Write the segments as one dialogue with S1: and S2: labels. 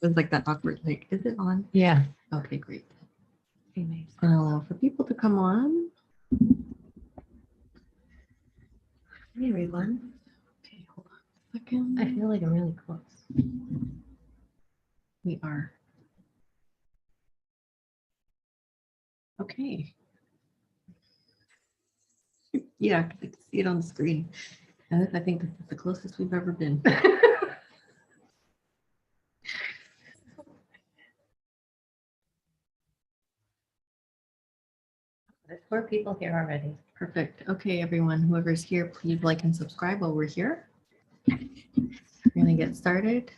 S1: was like that awkward, like, is it on?
S2: Yeah.
S1: Okay, great.
S2: Anyways.
S1: And allow for people to come on.
S2: Hey, everyone.
S1: Okay, hold on a second.
S2: I feel like I'm really close.
S1: We are. Okay. Yeah, I can see it on the screen. And I think this is the closest we've ever been.
S2: There's 4 people here already.
S1: Perfect. Okay, everyone, whoever's here, please like and subscribe while we're here. We're going to get started.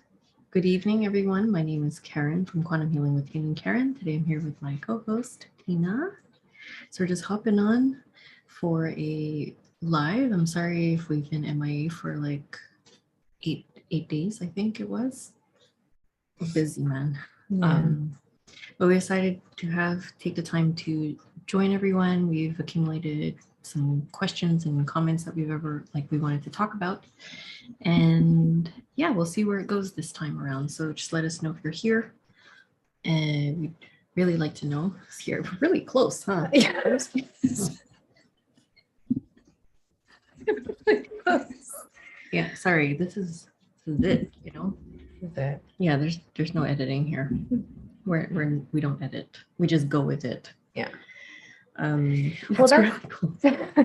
S1: Good evening, everyone. My name is Karen from Quantum Healing with Tena Karen. Today I'm here with my co-host, Tina. So we're just hopping on for a live. I'm sorry if we've been MIA for like eight days, I think it was. We're busy, man.
S2: Yeah.
S1: But we decided to take the time to join everyone. We've accumulated some questions and comments that we wanted to talk about. And yeah, we'll see where it goes this time around. So just let us know if you're here. And we'd really like to know. It's here. We're really close, huh?
S2: Yeah.
S1: Yeah, sorry. This is it, you know?
S2: Is it?
S1: Yeah, there's no editing here. We don't edit. We just go with it.
S2: Yeah.
S1: Well, that's really cool.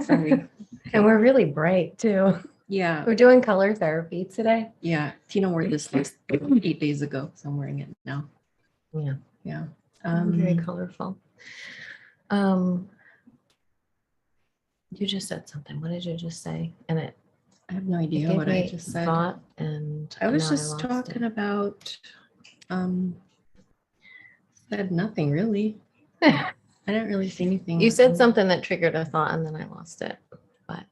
S1: Sorry.
S2: And we're really bright too.
S1: Yeah.
S2: We're doing color therapy today.
S1: Yeah. Tina wore this like 8 days ago, so I'm wearing it now.
S2: Yeah.
S1: Yeah.
S2: Very colorful. You just said something. What did you just say? And
S1: I have no idea what I just said.
S2: Thought, and
S1: I was just talking about said nothing really. I didn't really say anything.
S2: You said something that triggered a thought and then I lost it. But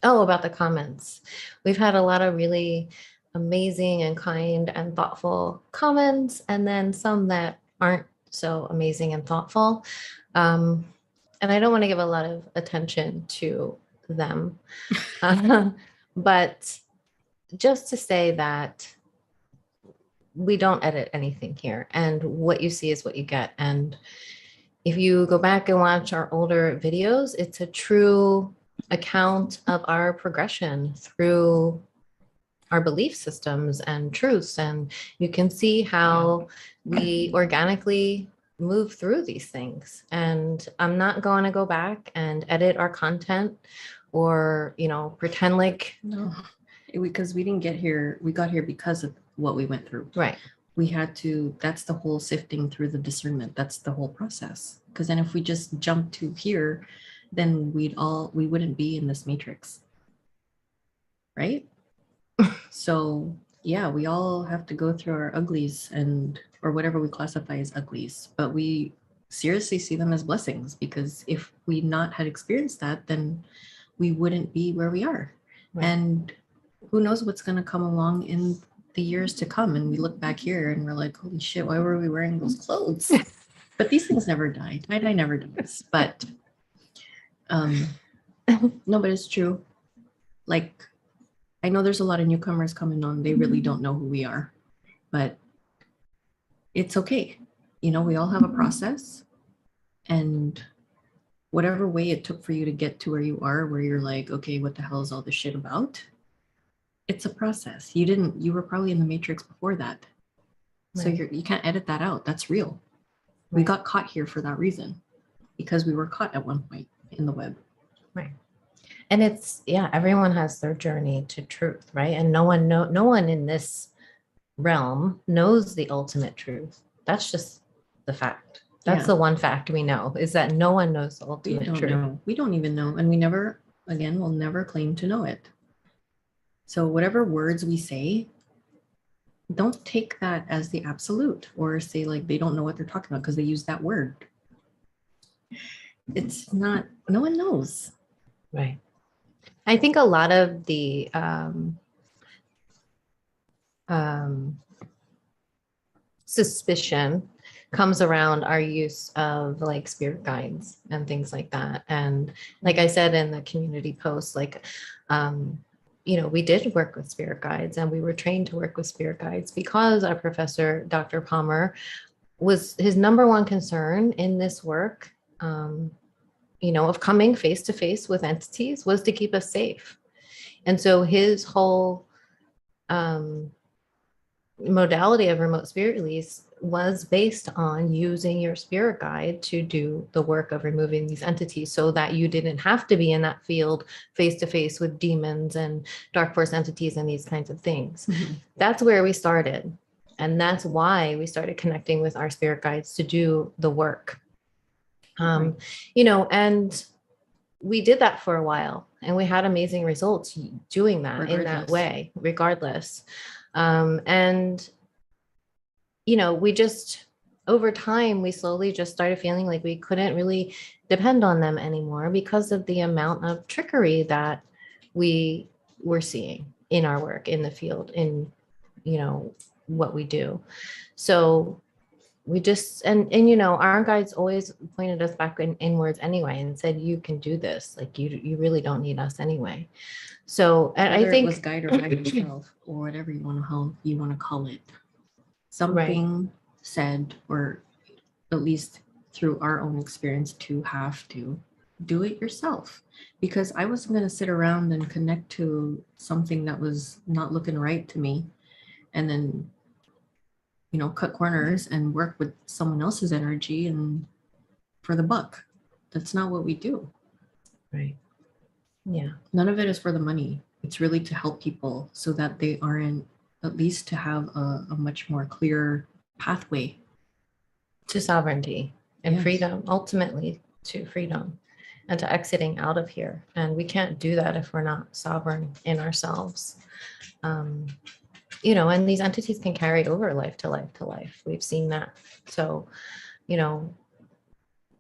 S2: about the comments. We've had a lot of really amazing and kind and thoughtful comments, and then some that aren't so amazing and thoughtful. And I don't want to give a lot of attention to them. But just to say that we don't edit anything here, and what you see is what you get. And if you go back and watch our older videos, it's a true account of our progression through our belief systems and truths. And you can see how we organically move through these things. And I'm not going to go back and edit our content or, pretend like.
S1: No, because we didn't get here. We got here because of what we went through.
S2: Right.
S1: We had to, that's the whole sifting through the discernment. That's the whole process. Because then if we just jump to here, then we wouldn't be in this matrix. Right? So yeah, we all have to go through our uglies or whatever we classify as uglies, but we seriously see them as blessings, because if we not had experienced that, then we wouldn't be where we are. Right. And who knows what's going to come along in the years to come. And we look back here and we're like, holy shit, why were we wearing those clothes? But these things never die. Tie-dye never dies. But no, but it's true. Like, I know there's a lot of newcomers coming on. They really don't know who we are, but it's okay. We all have a process, and whatever way it took for you to get to where you are, where you're like, okay, what the hell is all this shit about? It's a process. You were probably in the matrix before that. Right. So you can't edit that out. That's real. Right. We got caught here for that reason, because we were caught at one point in the web.
S2: Right. And everyone has their journey to truth, right? And no one in this realm knows the ultimate truth. That's just the fact. That's the one fact we know, is that no one knows the ultimate truth.
S1: We don't even know. And we'll never claim to know it. So whatever words we say, don't take that as the absolute, or say like they don't know what they're talking about because they use that word. It's not, no one knows.
S2: Right. I think a lot of the suspicion comes around our use of like spirit guides and things like that. And like I said in the community post, like, we did work with spirit guides, and we were trained to work with spirit guides because our professor, Dr. Palmer, was his number one concern in this work, of coming face to face with entities, was to keep us safe. And so his whole modality of remote spirit release was based on using your spirit guide to do the work of removing these entities, so that you didn't have to be in that field face to face with demons and dark force entities and these kinds of things. Mm-hmm. That's where we started. And that's why we started connecting with our spirit guides to do the work. Right. And we did that for a while, and we had amazing results doing that in that way, regardless. We just, over time, we slowly just started feeling like we couldn't really depend on them anymore because of the amount of trickery that we were seeing in our work, in the field, in, what we do. So we just, and our guides always pointed us back inwards anyway and said, you can do this. Like you really don't need us anyway. So, and
S1: whether
S2: I think
S1: it was guide or guide yourself, or whatever you want to call it, something right. said, or at least through our own experience, to have to do it yourself, because I wasn't going to sit around and connect to something that was not looking right to me, and then cut corners and work with someone else's energy and for the buck. That's not what we do.
S2: Right. Yeah.
S1: None of it is for the money. It's really to help people so that they aren't, at least to have a much more clear pathway
S2: to sovereignty and yes. freedom, ultimately to freedom and to exiting out of here. And we can't do that if we're not sovereign in ourselves. And these entities can carry over life to life to life. We've seen that. So,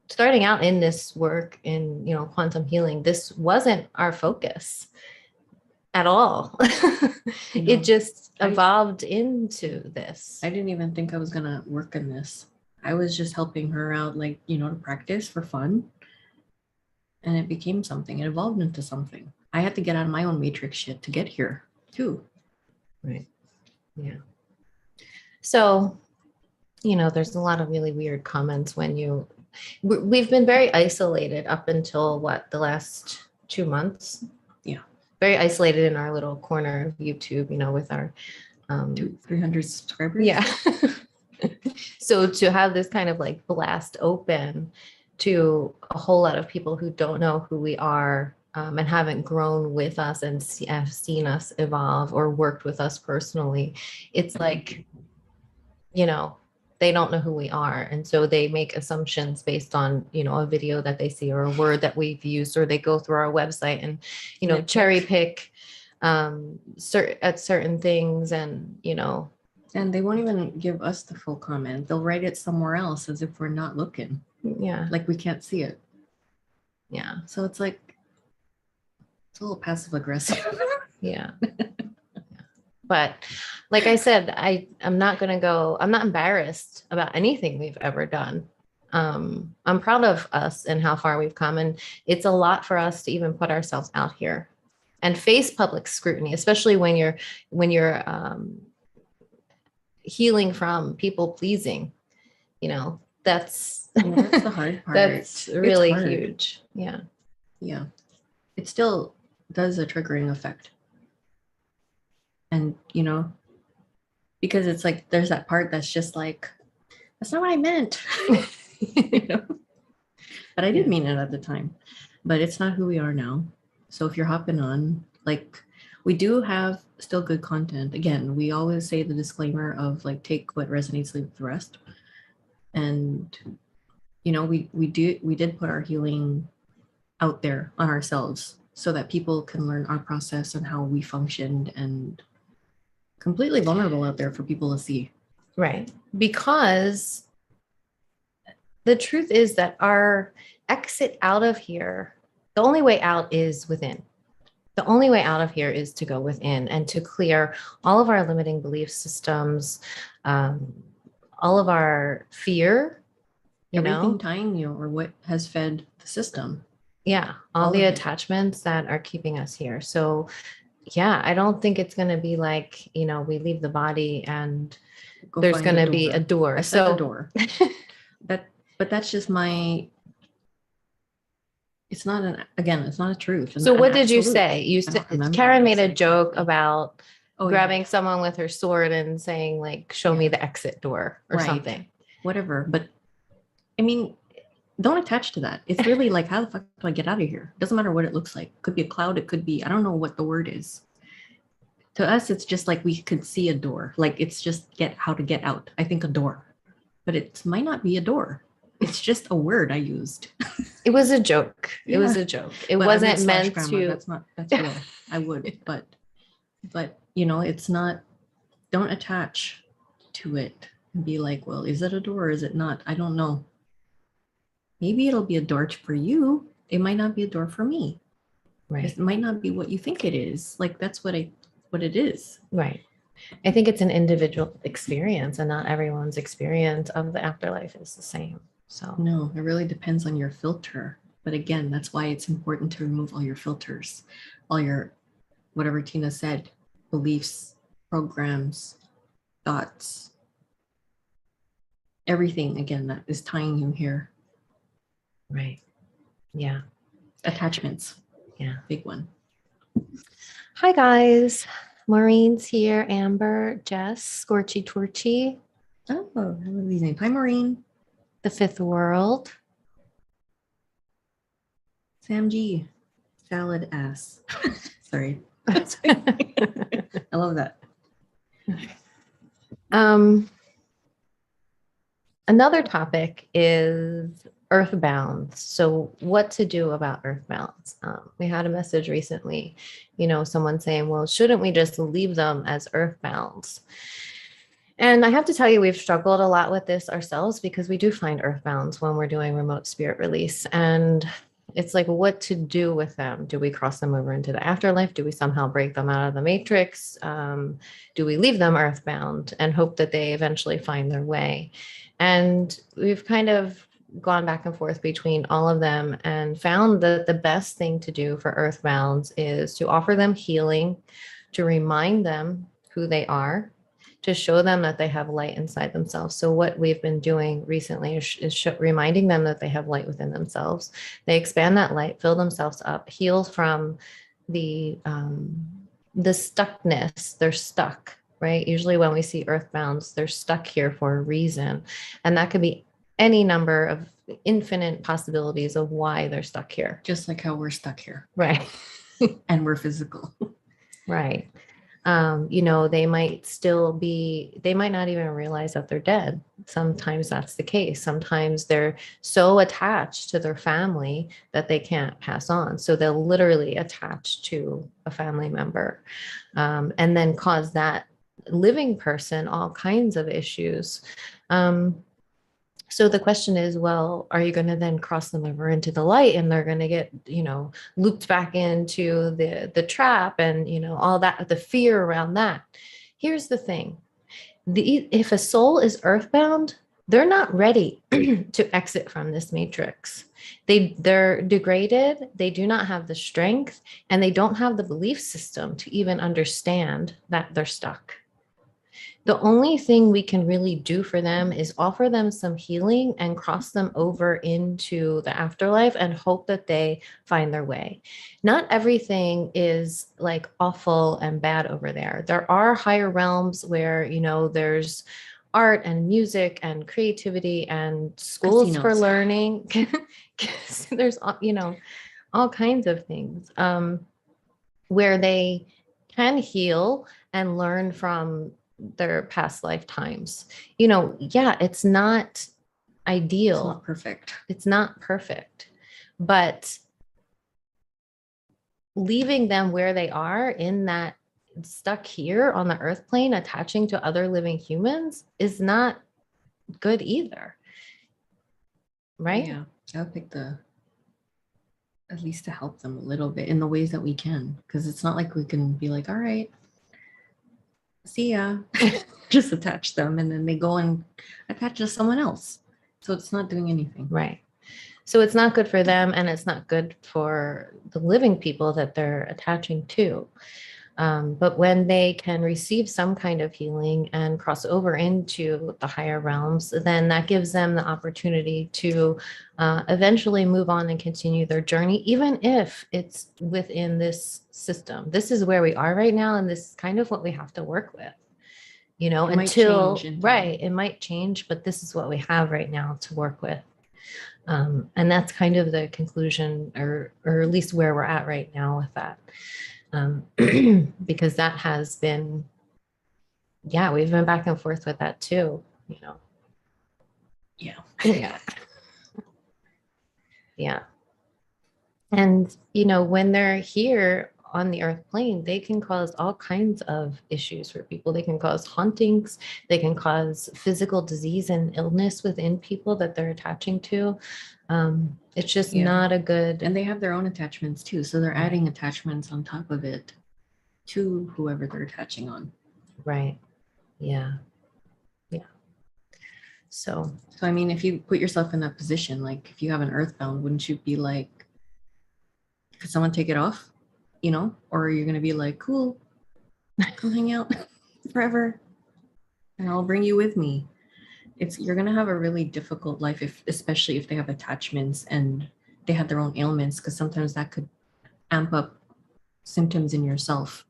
S2: starting out in this work in, quantum healing, this wasn't our focus at all. It just evolved into this.
S1: I didn't even think I was going to work in this. I was just helping her out, to practice for fun. And it became something. It evolved into something. I had to get out of my own matrix shit to get here too.
S2: Right. Yeah. So, there's a lot of really weird comments when we've been very isolated up until the last 2 months.
S1: Yeah.
S2: Very isolated in our little corner of YouTube, with our
S1: 300 subscribers.
S2: Yeah. So to have this kind of blast open to a whole lot of people who don't know who we are, and haven't grown with us and have seen us evolve or worked with us personally, it's like, they don't know who we are. And so they make assumptions based on, a video that they see or a word that we've used, or they go through our website and, cherry pick at certain things and,
S1: And they won't even give us the full comment. They'll write it somewhere else as if we're not looking.
S2: Yeah.
S1: Like we can't see it.
S2: Yeah.
S1: So it's a little passive aggressive.
S2: Yeah. But like I said, I'm not embarrassed about anything we've ever done. I'm proud of us and how far we've come. And it's a lot for us to even put ourselves out here and face public scrutiny, especially when you're healing from people pleasing, that's
S1: the hard part.
S2: That's really huge. Yeah.
S1: Yeah. It still does a triggering effect. And, because it's there's that part that's just that's not what I meant. But I did mean it at the time. But it's not who we are now. So if you're hopping on, we do have still good content. Again, we always say the disclaimer of take what resonates, leave the rest. And, we did put our healing out there on ourselves so that people can learn our process and how we functioned, and completely vulnerable out there for people to see.
S2: Right. Because the truth is that our exit out of here, the only way out is within. The only way out of here is to go within and to clear all of our limiting belief systems, all of our fear,
S1: everything tying you, or what has fed the system.
S2: Yeah. All the attachments that are keeping us here. So, yeah, I don't think it's going to be like, we leave the body and
S1: Go
S2: there's
S1: find
S2: going
S1: a
S2: to be a door.
S1: I said
S2: So
S1: a door. But that's just it's not it's not a truth.
S2: so
S1: An
S2: what did you
S1: absolute.
S2: say? You
S1: I don't
S2: said
S1: remember
S2: Karen
S1: what I
S2: made a
S1: said
S2: joke
S1: exactly.
S2: about
S1: Oh, yeah.
S2: grabbing someone with her sword and saying like, show me
S1: Yeah.
S2: the exit door or
S1: Right.
S2: something.
S1: Whatever. But I mean, don't attach to that. It's really like, how the fuck do I get out of here? Doesn't matter what it looks like. It could be a cloud. It could be, I don't know what the word is. To us, it's just like we could see a door. Like it's just how to get out. I think a door. But it might not be a door. It's just a word I used.
S2: It was a joke. It was
S1: Yeah.
S2: a joke. It
S1: But
S2: wasn't
S1: I'm
S2: meant
S1: grammar.
S2: to.
S1: That's real. I would, but it's not, don't attach to it and be like, well, is it a door or is it not? I don't know. Maybe it'll be a door for you. It might not be a door for me.
S2: Right.
S1: It might not be what you think it is. Like that's what it is.
S2: Right. I think it's an individual experience, and not everyone's experience of the afterlife is the same. So
S1: no, it really depends on your filter. But again, that's why it's important to remove all your filters, all your, whatever Tina said, beliefs, programs, thoughts, everything again that is tying you here.
S2: Right. Yeah.
S1: Attachments.
S2: Yeah.
S1: Big one.
S2: Hi guys. Maureen's here. Amber, Jess, Scorchy Torchy.
S1: Oh, I love these names. Hi, Maureen.
S2: The Fifth World.
S1: Sam G. Salad ass. Sorry. I love that.
S2: Another topic is Earthbound. So what to do about Earthbounds? We had a message recently, someone saying, well, shouldn't we just leave them as Earthbounds? And I have to tell you, we've struggled a lot with this ourselves because we do find Earthbounds when we're doing remote spirit release. And it's like, what to do with them? Do we cross them over into the afterlife? Do we somehow break them out of the matrix? Do we leave them Earthbound and hope that they eventually find their way? And we've kind of gone back and forth between all of them and found that the best thing to do for Earthbounds is to offer them healing, to remind them who they are, to show them that they have light inside themselves. So what we've been doing recently is reminding them that they have light within themselves. They expand that light, fill themselves up, heal from the stuckness. They're stuck, right? Usually when we see Earthbounds, they're stuck here for a reason. And that could be any number of infinite possibilities of why they're stuck here.
S1: Just like how we're stuck here.
S2: Right.
S1: And we're physical.
S2: Right. They might not even realize that they're dead. Sometimes that's the case. Sometimes they're so attached to their family that they can't pass on. So they'll literally attach to a family member, and then cause that living person all kinds of issues. So the question is, well, are you going to then cross them over into the light and they're going to get, looped back into the trap and, all that, the fear around that? Here's the thing. If a soul is earthbound, they're not ready to exit from this matrix. They're degraded. They do not have the strength and they don't have the belief system to even understand that they're stuck. The only thing we can really do for them is offer them some healing and cross them over into the afterlife and hope that they find their way. Not everything is like awful and bad over there. There are higher realms where, there's art and music and creativity and schools for learning. There's, all kinds of things where they can heal and learn from their past lifetimes. It's not ideal.
S1: It's not perfect.
S2: It's not perfect. But leaving them where they are in that stuck here on the earth plane, attaching to other living humans is not good either. Right?
S1: Yeah. I'll pick at least to help them a little bit in the ways that we can. Because it's not like we can be like, all right, see ya. Just attach them and then they go and attach to someone else. So it's not doing anything.
S2: Right. So it's not good for them and it's not good for the living people that they're attaching to. But when they can receive some kind of healing and cross over into the higher realms, then that gives them the opportunity to eventually move on and continue their journey, even if it's within this system. This is where we are right now, and this is kind of what we have to work with. You know,
S1: It might
S2: until
S1: change in time.
S2: right, it might change, but this is what we have right now to work with. And that's kind of the conclusion, or at least where we're at right now with that. Because that has been, yeah, we've been back and forth with that too, you know.
S1: Yeah.
S2: Yeah. Yeah. And, you know, when they're here on the earth plane, they can cause all kinds of issues for people. They can cause hauntings, they can cause physical disease and illness within people that they're attaching to. It's just not a good.
S1: And they have their own attachments too. So they're adding attachments on top of it to whoever they're attaching on.
S2: Right. Yeah. Yeah. So
S1: I mean, if you put yourself in that position, like if you have an earthbound, wouldn't you be like, could someone take it off? You know, or are you going to be like, cool, come hang out forever and I'll bring you with me. You're going to have a really difficult life, especially if they have attachments and they have their own ailments, because sometimes that could amp up symptoms in yourself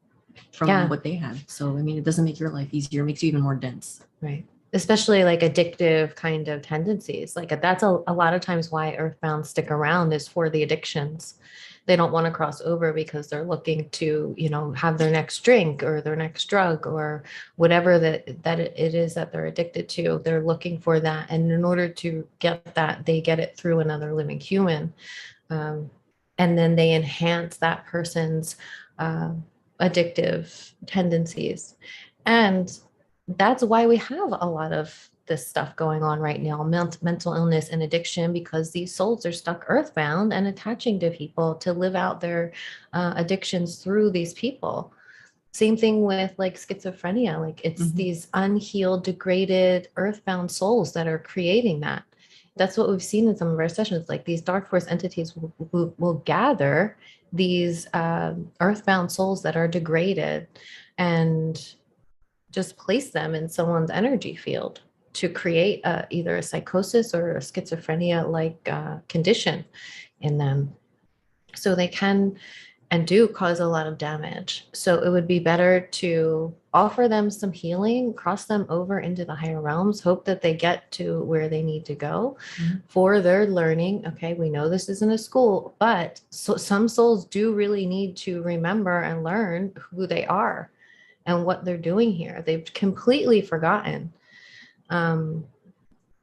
S1: from what they had. So, I mean, it doesn't make your life easier. It makes you even more dense.
S2: Right. Especially like addictive kind of tendencies. Like that's a lot of times why earthbound stick around is for the addictions. They don't want to cross over because they're looking to, you know, have their next drink or their next drug or whatever that it is that they're addicted to. They're looking for that. And in order to get that, they get it through another living human. And then they enhance that person's addictive tendencies. And that's why we have a lot of this stuff going on right now, mental illness and addiction, because these souls are stuck earthbound and attaching to people to live out their addictions through these people. Same thing with like schizophrenia. Like it's these unhealed, degraded, earthbound souls that are creating that. That's what we've seen in some of our sessions. Like these dark force entities will gather these earthbound souls that are degraded and just place them in someone's energy field to create either a psychosis or a schizophrenia like condition in them. So they can and do cause a lot of damage. So it would be better to offer them some healing, cross them over into the higher realms, hope that they get to where they need to go for their learning. Okay, we know this isn't a school, but some souls do really need to remember and learn who they are and what they're doing here. They've completely forgotten.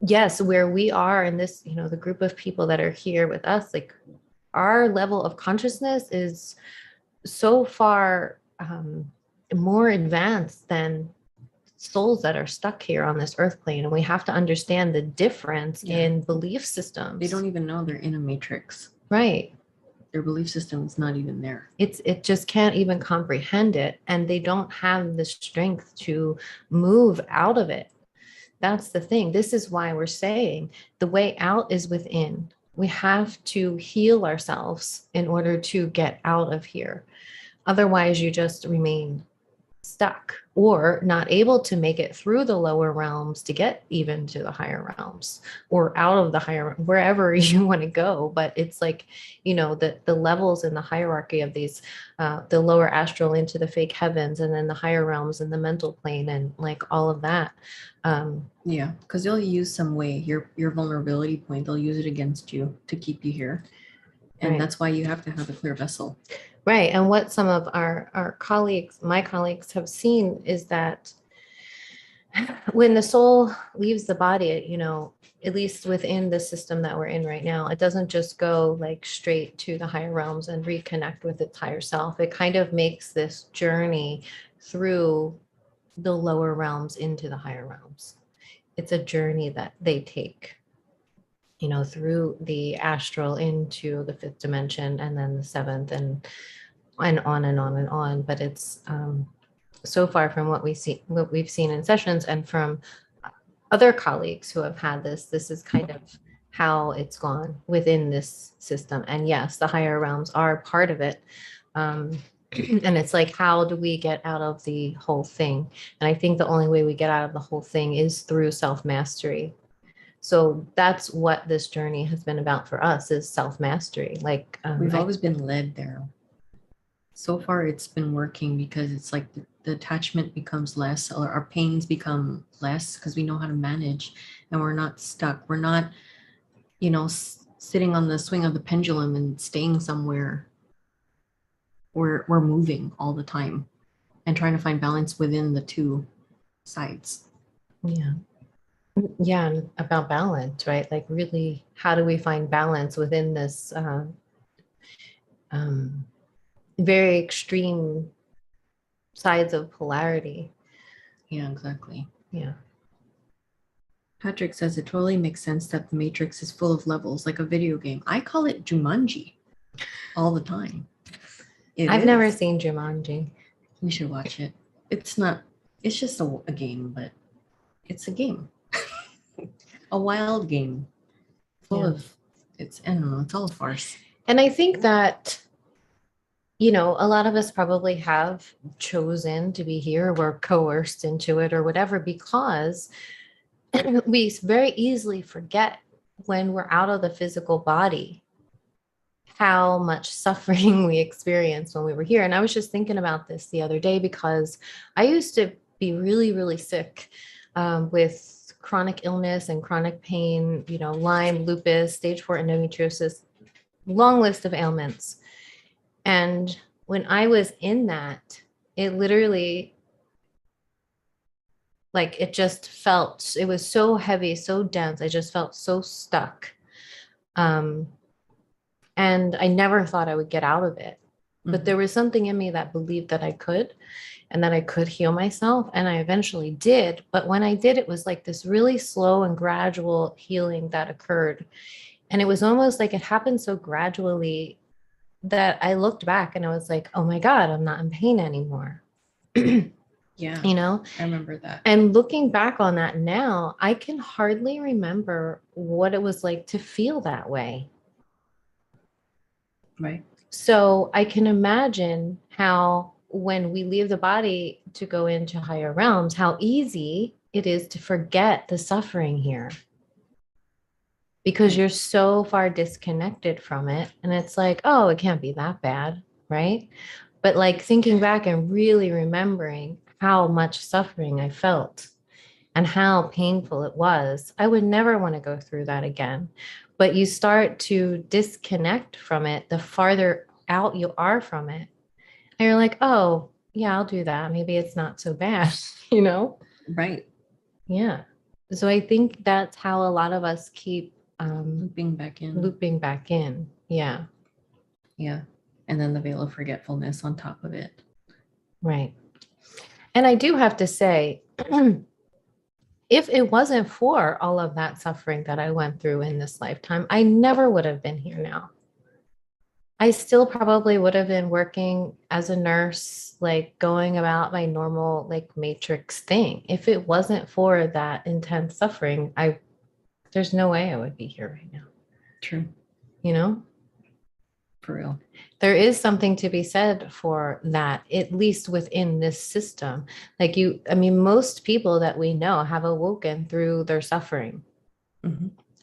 S2: Yes, where we are in this, you know, the group of people that are here with us, like our level of consciousness is so far more advanced than souls that are stuck here on this earth plane. And we have to understand the difference in belief systems.
S1: They don't even know they're in a matrix.
S2: Right.
S1: Their belief system is not even there.
S2: It just can't even comprehend it. And they don't have the strength to move out of it. That's the thing. This is why we're saying the way out is within. We have to heal ourselves in order to get out of here. Otherwise, you just remain stuck or not able to make it through the lower realms to get even to the higher realms or out of the higher, wherever you want to go. But it's like, you know, the levels in the hierarchy of these, the lower astral into the fake heavens, and then the higher realms and the mental plane and like all of that.
S1: Yeah, because they'll use some way, your vulnerability point, they'll use it against you to keep you here. And that's why you have to have a clear vessel.
S2: Right. And what some of our colleagues, my colleagues, have seen is that when the soul leaves the body, you know, at least within the system that we're in right now, it doesn't just go like straight to the higher realms and reconnect with its higher self. It kind of makes this journey through the lower realms into the higher realms. It's a journey that they take, you know, through the astral into the fifth dimension and then the seventh and on and on and on. But it's so far from what we've seen in sessions and from other colleagues who have had this is kind of how it's gone within this system. And yes, the higher realms are part of it. And it's like, how do we get out of the whole thing? And I think the only way we get out of the whole thing is through self-mastery. So that's what this journey has been about for us, is self-mastery. Like
S1: We've always been led there. So far, it's been working because it's like the attachment becomes less, or our pains become less because we know how to manage, and we're not stuck. We're not, sitting on the swing of the pendulum and staying somewhere. We're moving all the time and trying to find balance within the two sides.
S2: Yeah. Yeah, and about balance, right? Like, really, how do we find balance within this very extreme sides of polarity?
S1: Yeah, exactly.
S2: Yeah.
S1: Patrick says it totally makes sense that the Matrix is full of levels, like a video game. I call it Jumanji all the time.
S2: I've never seen Jumanji.
S1: You should watch it. It's just a game, but it's a game. A wild game full of, I don't know, it's all a farce.
S2: And I think that, a lot of us probably have chosen to be here, we're coerced into it or whatever, because we very easily forget when we're out of the physical body how much suffering we experienced when we were here. And I was just thinking about this the other day, because I used to be really, really sick with chronic illness and chronic pain, Lyme, lupus, stage 4 endometriosis, long list of ailments. And when I was in that, it literally, like, it just felt, it was so heavy, so dense. I just felt so stuck. And I never thought I would get out of it. But there was something in me that believed that I could, and that I could heal myself. And I eventually did. But when I did, it was like this really slow and gradual healing that occurred. And it was almost like it happened so gradually that I looked back and I was like, oh my God, I'm not in pain anymore.
S1: Yeah. I remember that.
S2: And looking back on that now, I can hardly remember what it was like to feel that way.
S1: Right.
S2: So I can imagine how, when we leave the body to go into higher realms, how easy it is to forget the suffering here, because you're so far disconnected from it. And it's like, oh, it can't be that bad, right? But like, thinking back and really remembering how much suffering I felt and how painful it was, I would never want to go through that again. But you start to disconnect from it the farther out you are from it. And you're like, oh, yeah, I'll do that. Maybe it's not so bad,
S1: Right.
S2: Yeah. So I think that's how a lot of us keep
S1: looping back in.
S2: Yeah.
S1: Yeah. And then the veil of forgetfulness on top of it.
S2: Right. And I do have to say, if it wasn't for all of that suffering that I went through in this lifetime, I never would have been here now. I still probably would have been working as a nurse, like going about my normal, like, matrix thing. If it wasn't for that intense suffering, there's no way I would be here right now.
S1: True. For real.
S2: There is something to be said for that, at least within this system. Like, most people that we know have awoken through their suffering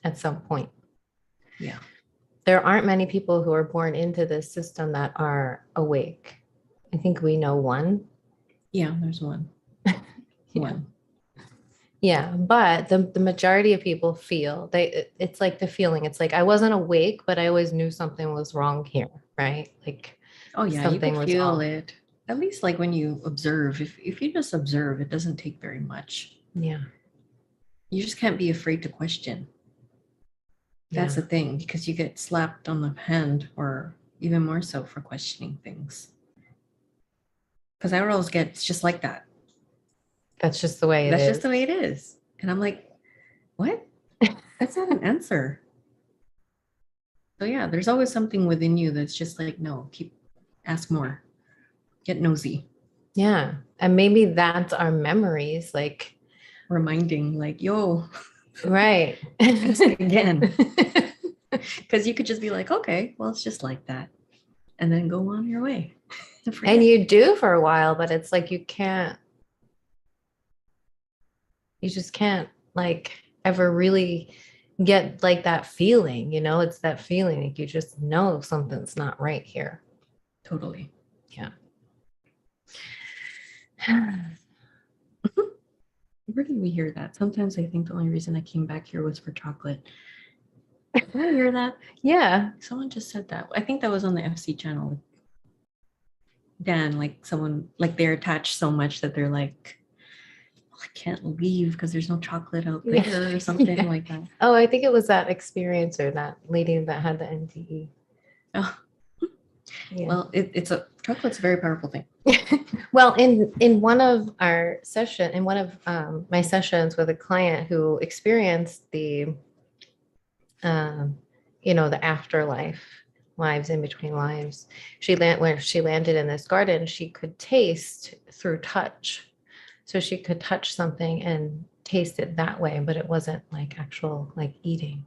S2: at some point.
S1: Yeah.
S2: There aren't many people who are born into this system that are awake. I think we know one.
S1: Yeah, there's one. One.
S2: Yeah, but the majority of people feel it's like the feeling. It's like, I wasn't awake, but I always knew something was wrong here, right? Like,
S1: oh yeah, something you can feel it. At least like when you observe. If you just observe, it doesn't take very much.
S2: Yeah.
S1: You just can't be afraid to question. That's the thing, because you get slapped on the hand, or even more so for questioning things. Because I always get, it's just like that.
S2: That's just the way it is.
S1: That's just the way it is. And I'm like, what? That's not an answer. So yeah, there's always something within you that's just like, no, ask more. Get nosy.
S2: Yeah. And maybe that's our memories, like
S1: reminding, like, yo.
S2: Right.
S1: Ask again. Because you could just be like, okay, well, it's just like that. and then go on your way.
S2: And you do for a while, but it's like you just can't like ever really get like that feeling, you know, it's that feeling like you just know something's not right here.
S1: Totally.
S2: Yeah.
S1: Where did we hear that? Sometimes I think the only reason I came back here was for chocolate. Did I hear that?
S2: Yeah.
S1: Someone just said that. I think that was on the FC channel. Dan, like someone, like they're attached so much that they're like, oh, I can't leave because there's no chocolate out there or something like that.
S2: Oh, I think it was that experiencer, that lady that had the NDE.
S1: Oh.
S2: Yeah.
S1: Well, chocolate's a very powerful thing.
S2: Well, in one of my sessions with a client who experienced the the afterlife, lives in between lives, where she landed in this garden, she could taste through touch. So she could touch something and taste it that way, but it wasn't like actual like eating.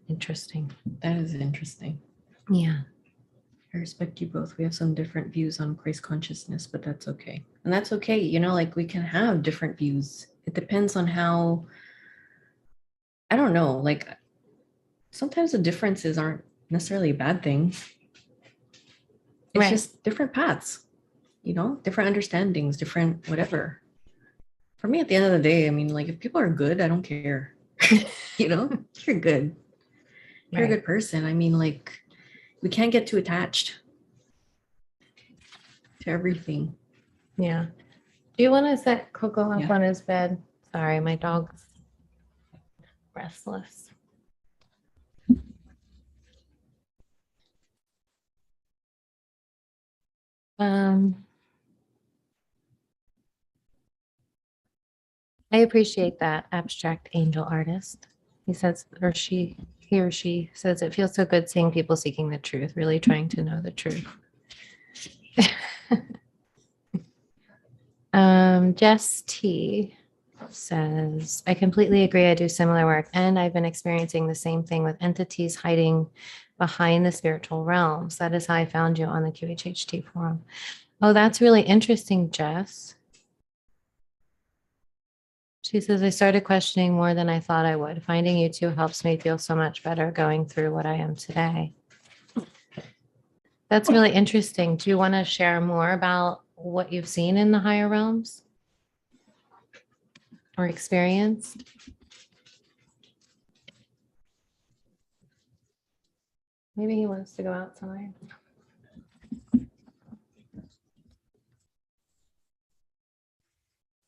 S2: Interesting.
S1: That is interesting.
S2: Yeah.
S1: I respect you both. We have some different views on Christ consciousness, but that's okay. And that's okay. You know, like we can have different views. It depends on how, I don't know, like sometimes the differences aren't necessarily a bad thing. It's just different paths, you know, different understandings, different whatever. For me, at the end of the day, I mean, like if people are good, I don't care. You know, you're good. You're a good person. I mean, like we can't get too attached to everything.
S2: Yeah. Do you want to set Coco up on his bed? Sorry, my dog's restless. I appreciate that, abstract angel artist. He or she says, it feels so good seeing people seeking the truth, really trying to know the truth. Jess T says, I completely agree. I do similar work, and I've been experiencing the same thing with entities hiding behind the spiritual realms. That is how I found you on the QHHT forum. Oh, that's really interesting, Jess. She says, I started questioning more than I thought I would. Finding you two helps me feel so much better going through what I am today. That's really interesting. Do you want to share more about what you've seen in the higher realms or experienced? Maybe he wants to go outside.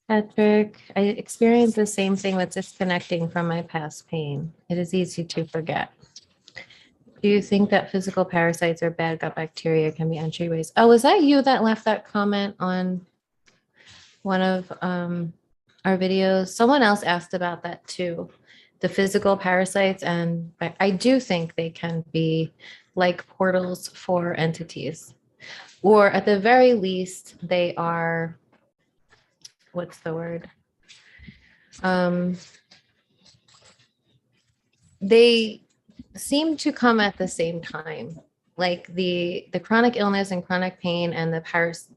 S2: Patrick, I experienced the same thing with disconnecting from my past pain. It is easy to forget. Do you think that physical parasites or bad gut bacteria can be entryways? Oh, was that you that left that comment on one of our videos? Someone else asked about that too. The physical parasites, and I do think they can be like portals for entities, or at the very least, they are, what's the word? They seem to come at the same time, like the chronic illness and chronic pain and the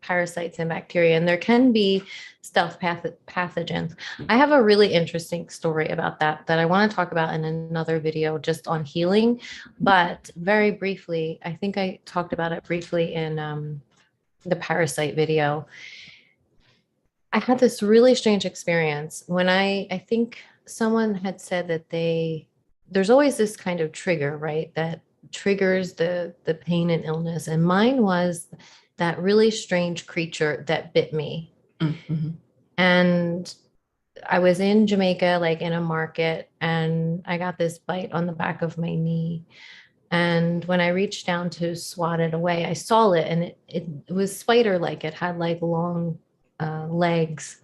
S2: parasites and bacteria, and there can be stealth pathogens. I have a really interesting story about that I want to talk about in another video just on healing, but very briefly, I think I talked about it briefly in the parasite video. I had this really strange experience when I think someone had said that there's always this kind of trigger, right? That triggers the pain and illness. And mine was that really strange creature that bit me. Mm-hmm. And I was in Jamaica, like in a market, and I got this bite on the back of my knee. And when I reached down to swat it away, I saw it, and it was spider-like. It had like long legs,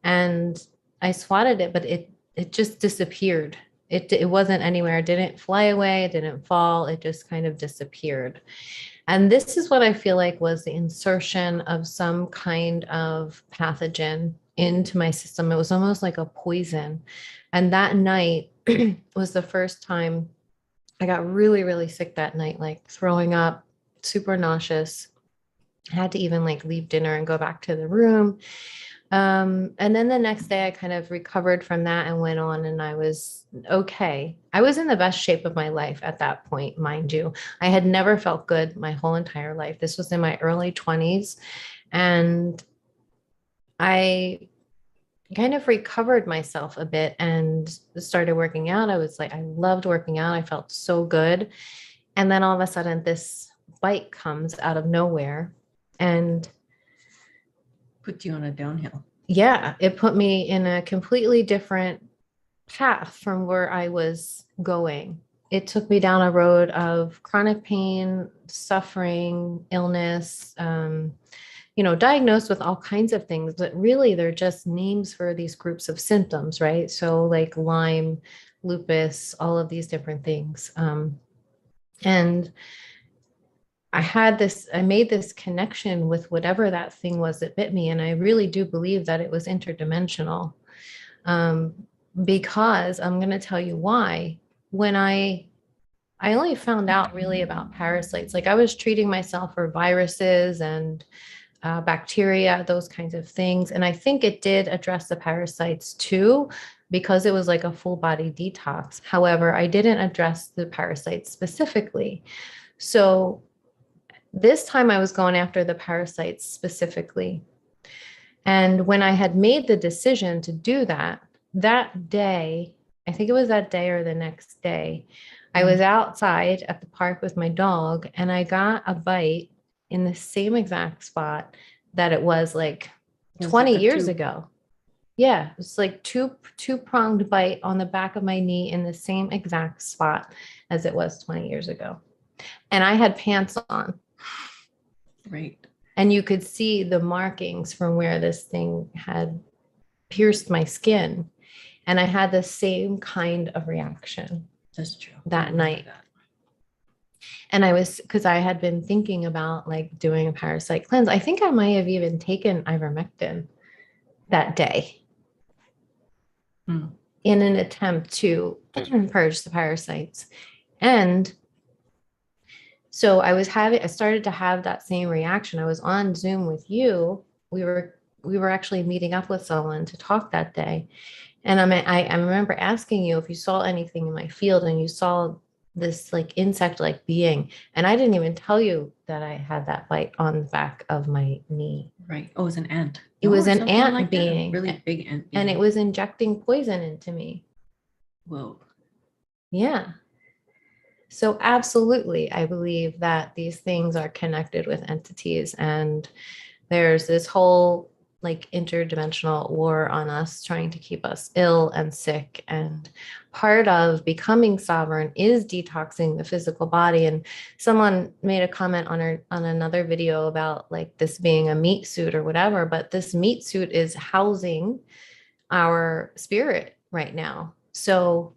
S2: and I swatted it, but it just disappeared. It wasn't anywhere. It didn't fly away. It didn't fall. It just kind of disappeared. And this is what I feel like was the insertion of some kind of pathogen into my system. It was almost like a poison. And that night was the first time I got really, really sick that night, like throwing up, super nauseous. I had to even like leave dinner and go back to the room. And then the next day I kind of recovered from that and went on, and I was okay. I was in the best shape of my life at that point, mind you. I had never felt good my whole entire life. This was in my early 20s, and I kind of recovered myself a bit and started working out. I was like, I loved working out. I felt so good. And then all of a sudden this bite comes out of nowhere and
S1: put you on a downhill.
S2: Yeah, it put me in a completely different path from where I was going. It took me down a road of chronic pain, suffering, illness, diagnosed with all kinds of things, but really they're just names for these groups of symptoms, right? So like Lyme, lupus, all of these different things. And I made this connection with whatever that thing was that bit me. And I really do believe that it was interdimensional. Because I'm going to tell you why. When I only found out really about parasites, like I was treating myself for viruses and bacteria, those kinds of things. And I think it did address the parasites too, because it was like a full body detox. However, I didn't address the parasites specifically. So this time I was going after the parasites specifically. And when I had made the decision to do that, that day, I think it was that day or the next day, I was outside at the park with my dog and I got a bite in the same exact spot that it was like 20
S1: like
S2: years ago. Yeah, it was like two-pronged bite on the back of my knee in the same exact spot as it was 20 years ago. And I had pants on.
S1: Right.
S2: And you could see the markings from where this thing had pierced my skin. And I had the same kind of reaction.
S1: That's true.
S2: That night. And because I had been thinking about like doing a parasite cleanse. I think I might have even taken ivermectin that day in an attempt to purge the parasites. And so I started to have that same reaction. I was on Zoom with you. We were actually meeting up with someone to talk that day. And I remember asking you if you saw anything in my field, and you saw this like insect-like being. And I didn't even tell you that I had that bite on the back of my knee.
S1: Right. Oh, it was an ant.
S2: It was an ant being.
S1: Really big ant being.
S2: And it was injecting poison into me.
S1: Whoa.
S2: Yeah. So absolutely, I believe that these things are connected with entities, and there's this whole like interdimensional war on us, trying to keep us ill and sick. And part of becoming sovereign is detoxing the physical body. And someone made a comment on another video about like this being a meat suit or whatever, but this meat suit is housing our spirit right now. So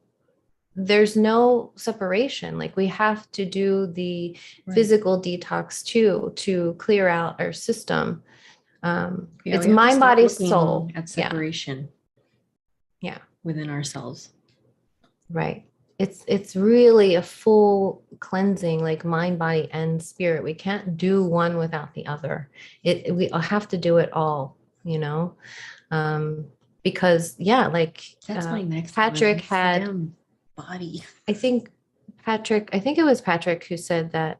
S2: there's no separation. Like we have to do the physical detox too, to clear out our system. It's mind, body, soul.
S1: At separation.
S2: Yeah.
S1: Within ourselves.
S2: Right. It's really a full cleansing, like mind, body, and spirit. We can't do one without the other. We have to do it all, because like
S1: that's my next
S2: Patrick had
S1: body.
S2: I think it was Patrick who said that,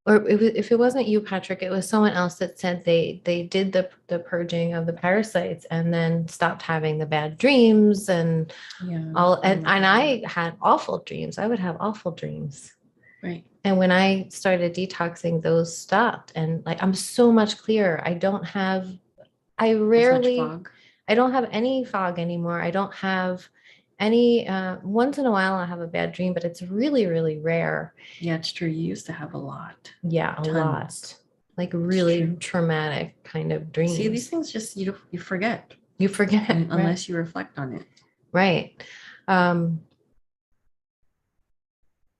S2: or if it wasn't you, Patrick, it was someone else that said they did the purging of the parasites and then stopped having the bad dreams and I had awful dreams. I would have awful dreams.
S1: Right.
S2: And when I started detoxing, those stopped. And like, I'm so much clearer. I don't have any fog anymore. I don't have any, once in a while I have a bad dream, but it's really, really rare.
S1: Yeah, it's true. You used to have a lot.
S2: Yeah, a lot. Like really traumatic kind of dreams.
S1: See, these things just, you forget.
S2: You forget.
S1: Unless you reflect on it.
S2: Right.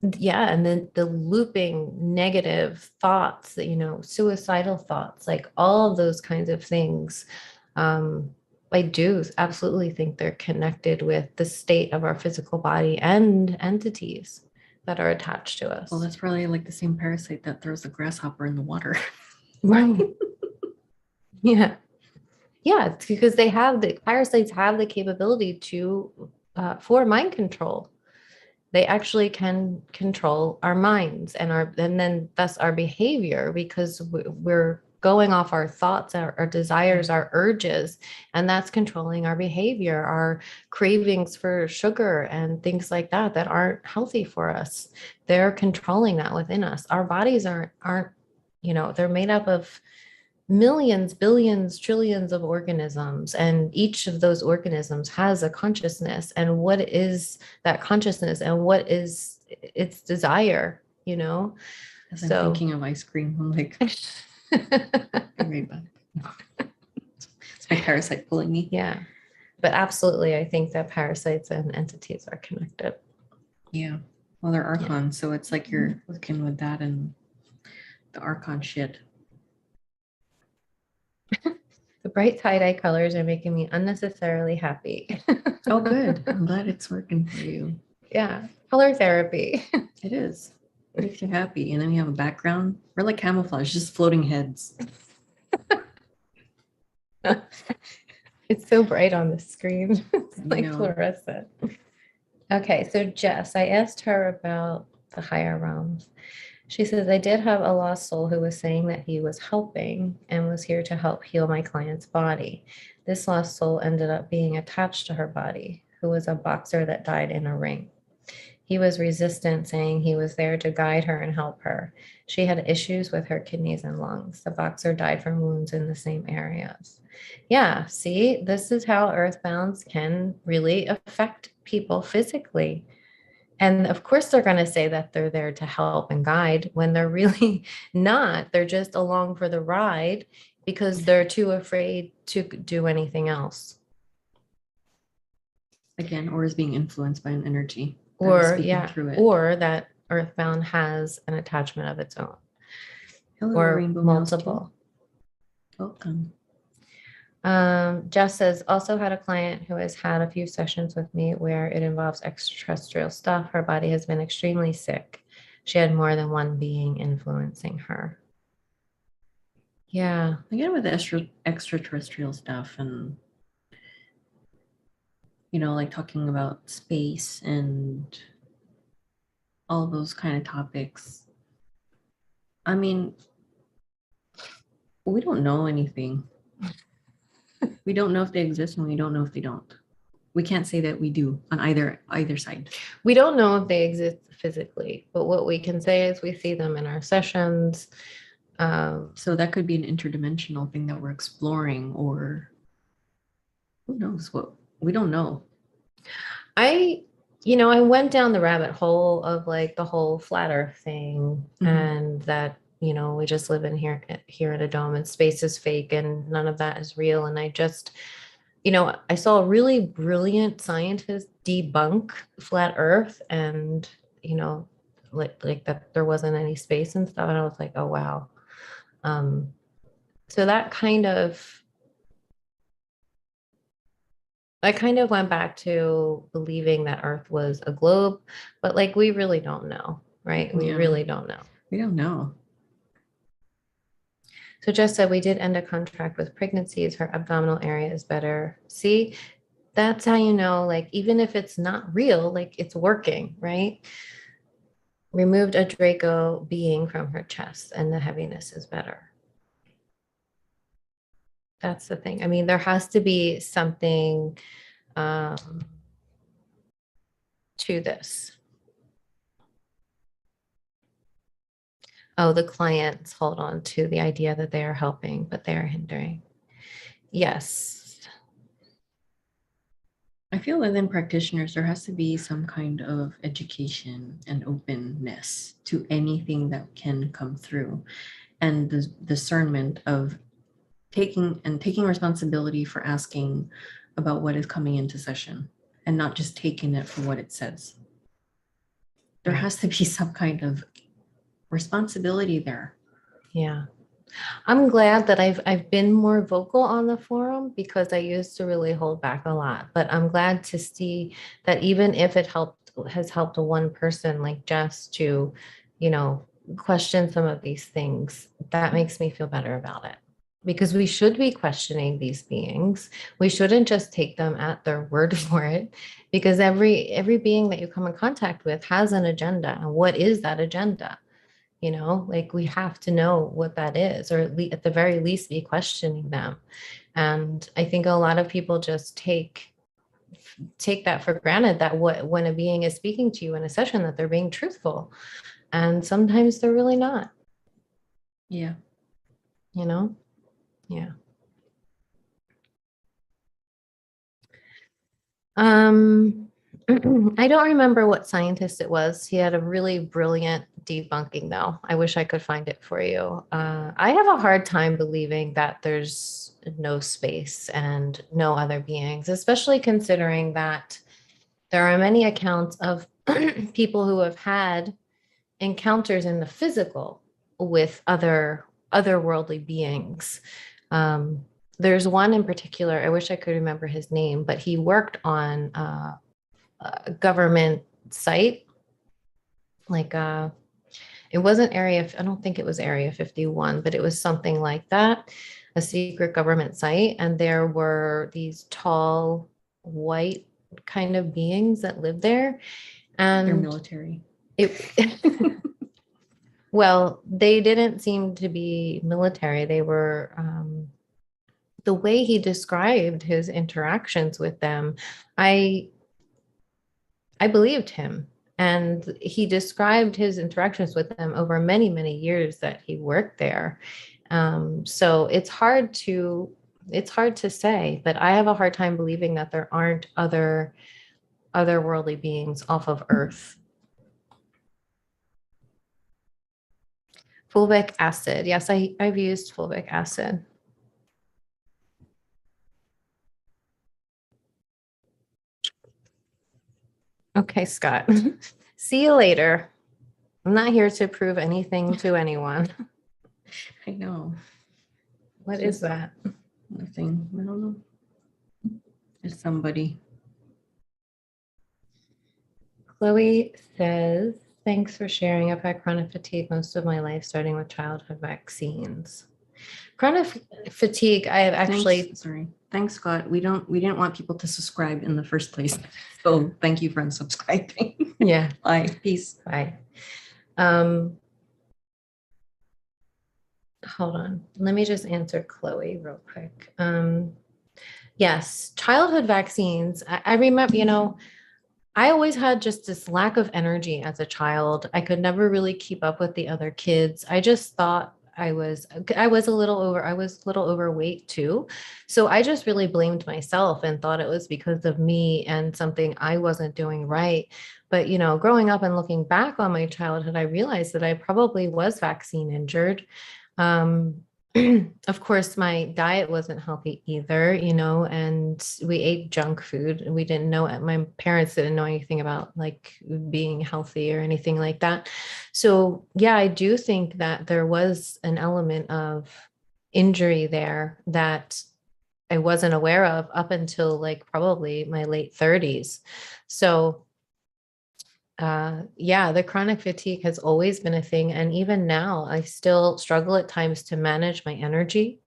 S2: Yeah, and then the looping negative thoughts that, suicidal thoughts, like all of those kinds of things. I do absolutely think they're connected with the state of our physical body and entities that are attached to us.
S1: Well, that's probably like the same parasite that throws the grasshopper in the water.
S2: Right. Yeah. Yeah, it's because the parasites have the capability to for mind control. They actually can control our minds and then thus our behavior, because we're going off our thoughts, our desires, our urges, and that's controlling our behavior, our cravings for sugar and things like that that aren't healthy for us. They're controlling that within us. Our bodies aren't, they're made up of millions, billions, trillions of organisms, and each of those organisms has a consciousness. And what is that consciousness, and what is its desire?
S1: As I'm thinking of ice cream, I'm like, be right back. It's my parasite pulling me.
S2: Yeah, but absolutely, I think that parasites and entities are connected.
S1: Yeah, well, they're archons, so it's like you're looking with that and the archon shit.
S2: The bright tie-dye colors are making me unnecessarily happy.
S1: Oh, good. I'm glad it's working for you.
S2: Yeah, color therapy.
S1: It is. It makes you happy. And then you have a background. We're like camouflage, just floating heads.
S2: It's so bright on the screen. It's like
S1: know.
S2: fluorescent. Okay, so Jess, I asked her about the higher realms. She says, I did have a lost soul who was saying that he was helping and was here to help heal my client's body. This lost soul ended up being attached to her body, who was a boxer that died in a ring. He was resistant, saying he was there to guide her and help her. She had issues with her kidneys and lungs. The boxer died from wounds in the same areas. Yeah, see, this is how earthbounds can really affect people physically. And of course, they're going to say that they're there to help and guide when they're really not. They're just along for the ride because they're too afraid to do anything else.
S1: Again, or is being influenced by an energy.
S2: Or, or that earthbound has an attachment of its own.
S1: Hello,
S2: or multiple.
S1: Welcome.
S2: Jess says, also had a client who has had a few sessions with me where it involves extraterrestrial stuff. Her body has been extremely sick. She had more than one being influencing her. Yeah.
S1: Again, with the extraterrestrial stuff and, like talking about space and all those kind of topics. I mean, we don't know anything. We don't know if they exist and we don't know if they don't. We can't say that we do on either side.
S2: We don't know if they exist physically, but what we can say is we see them in our sessions.
S1: So that could be an interdimensional thing that we're exploring, or who knows what, we don't know.
S2: I went down the rabbit hole of like the whole flat earth thing, and that, we just live in here in a dome and space is fake and none of that is real. And I just, I saw a really brilliant scientist debunk flat earth and, like that there wasn't any space and stuff. And I was like, oh, wow. So that kind of went back to believing that Earth was a globe, but like, we really don't know, right? We really don't know.
S1: We don't know.
S2: So Jess said, we did end a contract with pregnancies. Her abdominal area is better. See, that's how you know, like, even if it's not real, like it's working, right? Removed a Draco being from her chest and the heaviness is better. That's the thing. I mean, there has to be something to this. Oh, the clients hold on to the idea that they are helping, but they are hindering. Yes.
S1: I feel within practitioners, there has to be some kind of education and openness to anything that can come through, and the discernment of taking responsibility for asking about what is coming into session and not just taking it for what it says. There has to be some kind of responsibility there.
S2: Yeah. I'm glad that I've been more vocal on the forum, because I used to really hold back a lot, but I'm glad to see that even if it helped has helped one person like Jess to, you know, question some of these things, that makes me feel better about it. Because we should be questioning these beings. We shouldn't just take them at their word for it, because every being that you come in contact with has an agenda. And what is that agenda? You know, like we have to know what that is, or at the very least be questioning them. And I think a lot of people just take that for granted, that when a being is speaking to you in a session, that they're being truthful, and sometimes they're really not.
S1: Yeah.
S2: You know? Yeah. I don't remember what scientist it was. He had a really brilliant debunking, though. I wish I could find it for you. I have a hard time believing that there's no space and no other beings, especially considering that there are many accounts of people who have had encounters in the physical with otherworldly beings. There's one in particular, I wish I could remember his name, but he worked on a government site, like it wasn't I don't think it was Area 51, but it was something like that, a secret government site. And there were these tall, white kind of beings that lived there. And
S1: they're military.
S2: Well, they didn't seem to be military. They were, the way he described his interactions with them, I believed him. And he described his interactions with them over many, many years that he worked there. So it's hard to say, but I have a hard time believing that there aren't otherworldly beings off of Earth. Fulvic acid. Yes, I've used fulvic acid. Okay, Scott. See you later. I'm not here to prove anything to anyone.
S1: I know.
S2: What is that?
S1: Nothing. I don't know. It's somebody.
S2: Chloe says, thanks for sharing. I've had chronic fatigue most of my life, starting with childhood vaccines. Chronic fatigue, I have actually...
S1: Thanks, Scott. We didn't want people to subscribe in the first place. So thank you for unsubscribing.
S2: Yeah.
S1: Bye. Peace.
S2: Bye. Hold on. Let me just answer Chloe real quick. Yes, childhood vaccines. I remember, you know, I always had just this lack of energy as a child. I could never really keep up with the other kids. I just thought I was a little overweight too. So I just really blamed myself and thought it was because of me and something I wasn't doing right. But, you know, growing up and looking back on my childhood, I realized that I probably was vaccine injured. Of course, my diet wasn't healthy either, you know, and we ate junk food. We didn't know, my parents didn't know anything about like being healthy or anything like that. So yeah, I do think that there was an element of injury there that I wasn't aware of up until like probably my late 30s. So yeah, the chronic fatigue has always been a thing. And even now, I still struggle at times to manage my energy,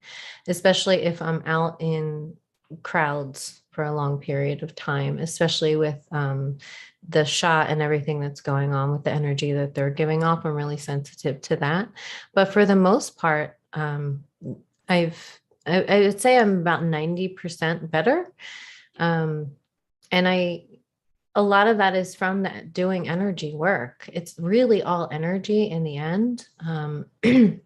S2: especially if I'm out in crowds for a long period of time, especially with the shot and everything that's going on with the energy that they're giving off. I'm really sensitive to that. But for the most part, I would say I'm about 90% better. And a lot of that is from that doing energy work. It's really all energy in the end. The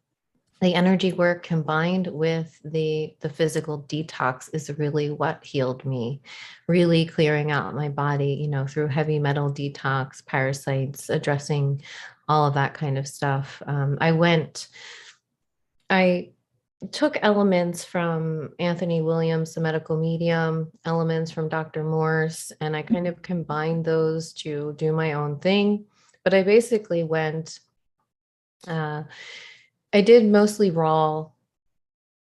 S2: energy work combined with the physical detox is really what healed me, really clearing out my body, you know, through heavy metal detox, parasites, addressing all of that kind of stuff. I took elements from Anthony Williams, the medical medium, elements from Dr. Morse, and I kind of combined those to do my own thing. But I basically went, I did mostly raw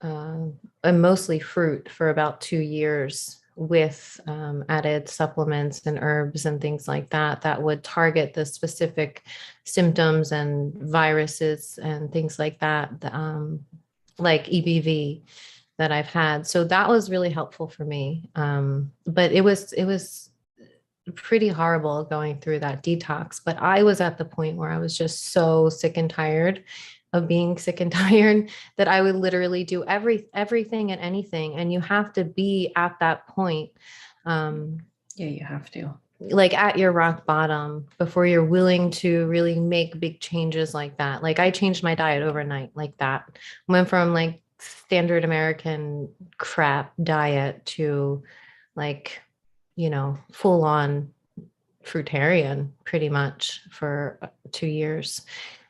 S2: and mostly fruit for about 2 years with added supplements and herbs and things like that that would target the specific symptoms and viruses and things like that, like EBV that I've had. So that was really helpful for me. But it was pretty horrible going through that detox. But I was at the point where I was just so sick and tired of being sick and tired that I would literally do everything and anything. And you have to be at that point.
S1: Yeah, you have to.
S2: Like at your rock bottom before you're willing to really make big changes like that. Like I changed my diet overnight like that. Went from like standard American crap diet to like, full on fruitarian pretty much for 2 years.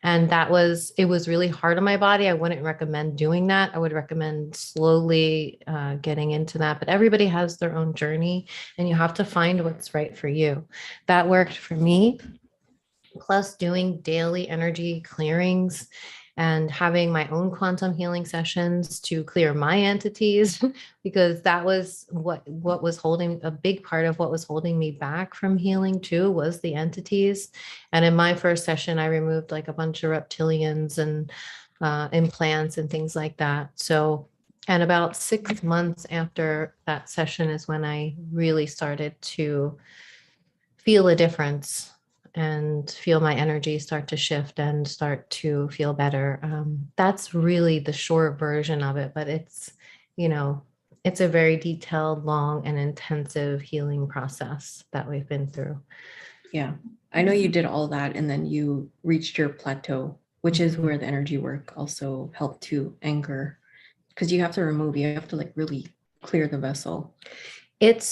S2: And it was really hard on my body. I wouldn't recommend doing that. I would recommend slowly getting into that. But everybody has their own journey and you have to find what's right for you. That worked for me. Plus, doing daily energy clearings and having my own quantum healing sessions to clear my entities, because that was what was holding a big part of what was holding me back from healing too, was the entities. And in my first session, I removed like a bunch of reptilians and implants and things like that. So, and about 6 months after that session is when I really started to feel a difference and feel my energy start to shift and start to feel better. That's really the short version of it, but it's a very detailed, long, and intensive healing process that we've been through.
S1: Yeah. I know you did all that and then you reached your plateau, which is where the energy work also helped to anchor, because you have to like really clear the vessel.
S2: It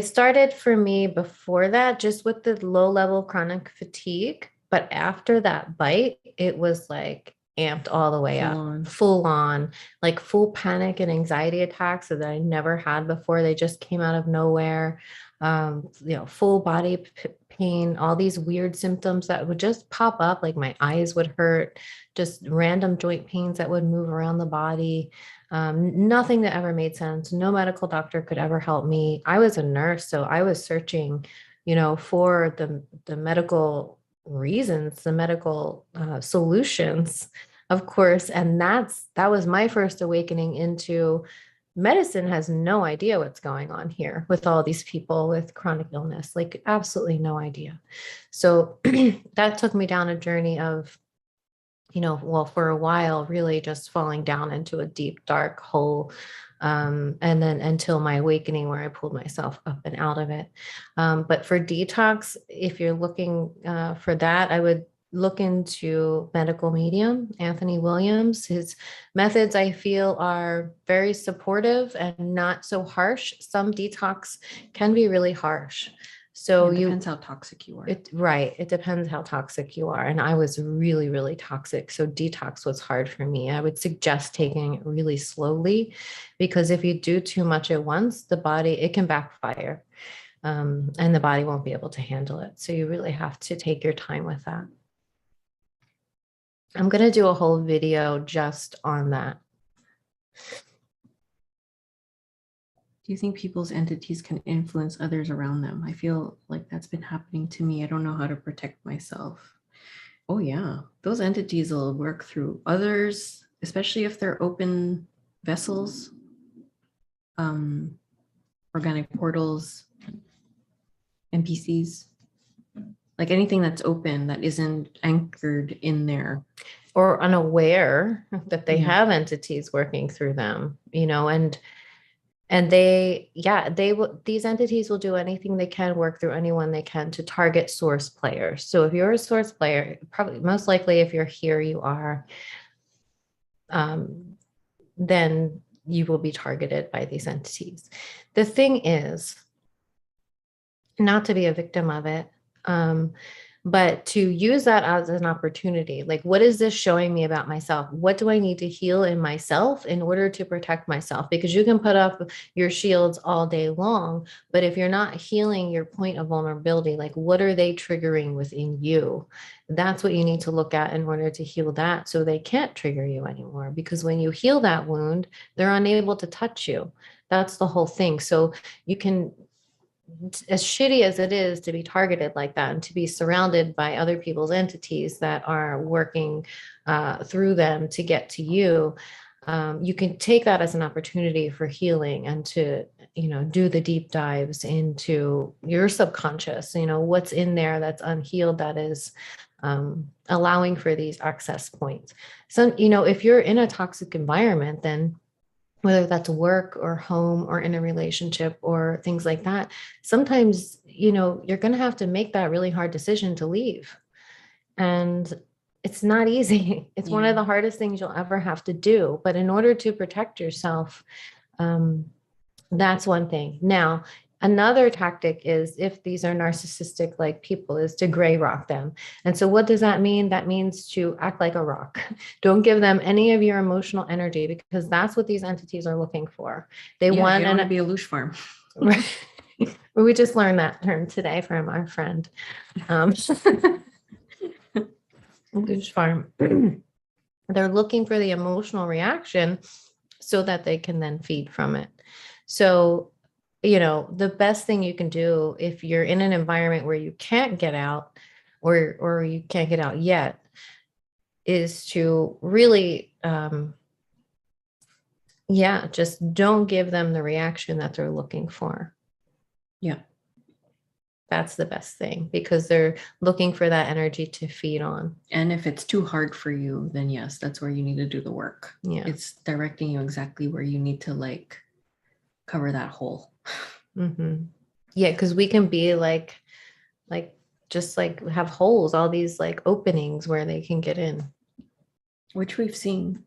S2: started for me before that, just with the low level chronic fatigue. But after that bite, it was like amped all the way up, full on, like full panic and anxiety attacks that I never had before. They just came out of nowhere. Full body pain, all these weird symptoms that would just pop up, like my eyes would hurt, just random joint pains that would move around the body. Nothing that ever made sense. No medical doctor could ever help me. I was a nurse, so I was searching, for the medical reasons, the medical solutions, of course. And that was my first awakening into medicine has no idea what's going on here with all these people with chronic illness, like absolutely no idea. So that took me down a journey of, for a while, really just falling down into a deep, dark hole. And then until my awakening, where I pulled myself up and out of it. But for detox, if you're looking for that, I would look into medical medium, Anthony Williams. His methods, I feel, are very supportive and not so harsh. Some detox can be really harsh. So
S1: it depends how toxic you are.
S2: Right. It depends how toxic you are. And I was really, really toxic. So detox was hard for me. I would suggest taking it really slowly, because if you do too much at once, it can backfire. And the body won't be able to handle it. So you really have to take your time with that. I'm going to do a whole video just on that.
S1: Do you think people's entities can influence others around them? I feel like that's been happening to me. I don't know how to protect myself. Oh yeah, those entities will work through others, especially if they're open vessels, organic portals, NPCs, like anything that's open that isn't anchored in there.
S2: Or unaware that they have entities working through them, and these entities will do anything they can, work through anyone they can to target source players. So if you're a source player, probably most likely if you're here, you are, then you will be targeted by these entities. The thing is, not to be a victim of it, but to use that as an opportunity, like, what is this showing me about myself? What do I need to heal in myself in order to protect myself? Because you can put up your shields all day long, but if you're not healing your point of vulnerability, like, what are they triggering within you? That's what you need to look at in order to heal that, so they can't trigger you anymore. Because when you heal that wound, they're unable to touch you. That's the whole thing. So you can, as shitty as it is to be targeted like that and to be surrounded by other people's entities that are working through them to get to you, you can take that as an opportunity for healing and to, do the deep dives into your subconscious, what's in there that's unhealed, that is allowing for these access points. So, if you're in a toxic environment, then whether that's work or home or in a relationship or things like that, sometimes, you're going to have to make that really hard decision to leave. And it's not easy. It's one of the hardest things you'll ever have to do. But in order to protect yourself, that's one thing. Now, another tactic is, if these are narcissistic like people, is to gray rock them. And so what does that mean? That means to act like a rock. Don't give them any of your emotional energy, because that's what these entities are looking for. They want
S1: to be a loosh farm.
S2: Right. We just learned that term today from our friend. Loosh farm. They're looking for the emotional reaction so that they can then feed from it. So, the best thing you can do if you're in an environment where you can't get out, or you can't get out yet, is to really, just don't give them the reaction that they're looking for.
S1: Yeah.
S2: That's the best thing, because they're looking for that energy to feed on.
S1: And if it's too hard for you, then yes, that's where you need to do the work.
S2: Yeah.
S1: It's directing you exactly where you need to cover that hole.
S2: Mm-hmm. Yeah, because we can be just have holes, all these openings where they can get in.
S1: Which we've seen.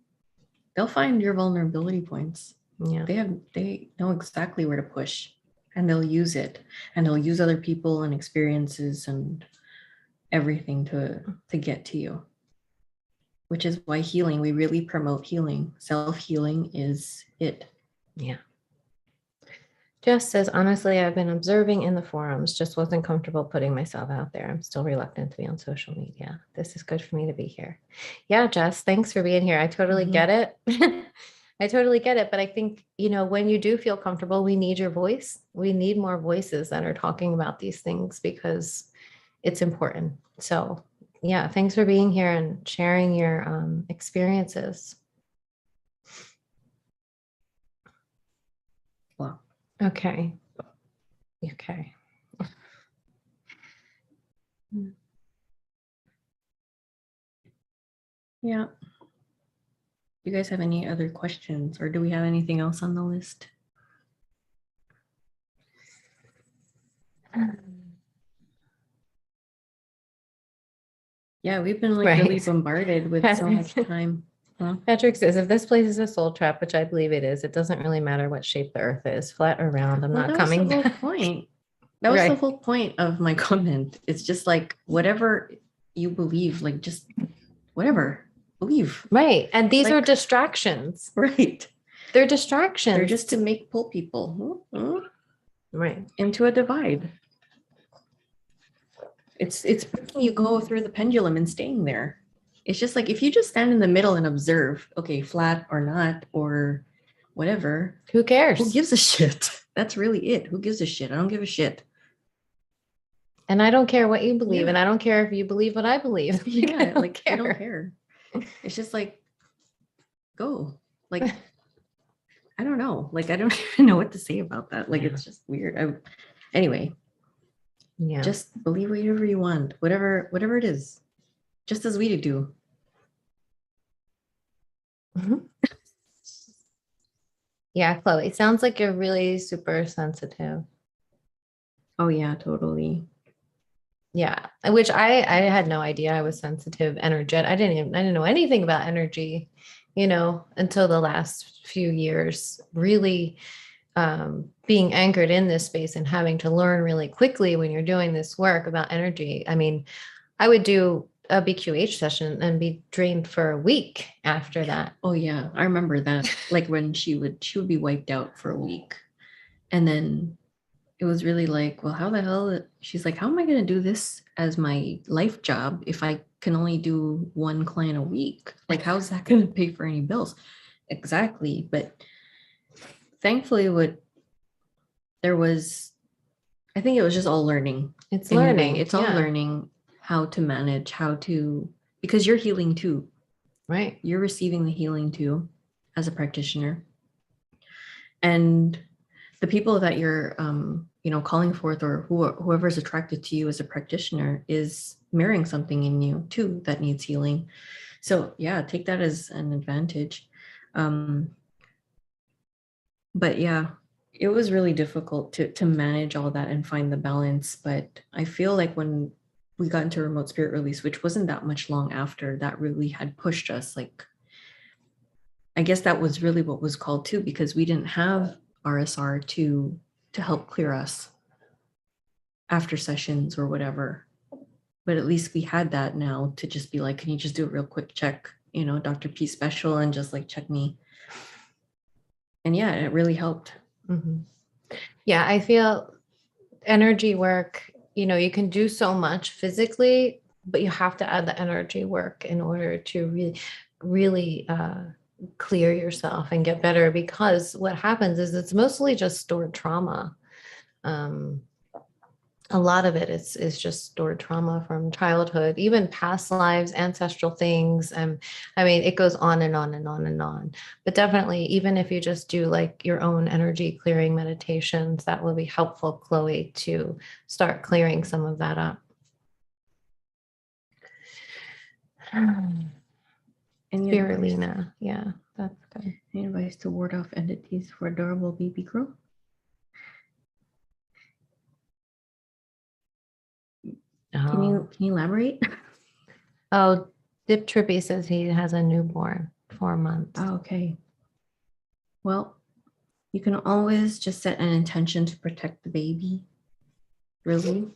S1: They'll find your vulnerability points.
S2: Yeah.
S1: They know exactly where to push, and they'll use it, and they'll use other people and experiences and everything to get to you. Which is why healing, we really promote healing. Self-healing is it.
S2: Yeah. Jess says, honestly, I've been observing in the forums, just wasn't comfortable putting myself out there. I'm still reluctant to be on social media. This is good for me to be here. Yeah, Jess, thanks for being here. I totally get it. I totally get it. But I think, when you do feel comfortable, we need your voice. We need more voices that are talking about these things, because it's important. So yeah, thanks for being here and sharing your experiences.
S1: Wow.
S2: Okay.
S1: Yeah. You guys have any other questions, or do we have anything else on the list? Yeah, we've been really bombarded with so much time. Huh?
S2: Patrick says, if this place is a soul trap, which I believe it is, it doesn't really matter what shape the earth is, flat or round. I'm not coming back.
S1: That was the whole point. That was the whole point of my comment. It's just whatever you believe, just whatever, believe.
S2: Right. And these are distractions.
S1: Right.
S2: They're distractions.
S1: They're just to pull people
S2: right
S1: into a divide. It's making you go through the pendulum and staying there. It's just if you just stand in the middle and observe, okay, flat or not, or whatever.
S2: Who cares?
S1: Who gives a shit? That's really it. Who gives a shit? I don't give a shit.
S2: And I don't care what you believe. And I don't care if you believe what I believe.
S1: Yeah, I don't care. It's just go. I don't know. I don't even know what to say about that. It's just weird. Anyway. Yeah. Just believe whatever you want, whatever it is, just as we do.
S2: Mm-hmm. Yeah, Chloe, sounds like you're really super sensitive.
S1: Oh yeah, totally.
S2: Yeah, which I had no idea I was sensitive, energetic. I didn't know anything about energy, until the last few years, really being anchored in this space and having to learn really quickly when you're doing this work about energy. I mean, I would do a BQH session and be drained for a week after that.
S1: Oh yeah, I remember that. Like when she would be wiped out for a week. And then it was really like, well, how the hell? She's like, how am I going to do this as my life job if I can only do one client a week? Like, how's that going to pay for any bills? Exactly. But thankfully, I think it was just all learning.
S2: It's
S1: in a way.
S2: learning.
S1: It's all learning how to manage, because you're healing too.
S2: Right.
S1: You're receiving the healing too as a practitioner. And the people that you're calling forth, or whoever's attracted to you as a practitioner, is mirroring something in you too that needs healing. So yeah, take that as an advantage. But yeah, it was really difficult to manage all that and find the balance. But I feel like when we got into remote spirit release, which wasn't that much long after, that really had pushed us. Like, I guess that was really what was called too, because we didn't have RSR to help clear us after sessions or whatever. But at least we had that now to just be like, can you just do a real quick check, Dr. P special, and just like check me. And yeah, it really helped.
S2: Mm-hmm. Yeah, I feel energy work, you can do so much physically, but you have to add the energy work in order to really, really clear yourself and get better, because what happens is it's mostly just stored trauma. A lot of it is just stored trauma from childhood, even past lives, ancestral things. I mean, it goes on and on and on and on. But definitely, even if you just do like your own energy clearing meditations, that will be helpful, Chloe, to start clearing some of that up. Spirulina, yeah, that's good.
S1: Any advice to ward off entities for adorable baby girl? Can you elaborate?
S2: Oh, Dip Trippy says he has a newborn, 4 months.
S1: Oh, okay. Well, you can always just set an intention to protect the baby. Really,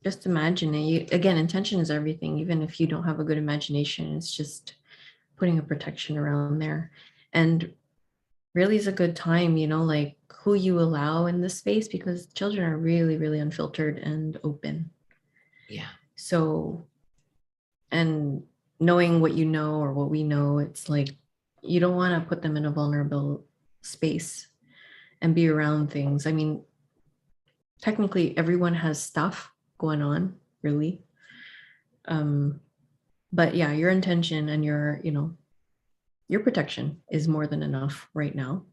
S1: just imagine it. Again, intention is everything. Even if you don't have a good imagination, it's just putting a protection around there. And really is a good time, like who you allow in this space, because children are really, really unfiltered and open.
S2: Yeah.
S1: So, and knowing what you know or what we know, it's like you don't want to put them in a vulnerable space and be around things. I mean, technically everyone has stuff going on, really. But yeah, your intention and your protection is more than enough right now.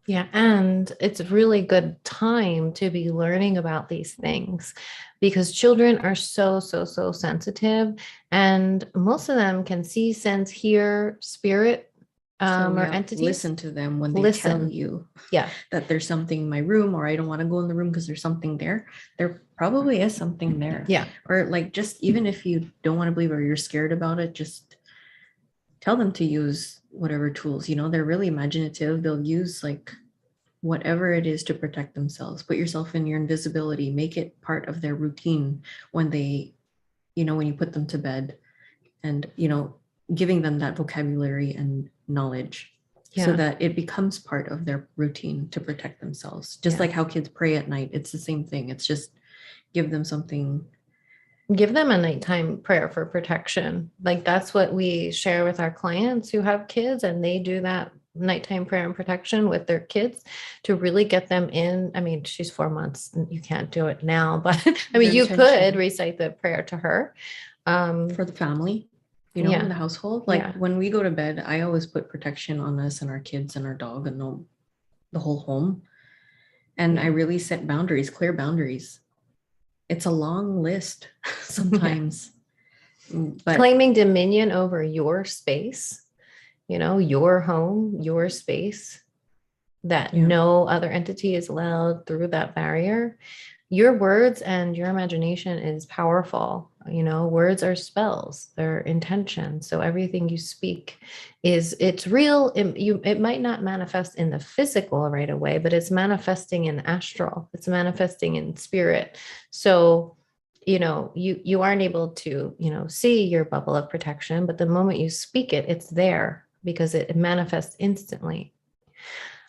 S2: Yeah, and it's a really good time to be learning about these things, because children are so sensitive, and most of them can see, sense, hear spirit or entities.
S1: Listen to them when they tell you that there's something in my room, or I don't want to go in the room because there's something there. There probably is something there.
S2: Yeah.
S1: Or like, just even if you don't want to believe or you're scared about it, just tell them to use whatever tools. They're really imaginative. They'll use like whatever it is to protect themselves. Put yourself in your invisibility, make it part of their routine when they, when you put them to bed, and, giving them that vocabulary and knowledge so that it becomes part of their routine to protect themselves. Just like how kids pray at night. It's the same thing. It's just give them something.
S2: Give them a nighttime prayer for protection. Like that's what we share with our clients who have kids, and they do that nighttime prayer and protection with their kids to really get them in. I mean, she's 4 months and you can't do it now, but I mean, you could recite the prayer to her.
S1: For the family, in the household. Like when we go to bed, I always put protection on us and our kids and our dog and the whole home. And I really set boundaries, clear boundaries. It's a long list sometimes. But
S2: claiming dominion over your space, your home, your space, that no other entity is allowed through that barrier. Your words and your imagination is powerful. Words are spells, they're intention. So everything you speak it's real. It might not manifest in the physical right away, but it's manifesting in astral. It's manifesting in spirit. So you aren't able to, see your bubble of protection, but the moment you speak it, it's there because it manifests instantly.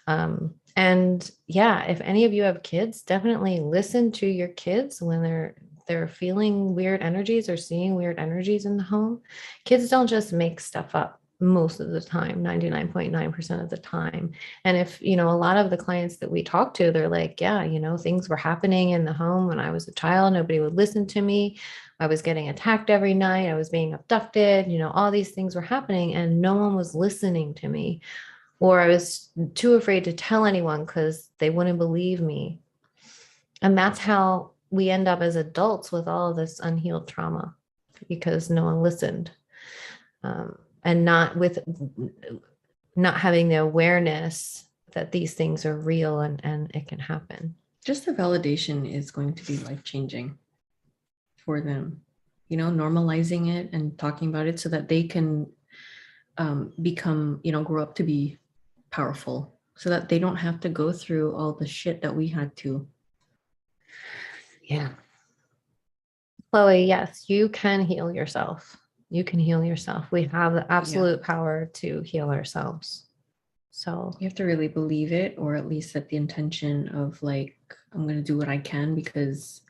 S2: And yeah, if any of you have kids, definitely listen to your kids when they're feeling weird energies or seeing weird energies in the home. Kids don't just make stuff up most of the time, 99.9% of the time. And if, a lot of the clients that we talk to, they're like, yeah, things were happening in the home when I was a child. Nobody would listen to me. I was getting attacked every night. I was being abducted. All these things were happening and no one was listening to me. Or I was too afraid to tell anyone because they wouldn't believe me. And that's how we end up as adults with all of this unhealed trauma because no one listened. And not having the awareness that these things are real and it can happen.
S1: Just the validation is going to be life-changing for them, normalizing it and talking about it so that they can become, grow up to be powerful, so that they don't have to go through all the shit that we had to.
S2: Yeah. Chloe, yes, you can heal yourself. You can heal yourself. We have the absolute power to heal ourselves. So
S1: you have to really believe it, or at least set the intention of like, I'm going to do what I can,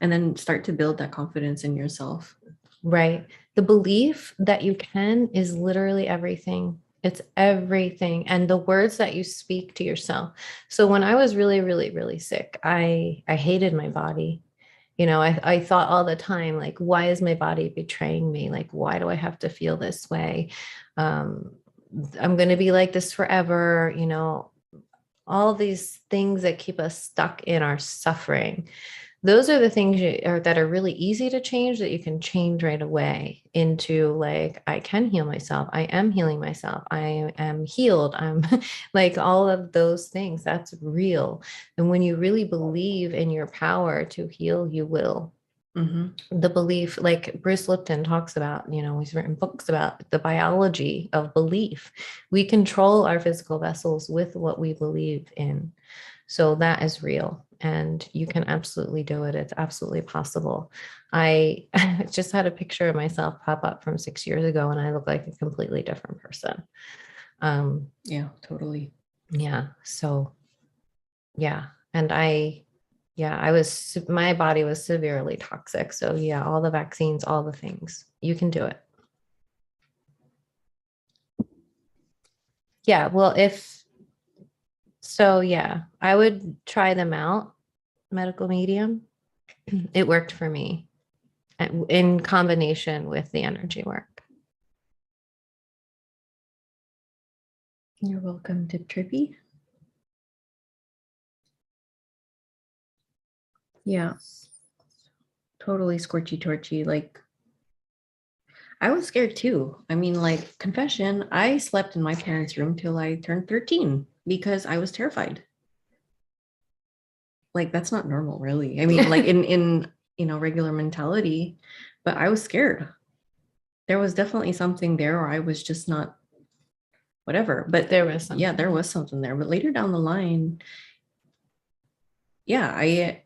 S1: and then start to build that confidence in yourself.
S2: Right. The belief that you can is literally everything. It's everything. And the words that you speak to yourself. So when I was really, really, really sick, I hated my body. I thought all the time, like, why is my body betraying me? Like, why do I have to feel this way? I'm going to be like this forever. All these things that keep us stuck in our suffering. Those are the things that are really easy to change, that you can change right away into like, I can heal myself. I am healing myself. I am healed. I'm like all of those things. That's real. And when you really believe in your power to heal, you will. Mm-hmm. The belief, like Bruce Lipton talks about, he's written books about the biology of belief. We control our physical vessels with what we believe in. So that is real. And you can absolutely do it. It's absolutely possible. I just had a picture of myself pop up from 6 years ago, and I look like a completely different person.
S1: Yeah, totally.
S2: Yeah. So, yeah. And my body was severely toxic. So, yeah, all the vaccines, all the things, you can do it. Yeah. Well, I would try them out. Medical medium. It worked for me in combination with the energy work.
S1: You're welcome to Trippy. Yeah. Totally scorchy torchy. Like, I was scared too. I mean, like, confession, I slept in my parents' room till I turned 13 because I was terrified. Like, that's not normal, really. I mean, like in regular mentality, but I was scared. There was definitely something there, or I was just not whatever. But
S2: there was something.
S1: Yeah, there was something there. But later down the line, yeah, I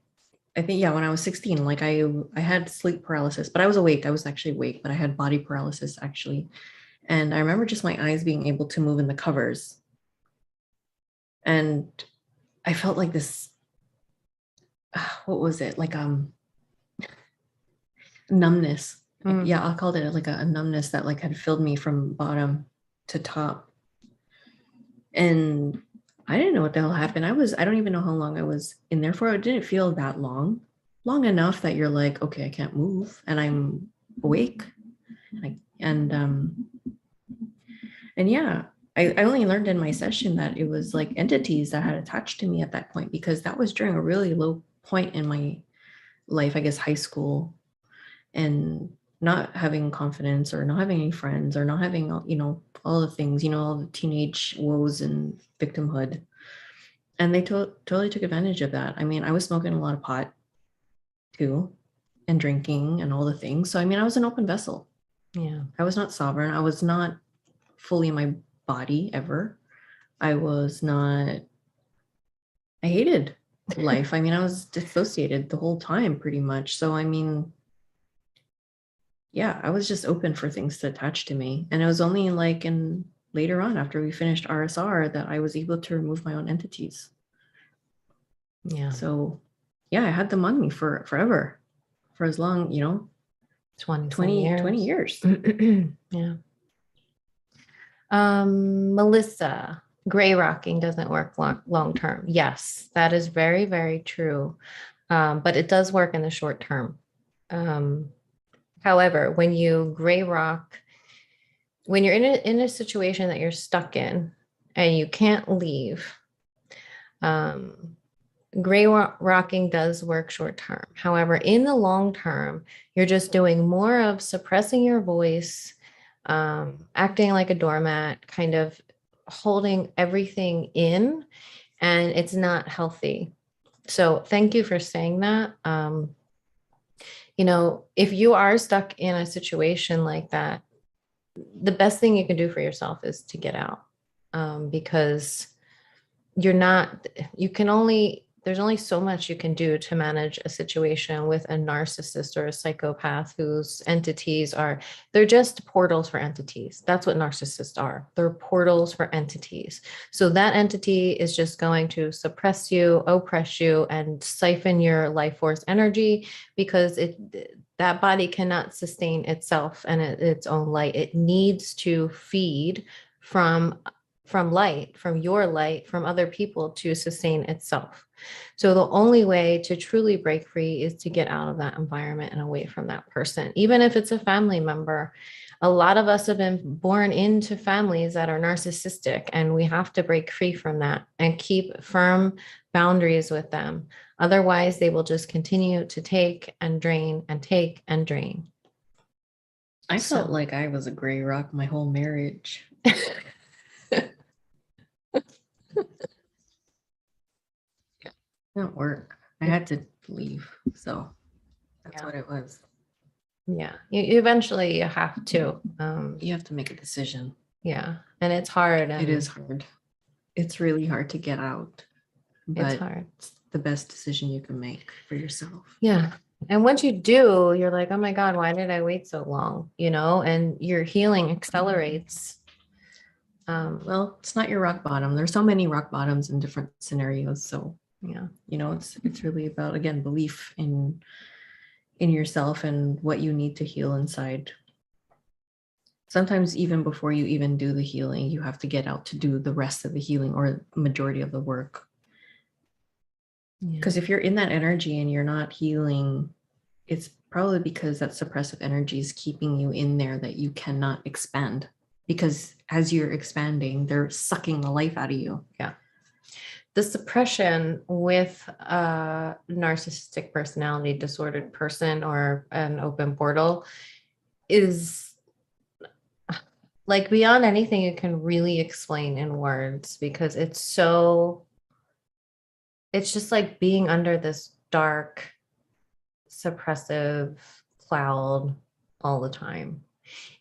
S1: think, yeah, when I was 16, like I had sleep paralysis, but I was awake. I was actually awake, but I had body paralysis actually. And I remember just my eyes being able to move in the covers. And I felt like this, what was it? Like numbness. Yeah, I'll call it like a numbness that like had filled me from bottom to top. And I didn't know what the hell happened. I don't even know how long I was in there for. It didn't feel that long enough that you're like, okay, I can't move and I'm awake. And yeah, I only learned in my session that it was like entities that had attached to me at that point, because that was during a really low point in my life, I guess high school, and not having confidence or not having any friends or not having, all the things, all the teenage woes and victimhood. And they totally took advantage of that. I mean, I was smoking a lot of pot too, and drinking and all the things. So, I mean, I was an open vessel.
S2: Yeah.
S1: I was not sovereign. I was not fully in my body ever. I hated life. I mean, I was dissociated the whole time pretty much. So, I mean, yeah, I was just open for things to attach to me. And it was only like in later on after we finished RSR that I was able to remove my own entities.
S2: Yeah.
S1: So yeah, I had them on me for forever, for as long, 20 years.
S2: Yeah. Melissa, gray rocking doesn't work long term. Yes, that is very, very true. But it does work in the short term. However, when you gray rock, when you're in a situation that you're stuck in and you can't leave, gray rocking does work short term. However, in the long term, you're just doing more of suppressing your voice, acting like a doormat, kind of holding everything in, and it's not healthy. So thank you for saying that. If you are stuck in a situation like that, the best thing you can do for yourself is to get out, because there's only so much you can do to manage a situation with a narcissist or a psychopath whose entities they're just portals for entities. That's what narcissists are. They're portals for entities. So that entity is just going to suppress you, oppress you, and siphon your life force energy, because that body cannot sustain itself and its own light. It needs to feed from light, from your light, from other people to sustain itself. So the only way to truly break free is to get out of that environment and away from that person, even if it's a family member. A lot of us have been born into families that are narcissistic, and we have to break free from that and keep firm boundaries with them. Otherwise, they will just continue to take and drain and take and drain.
S1: I felt like I was a gray rock my whole marriage. Didn't work. I had to leave. So that's what it was.
S2: Yeah. You eventually have to.
S1: You have to make a decision.
S2: Yeah. And it's hard.
S1: It is hard. It's really hard to get out. But
S2: it's hard.
S1: It's the best decision you can make for yourself.
S2: Yeah. And once you do, you're like, oh my God, why did I wait so long? And your healing accelerates.
S1: Well, it's not your rock bottom. There's so many rock bottoms in different scenarios. So
S2: yeah,
S1: it's really about, again, belief in yourself and what you need to heal inside. Sometimes even before you even do the healing, you have to get out to do the rest of the healing or majority of the work. Because if you're in that energy and you're not healing, it's probably because that suppressive energy is keeping you in there, that you cannot expand. Because as you're expanding, they're sucking the life out of you.
S2: Yeah. The suppression with a narcissistic personality disordered person or an open portal is like beyond anything you can really explain in words, because it's just like being under this dark, suppressive cloud all the time.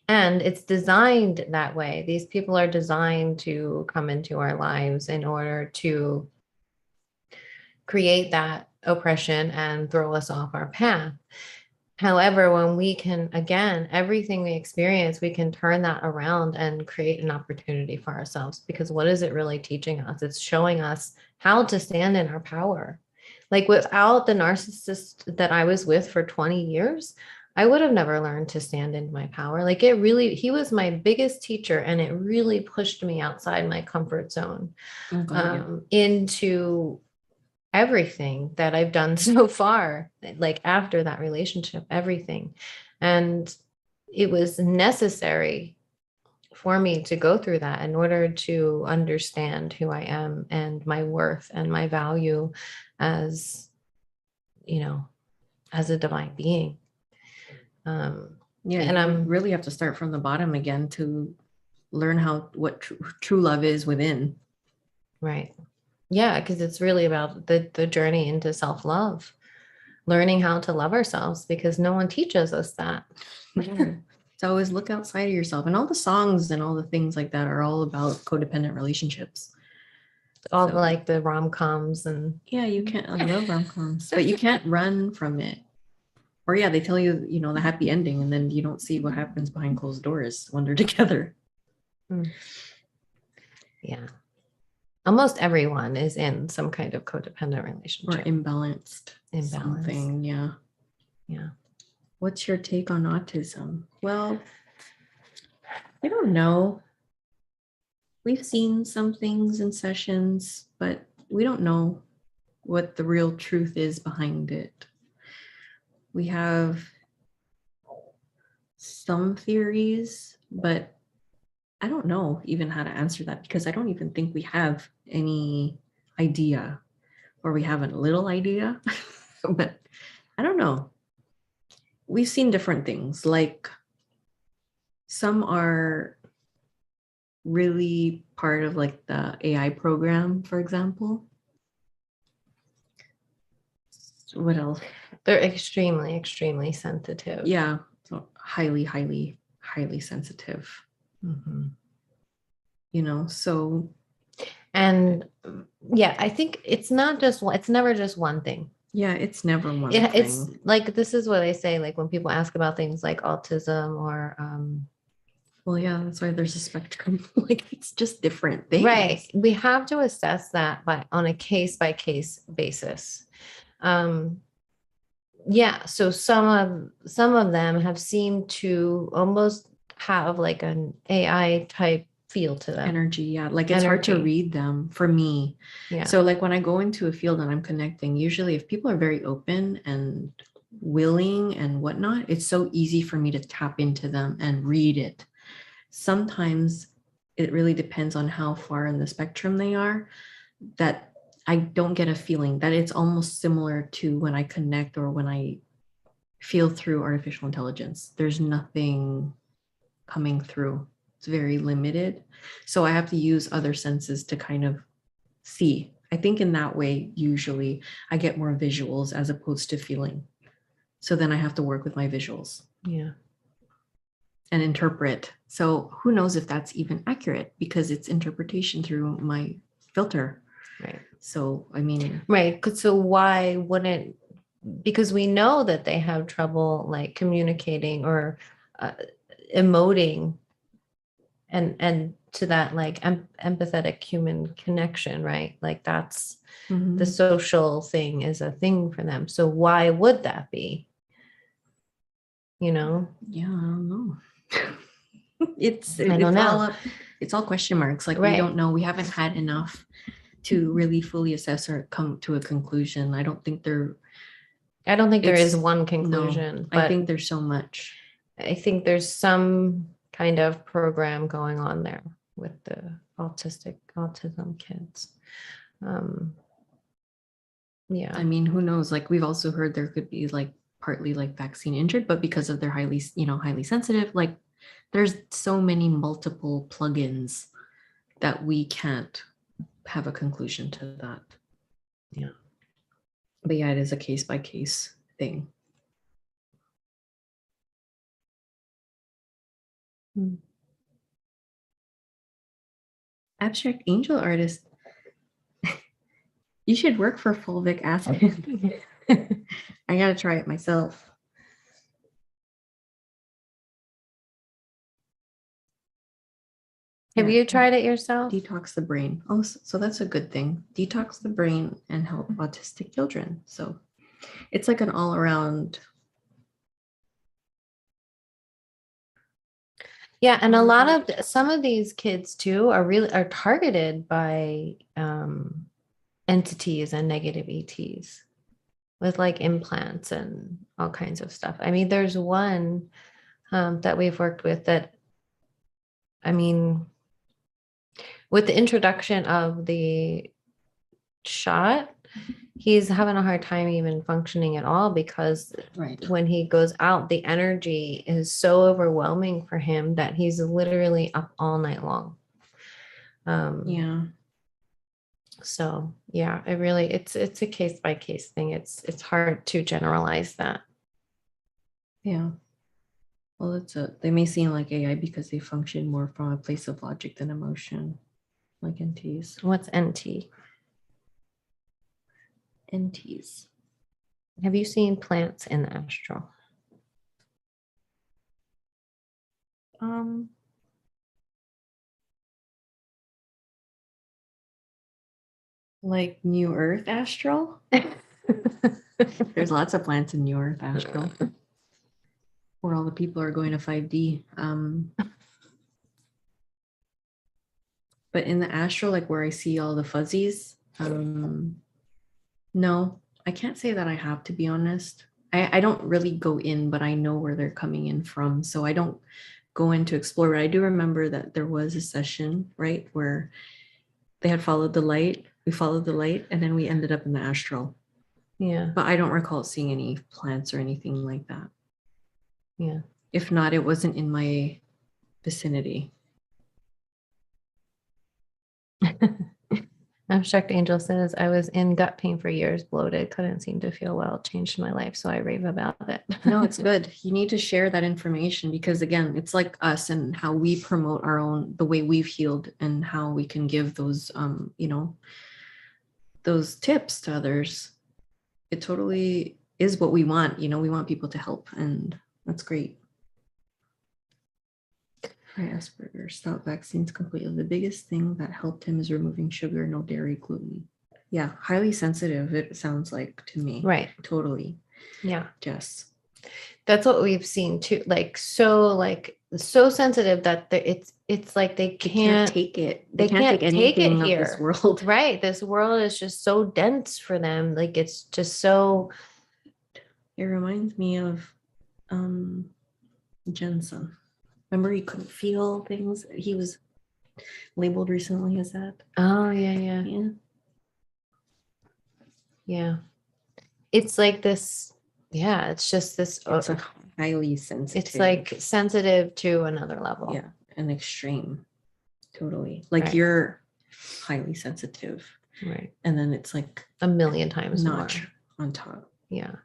S2: And it's designed that way. These people are designed to come into our lives in order to create that oppression and throw us off our path. However, when we can, again, everything we experience, we can turn that around and create an opportunity for ourselves. Because what is it really teaching us? It's showing us how to stand in our power. Like without the narcissist that I was with for 20 years, I would have never learned to stand in my power. Like he was my biggest teacher, and it really pushed me outside my comfort zone, into everything that I've done so far, like after that relationship, everything. And it was necessary for me to go through that in order to understand who I am and my worth and my value as, as a divine being.
S1: And I really have to start from the bottom again to learn what true love is within.
S2: Right. Yeah, because it's really about the journey into self-love, learning how to love ourselves, because no one teaches us that.
S1: So always look outside of yourself, and all the songs and all the things like that are all about codependent relationships.
S2: All like the rom-coms and
S1: I love rom-coms, but you can't run from it. Or yeah, they tell you, you know, the happy ending, and then you don't see what happens behind closed doors when they're together.
S2: Yeah. Almost everyone is in some kind of codependent
S1: Or
S2: relationship.
S1: imbalanced.
S2: Imbalance.
S1: Something, yeah.
S2: Yeah.
S1: What's your take on autism? Well, I don't know. We've seen some things in sessions, but we don't know what the real truth is behind it. We have some theories, but I don't know even how to answer that, because I don't even think we have any idea, or we have a little idea, but I don't know. We've seen different things, like some are really part of like the AI program, for example. What else?
S2: They're extremely, extremely sensitive.
S1: Yeah, so highly, highly, highly sensitive.
S2: Mhm.
S1: You know, so
S2: And yeah, I think it's not just one, it's never just one thing.
S1: yeah, it's never one
S2: It's
S1: thing.
S2: like, this is what I say, like when people ask about things like autism or
S1: Well, yeah, that's why there's a spectrum. Like it's just different things.
S2: right. We have to assess that on a case by case basis. Yeah, so some of them have seemed to almost have like an AI type feel to them.
S1: Energy, yeah. Like it's hard to
S2: Energy.
S1: read them for me.
S2: Yeah.
S1: So like when I go into a field and I'm connecting, usually if people are very open and willing and whatnot, it's so easy for me to tap into them and read it. Sometimes it really depends on how far in the spectrum they are, that I don't get a feeling, that it's almost similar to when I connect or when I feel through artificial intelligence. There's nothing coming through. It's very limited. So I have to use other senses to kind of see. I think in that way, usually I get more visuals as opposed to feeling. So then I have to work with my visuals.
S2: Yeah.
S1: And interpret. So who knows if that's even accurate, because it's interpretation through my filter.
S2: Right.
S1: So, I mean,
S2: right. So why wouldn't, because we know that they have trouble like communicating or emoting and to that like empathetic human connection, right? Like that's the social thing is a thing for them. So why would that be? You know?
S1: Yeah, I don't know. it's
S2: I don't know.
S1: all up, it's all question marks. Like we
S2: Right.
S1: don't know. We haven't had enough to really fully assess or come to a conclusion. I don't think there
S2: is
S1: it's
S2: one conclusion,
S1: no,
S2: but
S1: I think there's so much.
S2: I think there's some kind of program going on there with the autism kids. Yeah.
S1: I mean, who knows? Like we've also heard there could be like partly like vaccine injured, but because of their highly, you know, highly sensitive, like there's so many multiple plugins that we can't have a conclusion to that.
S2: Yeah.
S1: But yeah, it is a case by case thing. Abstract angel artist. You should work for fulvic acid. I gotta try it myself.
S2: Have you tried it yourself?
S1: Detox the brain. Oh, so that's a good thing. Detox the brain and help autistic children. So it's like an all around.
S2: Yeah, and a lot of some of these kids too are targeted by entities and negative ETs with like implants and all kinds of stuff. I mean, there's one that we've worked with that, I mean, with the introduction of the shot, he's having a hard time even functioning at all, because when he goes out, the energy is so overwhelming for him that he's literally up all night long.
S1: Yeah.
S2: So yeah, it's a case by case thing. It's hard to generalize that.
S1: Yeah. Well, they may seem like AI because they function more from a place of logic than emotion, like NTs.
S2: What's NT?
S1: NTs.
S2: Have you seen plants in the astral?
S1: Like New Earth astral. There's lots of plants in New Earth astral where all the people are going to 5D. But in the astral, like where I see all the fuzzies, no, I can't say that I have, to be honest. I don't really go in, but I know where they're coming in from. So I don't go in to explore. But I do remember that there was a session, right, where they had followed the light. We followed the light, and then we ended up in the astral.
S2: Yeah.
S1: But I don't recall seeing any plants or anything like that.
S2: Yeah.
S1: If not, it wasn't in my vicinity.
S2: Abstract Angel says, I was in gut pain for years, bloated, couldn't seem to feel well, changed my life. So I rave about it.
S1: No, it's good. You need to share that information because, again, it's like us and how we promote our own, the way we've healed and how we can give those, those tips to others. It totally is what we want. We want people to help, and that's great. Asperger stopped vaccines completely. The biggest thing that helped him is removing sugar, no dairy, gluten. Yeah, highly sensitive, it sounds like to me.
S2: Right.
S1: Totally.
S2: Yeah.
S1: Yes.
S2: That's what we've seen too. So sensitive that it's like they can't
S1: take it.
S2: They can't take it
S1: of
S2: here.
S1: This world.
S2: Right. This world is just so dense for them. Like it's just so.
S1: It reminds me of Jensen. Remember, he couldn't feel things. He was labeled recently as that.
S2: Oh, yeah. It's like this. Yeah, it's just this.
S1: It's a highly sensitive.
S2: It's like sensitive to another level.
S1: Yeah, an extreme. Totally. Like
S2: right.
S1: You're highly sensitive.
S2: Right.
S1: And then it's like
S2: a million times
S1: notch
S2: more
S1: on top.
S2: Yeah.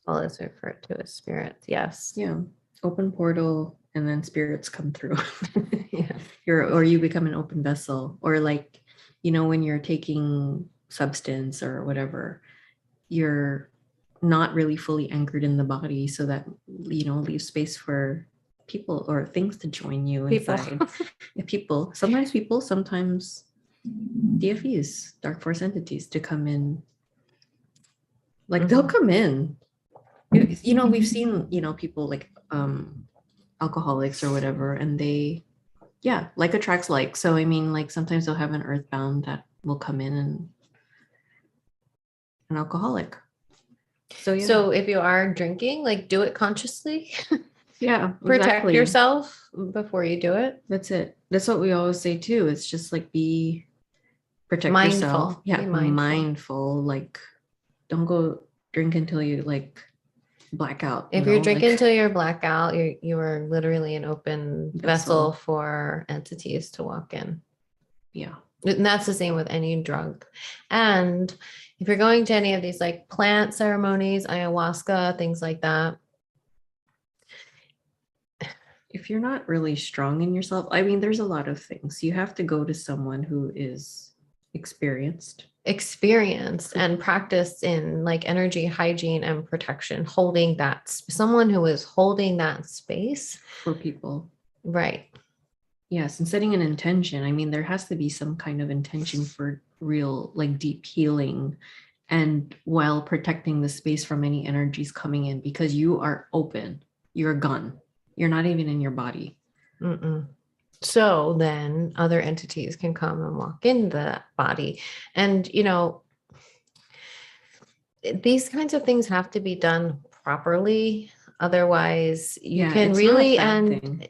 S2: Well, is referred to as spirits. Yes.
S1: Yeah. Open portal and then spirits come through.
S2: Yeah.
S1: Or you become an open vessel, or like, when you're taking substance or whatever, you're not really fully anchored in the body, so that, leave space for people or things to join you inside. Sometimes DFEs, dark force entities, to come in. Like they'll come in. We've seen, people like alcoholics or whatever, and they, like attracts like. So I mean, like sometimes they'll have an earthbound that will come in, and an alcoholic.
S2: So if you are drinking, like do it consciously.
S1: Yeah.
S2: Protect yourself before you do it.
S1: That's it. That's what we always say too. It's just like protect
S2: mindful.
S1: Yourself. Yeah.
S2: Be
S1: mindful. Like don't go drink until you like black out.
S2: If you're drinking until you're blackout, you are literally an open vessel for entities to walk in.
S1: Yeah.
S2: And that's the same with any drug. And if you're going to any of these like plant ceremonies, ayahuasca, things like that.
S1: If you're not really strong in yourself, I mean, there's a lot of things. You have to go to someone who is experienced
S2: and practiced in like energy hygiene and protection, holding that, someone who is holding that space
S1: for people.
S2: Right.
S1: Yes. And setting an intention. I mean, there has to be some kind of intention for real, like deep healing, and while protecting the space from any energies coming in, because you are open, you're gone. You're not even in your body.
S2: Mm-mm. So then other entities can come and walk in the body. And, these kinds of things have to be done properly. Otherwise, you can really end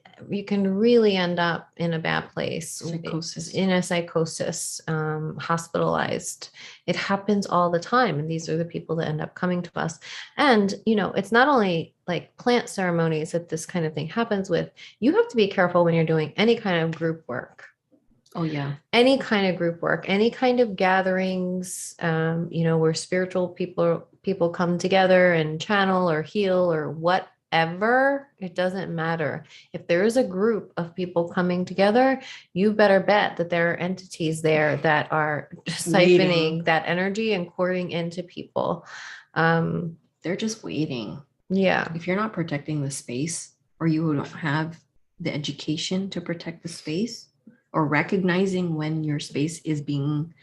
S2: up in a bad place, in a psychosis, hospitalized. It happens all the time. And these are the people that end up coming to us. And, it's not only like plant ceremonies that this kind of thing happens with. You have to be careful when you're doing any kind of group work.
S1: Oh, yeah.
S2: Any kind of group work, any kind of gatherings, where spiritual people come together and channel or heal or whatever whatever, it doesn't matter. If there is a group of people coming together, you better bet that there are entities there that are siphoning that energy and courting into people.
S1: They're just waiting.
S2: Yeah.
S1: If you're not protecting the space, or you don't have the education to protect the space, or recognizing when your space is being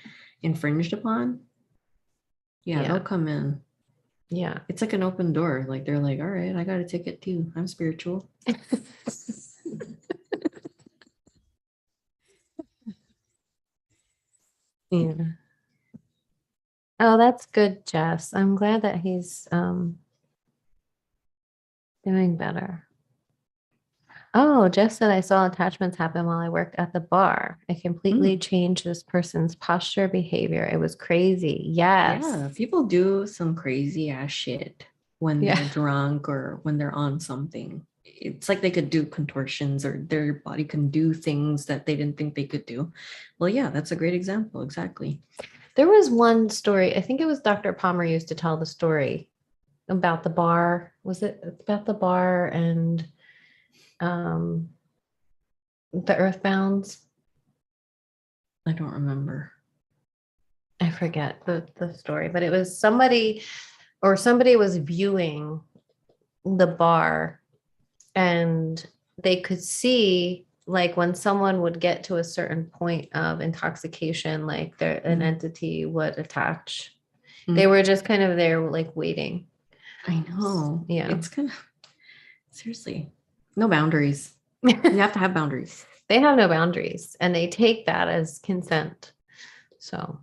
S1: infringed upon, they'll come in.
S2: Yeah.
S1: It's like an open door. Like they're like, all right, I got a ticket too. I'm spiritual.
S2: Yeah. Oh, that's good, Jess. I'm glad that he's doing better. Oh, Jess said I saw attachments happen while I worked at the bar. It completely changed this person's posture, behavior. It was crazy. Yes.
S1: Yeah, people do some crazy ass shit when they're drunk or when they're on something. It's like they could do contortions, or their body can do things that they didn't think they could do. Well, yeah, that's a great example. Exactly.
S2: There was one story, I think it was Dr. Palmer used to tell the story about the bar. Was it about the bar and the Earthbounds?
S1: I don't remember.
S2: I forget the story, but it was somebody was viewing the bar, and they could see, like, when someone would get to a certain point of intoxication, like an entity would attach. They were just kind of there, like, waiting.
S1: I know.
S2: Yeah.
S1: It's kind of, seriously, no boundaries. You have to have boundaries.
S2: They have no boundaries, and they take that as consent. So.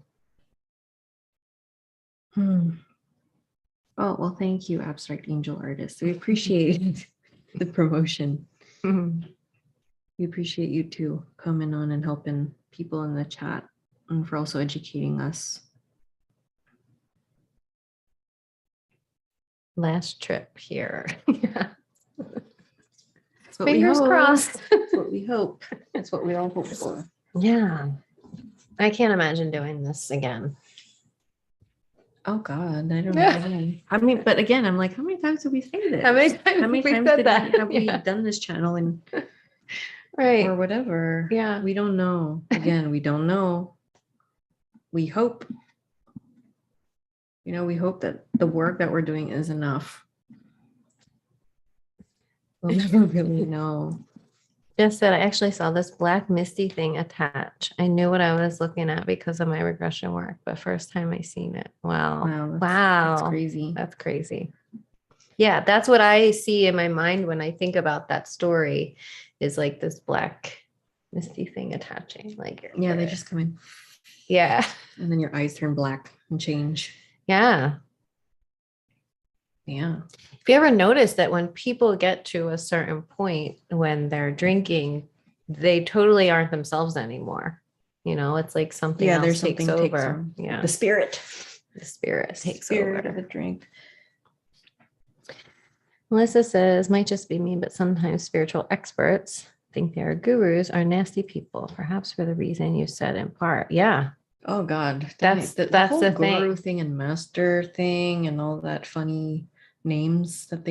S1: Oh, well, thank you, Abstract Angel Artist. We appreciate the promotion. We appreciate you too coming on and helping people in the chat, and for also educating us.
S2: Last trip here. Yeah.
S1: Fingers
S2: crossed.
S1: That's what we hope. That's what we all hope for.
S2: Yeah. I can't imagine doing this again.
S1: Oh God, I don't know. I mean, but again, I'm like, how many times did we say this?
S2: How many times
S1: have we done this channel and
S2: right
S1: or whatever?
S2: Yeah.
S1: We don't know. Again, we don't know. We hope. We hope that the work that we're doing is enough. We'll never really know.
S2: Just said I actually saw this black misty thing attach. I knew what I was looking at because of my regression work, but first time I seen it. Wow.
S1: That's crazy.
S2: That's crazy. Yeah, that's what I see in my mind when I think about that story, is like this black misty thing attaching. Like,
S1: yeah, they just come in.
S2: Yeah.
S1: And then your eyes turn black and change.
S2: Yeah.
S1: Yeah.
S2: If you ever notice that when people get to a certain point when they're drinking, they totally aren't themselves anymore. It's like something else takes over. Yeah.
S1: The spirit.
S2: The spirit takes
S1: spirit
S2: over.
S1: of a drink.
S2: Melissa says, might just be me, but sometimes spiritual experts think they are gurus are nasty people, perhaps for the reason you said in part. Yeah.
S1: Oh God.
S2: That's
S1: the whole
S2: the
S1: guru
S2: thing.
S1: thing and master thing and all that funny names that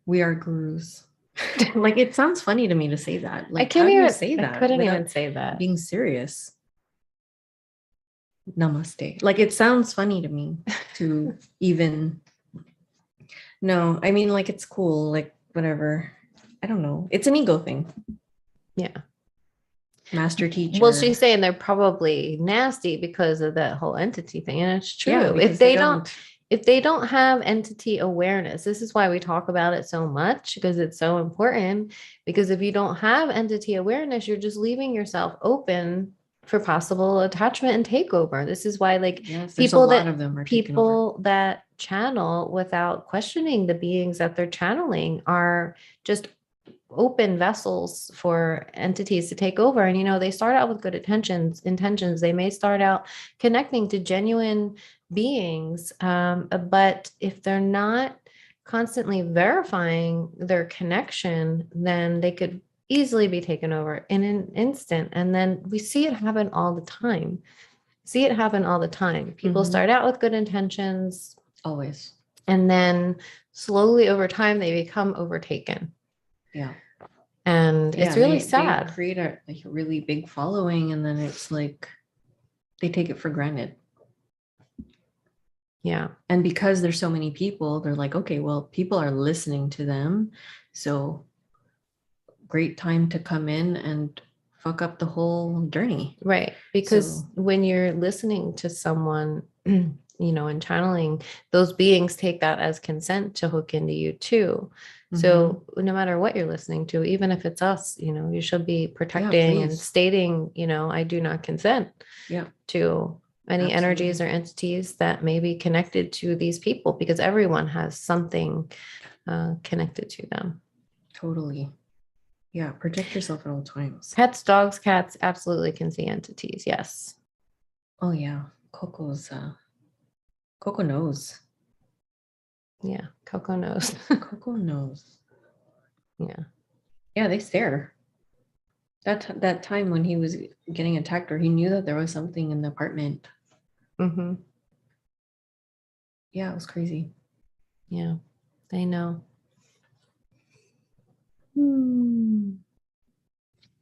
S1: we are gurus. Like, it sounds funny to me to say that. Like,
S2: I can't even
S1: say that.
S2: I couldn't even say that.
S1: Being serious. Namaste. Like, it sounds funny to me to even. No, I mean, like, it's cool. Like, whatever. I don't know. It's an ego thing.
S2: Yeah.
S1: Master teacher.
S2: Well, she's saying they're probably nasty because of that whole entity thing. And it's true.
S1: Yeah,
S2: if they don't have entity awareness, this is why we talk about it so much, because it's so important. Because if you don't have entity awareness, you're just leaving yourself open for possible attachment and takeover. This is why, like, people that channel without questioning the beings that they're channeling are just open vessels for entities to take over. And they start out with good intentions. They may start out connecting to genuine beings, but if they're not constantly verifying their connection, then they could easily be taken over in an instant. And then we see it happen all the time. People start out with good intentions.
S1: Always.
S2: And then slowly over time, they become overtaken.
S1: Yeah.
S2: And it's really sad.
S1: They create a really big following, and then it's like they take it for granted.
S2: Yeah.
S1: And because there's so many people, they're like, okay, well, people are listening to them. So great time to come in and fuck up the whole journey.
S2: Right. Because when you're listening to someone, and channeling, those beings take that as consent to hook into you too. So no matter what you're listening to, even if it's us, you should be protecting and stating, I do not consent to any energies or entities that may be connected to these people, because everyone has something connected to them.
S1: Totally. Yeah. Protect yourself at all times.
S2: Pets, dogs, cats absolutely can see entities. Yes.
S1: Oh yeah. Coco knows.
S2: Yeah. Coco knows.
S1: Coco knows.
S2: Yeah.
S1: Yeah, they stare. That time when he was getting attacked, or he knew that there was something in the apartment.
S2: Mm-hmm.
S1: Yeah, it was crazy.
S2: Yeah, they know.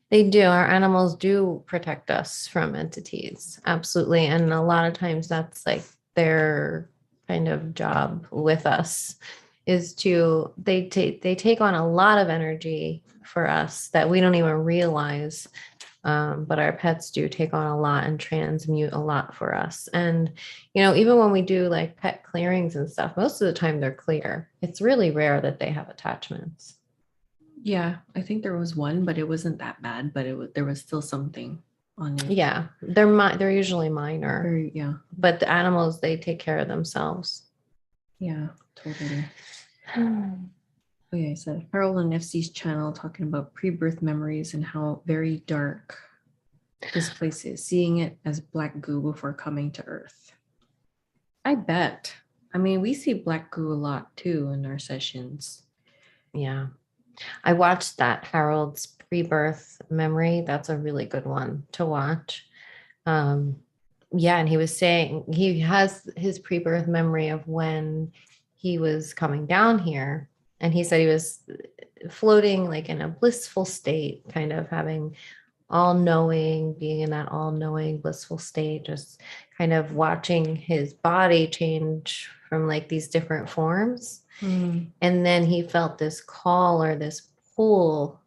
S2: They do. Our animals do protect us from entities. Absolutely. And a lot of times that's like their kind of job with us, is they take on a lot of energy for us that we don't even realize. But our pets do take on a lot and transmute a lot for us. And, even when we do like pet clearings and stuff, most of the time they're clear. It's really rare that they have attachments.
S1: Yeah, I think there was one, but it wasn't that bad, but there was still something on it.
S2: Yeah, they're usually minor.
S1: Yeah.
S2: But the animals, they take care of themselves.
S1: Yeah, totally. Oh yeah, I said Harold and FC's channel talking about pre-birth memories and how very dark this place is, seeing it as black goo before coming to Earth. I bet. I mean, we see black goo a lot too in our sessions.
S2: Yeah. I watched that Harold's pre-birth memory. That's a really good one to watch. Yeah, and he was saying he has his pre-birth memory of when he was coming down here, and he said he was floating like in a blissful state, kind of having being in that all-knowing blissful state, just kind of watching his body change from like these different forms. And then he felt this call or this pull,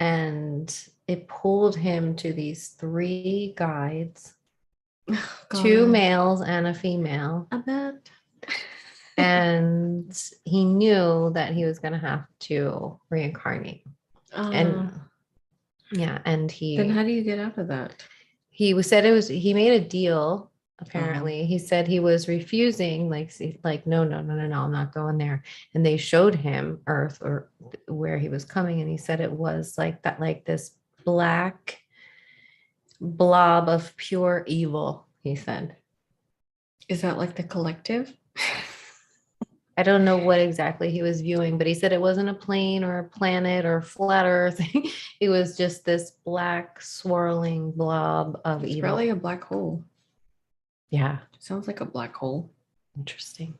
S2: and it pulled him to these 3 guides, 2 males and a female.
S1: I bet.
S2: And he knew that he was going to have to reincarnate. And yeah, and
S1: then how do you get out of that?
S2: He he made a deal. Apparently, he said he was refusing, like no, I'm not going there. And they showed him Earth, or where he was coming, and he said it was like that, like this black blob of pure evil. He said,
S1: "Is that like the collective?"
S2: I don't know what exactly he was viewing, but he said it wasn't a plane or a planet or flat Earth. It was just this black swirling blob of evil.
S1: Probably a black hole.
S2: Yeah.
S1: Sounds like a black hole.
S2: Interesting.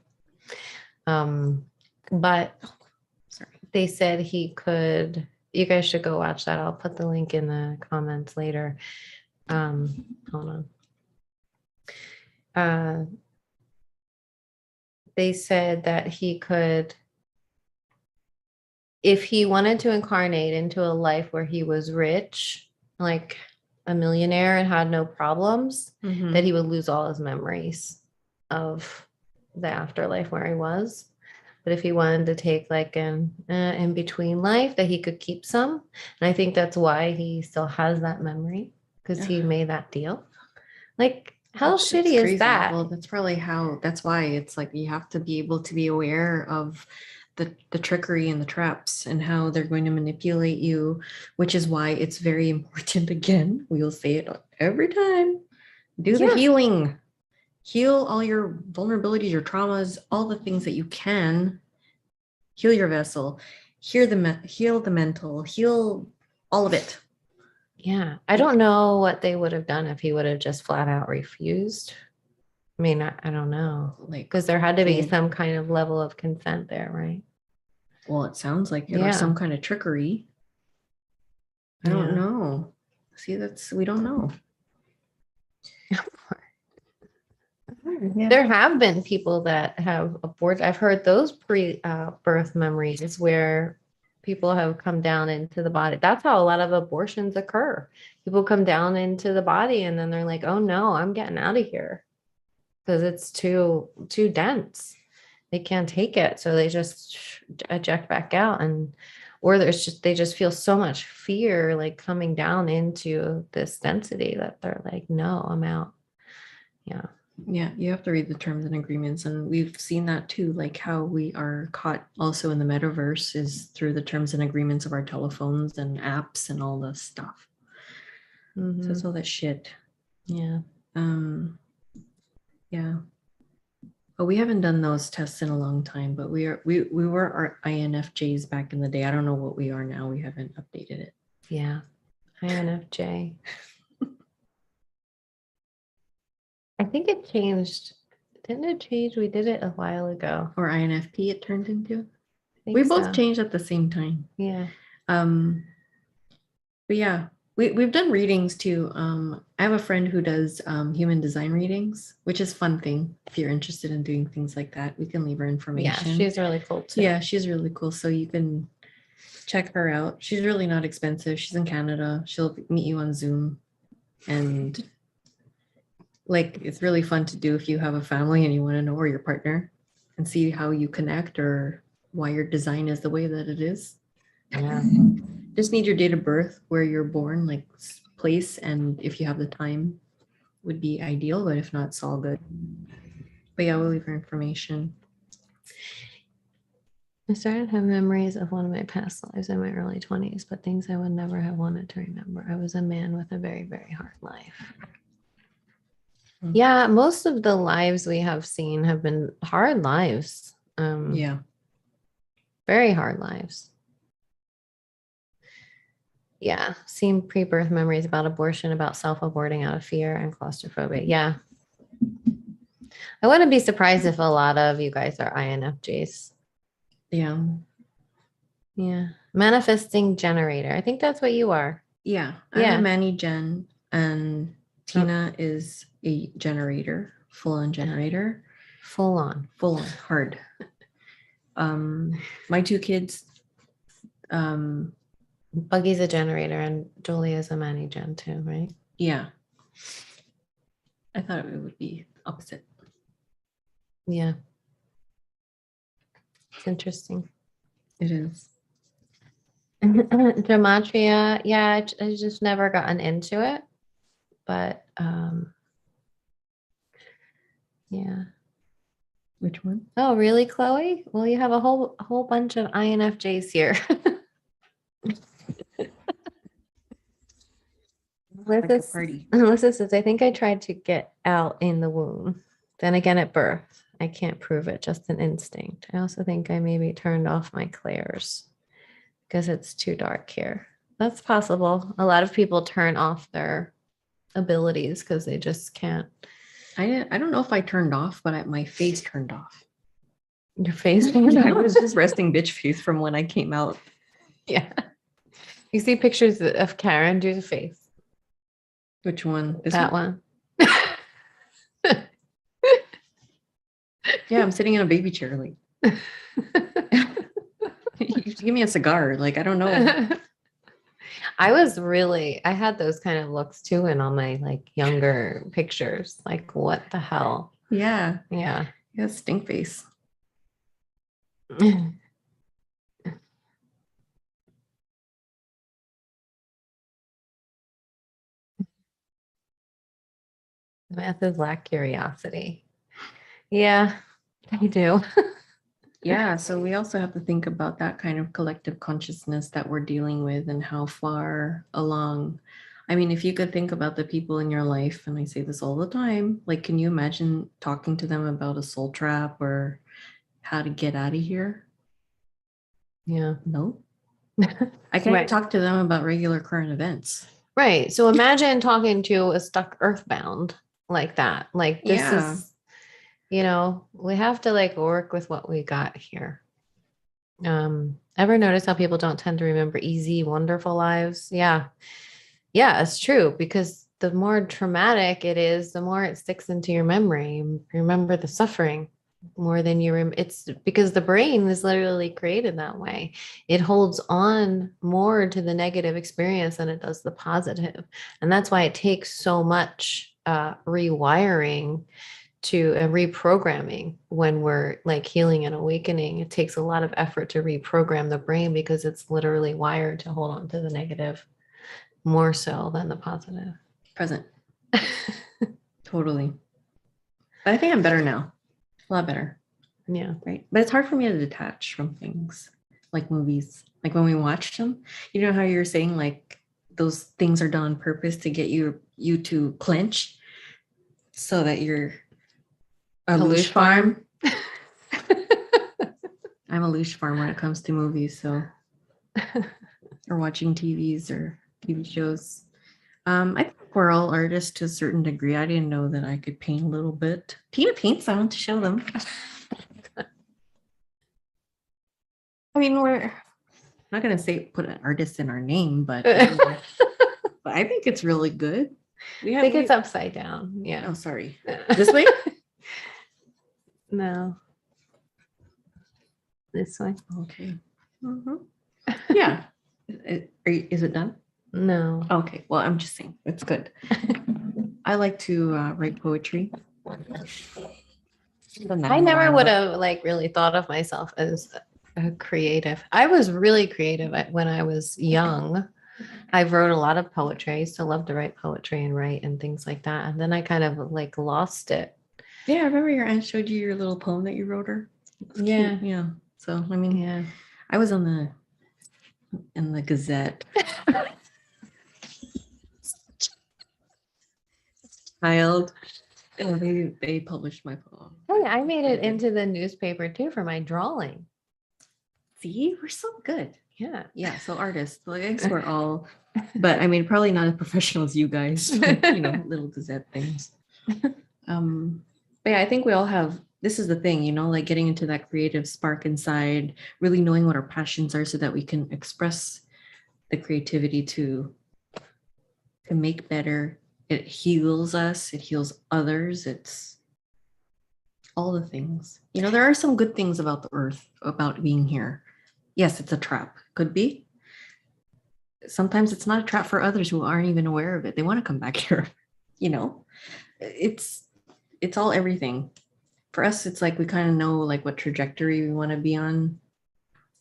S2: But they said he could, you guys should go watch that. I'll put the link in the comments later. Hold on. They said that he could, if he wanted to incarnate into a life where he was rich, like a millionaire and had no problems, that he would lose all his memories of the afterlife where he was. But if he wanted to take like an in between life, that he could keep some. And I think that's why he still has that memory, because he made that deal. Like, how shitty is that?
S1: Well, that's why it's like you have to be able to be aware of the trickery and the traps and how they're going to manipulate you, which is why it's very important. Again, we'll say it every time. Do the healing. Heal all your vulnerabilities, your traumas, all the things that you can. Heal your vessel. Heal the mental. Heal all of it.
S2: Yeah. I don't know what they would have done if he would have just flat out refused. I mean, I don't know.
S1: Like,
S2: Because there had to be
S1: full-
S2: some kind of level of consent there, right?
S1: well, it sounds like it, or
S2: Yeah.
S1: some kind of trickery. I
S2: Yeah.
S1: don't know. See, we don't know. Yeah.
S2: There have been people that have aborted. I've heard those pre-birth memories where people have come down into the body. That's how a lot of abortions occur. People come down into the body and then they're like, "Oh no, I'm getting out of here because it's too dense. They can't take it." So they just eject back out, and or they just feel so much fear like coming down into this density that they're like, "No, I'm out." Yeah.
S1: Yeah, you have to read the terms and agreements, and we've seen that too, like how we are caught also in the metaverse is through the terms and agreements of our telephones and apps and all this stuff. So it's all that shit.
S2: Yeah.
S1: Yeah. But we haven't done those tests in a long time, but we were our INFJs back in the day. I don't know what we are now. We haven't updated it.
S2: Yeah. INFJ. I think it changed. Didn't it change? We did it a while ago.
S1: Or INFP it turned into.
S2: I
S1: We
S2: think
S1: both
S2: so.
S1: changed at the same time.
S2: Yeah.
S1: But yeah, we've done readings too. I have a friend who does human design readings, which is a fun thing. If you're interested in doing things like that, we can leave her
S2: Yeah.
S1: information.
S2: She's really cool too.
S1: Yeah, she's really cool. So you can check her out. She's really not expensive. She's in Canada. She'll meet you on Zoom. And like, it's really fun to do if you have a family and you want to know, or your partner, and see how you connect or why your design is the way that it is.
S2: Yeah.
S1: Just need your date of birth, where you're born, like place, and if you have the time would be ideal, but if not, it's all good. But yeah, we'll leave her information.
S2: I started to have memories of one of my past lives in my early 20s, but things I would never have wanted to remember. I was a man with a very, very hard life. Yeah, most of the lives we have seen have been hard lives.
S1: Yeah.
S2: Very hard lives. Yeah, seen pre-birth memories about abortion, about self-aborting out of fear and claustrophobia. Yeah. I wouldn't be surprised if a lot of you guys are INFJs.
S1: Yeah.
S2: Yeah. Manifesting generator. I think that's what you are.
S1: Yeah. I'm a Manny Gen, and Tena is a generator, full-on generator.
S2: Full on
S1: Hard. My two kids,
S2: Buggy's a generator and Julie is a Manny Gen too, right?
S1: yeah. I thought it would be opposite.
S2: Yeah. It's interesting.
S1: It is.
S2: Gematria, yeah, I just never gotten into it. But yeah.
S1: Which one?
S2: Oh, really, Chloe? Well, you have a whole bunch of INFJs here. Melissa says, I think I tried to get out in the womb. Then again, at birth, I can't prove it, just an instinct. I also think I maybe turned off my clairs because it's too dark here. That's possible. A lot of people turn off their abilities because they just can't.
S1: I don't know if I turned off, but my face turned off.
S2: Your face?
S1: I was just resting bitch face from when I came out.
S2: Yeah. You see pictures of Karen, do the face.
S1: Which one?
S2: That one.
S1: Yeah, I'm sitting in a baby chair. Like, give me a cigar. Like, I don't know.
S2: I had those kind of looks too, and on my like younger pictures, like what the hell?
S1: Yeah.
S2: Yeah.
S1: Yeah, stink face.
S2: Methods lack curiosity. Yeah, I do.
S1: Yeah, so we also have to think about that kind of collective consciousness that we're dealing with and how far along. I mean, if you could think about the people in your life, and I say this all the time, like, can you imagine talking to them about a soul trap or how to get out of here?
S2: Yeah.
S1: No. I can't talk to them about regular current events.
S2: Right. So imagine talking to a stuck Earthbound like that. Like this is we have to like work with what we got here. Ever notice how people don't tend to remember easy, wonderful lives? Yeah. Yeah, it's true, because the more traumatic it is, the more it sticks into your memory. You remember the suffering more than it's because the brain is literally created that way. It holds on more to the negative experience than it does the positive. And that's why it takes so much rewiring to reprogramming when we're like healing and awakening. It takes a lot of effort to reprogram the brain because it's literally wired to hold on to the negative more so than the positive.
S1: Present. Totally. But I think I'm better now. A lot better.
S2: Yeah.
S1: Right. But it's hard for me to detach from things like movies. Like when we watch them, you know how you're saying like those things are done on purpose to get you to clench so that you're a leash farm. I'm a leash farm when it comes to movies, so or watching TVs or TV shows. I think we're all artists to a certain degree. I didn't know that I could paint a little bit. Tina paints. I want to show them. I mean, we're not going to say put an artist in our name, but but I think it's really good.
S2: I think it's upside down. Yeah.
S1: Oh, sorry. This way?
S2: No. This way.
S1: Okay. Yeah. Is it done?
S2: No.
S1: Okay. Well, I'm just saying it's good. I like to write poetry.
S2: I never would have like really thought of myself as a creative. I was really creative when I was young. I wrote a lot of poetry. I used to love to write poetry and write and things like that. And then I kind of like lost it.
S1: Yeah, I remember your aunt showed you your little poem that you wrote her.
S2: Yeah.
S1: Cute. Yeah. So I mean,
S2: yeah,
S1: I was in the Gazette. Child. They published my poem.
S2: Hey, I made it into the newspaper too for my drawing.
S1: See, we're so good.
S2: Yeah.
S1: Yeah. So artists, like I guess we're all, but I mean, probably not as professional as you guys, but, little Gazette things. But yeah, I think we all have, this is the thing, like getting into that creative spark inside, really knowing what our passions are so that we can express the creativity to make better. It heals us, it heals others, it's all the things. There are some good things about the earth, about being here. Yes, it's a trap. Could be. Sometimes it's not a trap for others who aren't even aware of it. They want to come back here. It's all everything. For us, it's like we kind of know like what trajectory we want to be on.